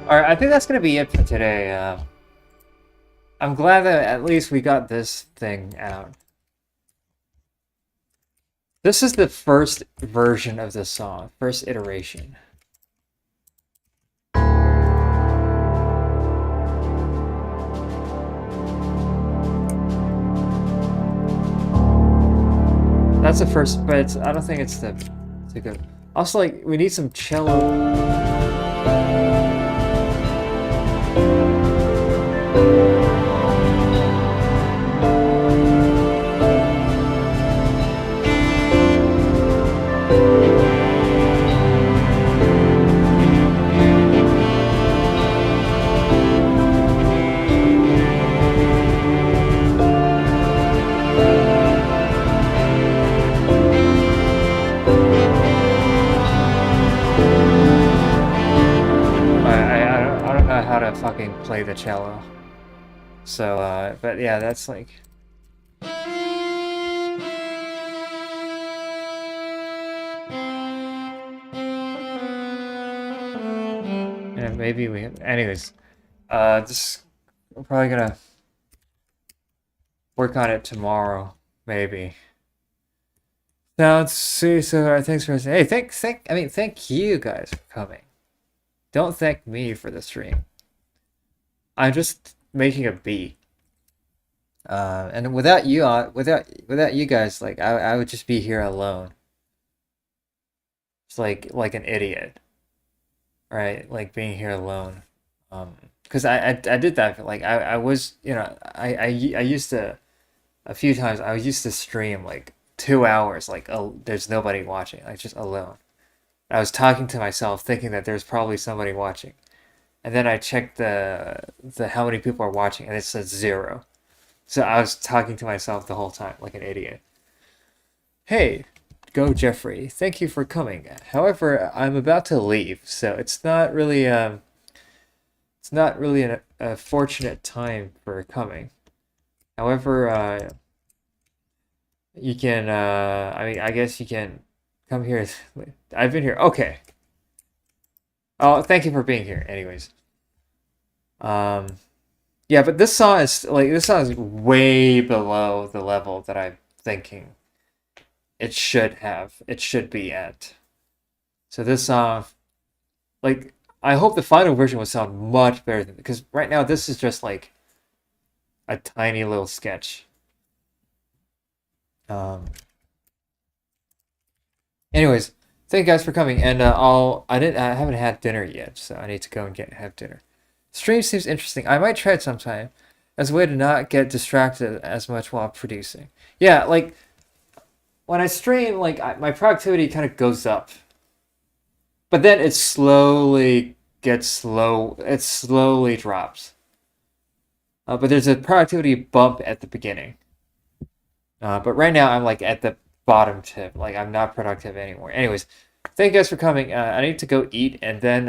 Alright, I think that's gonna be it for today. I'm glad that at least we got this thing out. This is the first version of the song, first iteration. That's the first, but I don't think it's the good. Also, like, we need some cello. How to fucking play the cello. So, but yeah, that's like... Yeah, maybe we... Anyways, just... I'm probably gonna work on it tomorrow, maybe. Now, see, so thanks for saying... Hey, thank you guys for coming. Don't thank me for the stream. I'm just making a beat, and without you, without you guys, like I would just be here alone. It's like an idiot, right? Like being here alone. Because I did that. Like I was, you know, I used to a few times. I used to stream like 2 hours, like there's nobody watching, like just alone. I was talking to myself, thinking that there's probably somebody watching. And then I checked the how many people are watching, and it says 0. So I was talking to myself the whole time, like an idiot. Hey, Go Jeffrey, thank you for coming. However, I'm about to leave, so it's not really a fortunate time for coming. However, you can I mean, I guess you can come here. I've been here. Okay. Oh, thank you for being here. Anyways, yeah, but this song is way below the level that I'm thinking it should be at. So this song, like, I hope the final version will sound much better than, because right now this is just like a tiny little sketch. Anyways. Thank you guys for coming, and I haven't had dinner yet, so I need to go and have dinner. Stream seems interesting. I might try it sometime as a way to not get distracted as much while producing. Yeah, like when I stream, like my productivity kind of goes up, but then it slowly gets slow. It slowly drops. But there's a productivity bump at the beginning. But right now I'm like at the bottom tip. Like I'm not productive anymore. Anyways, thank you guys for coming. I need to go eat, and then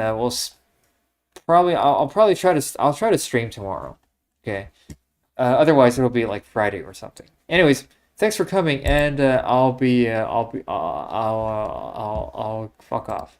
probably I'll probably try to stream tomorrow. Okay. Otherwise it'll be like Friday or something. Anyways, thanks for coming, and I'll fuck off.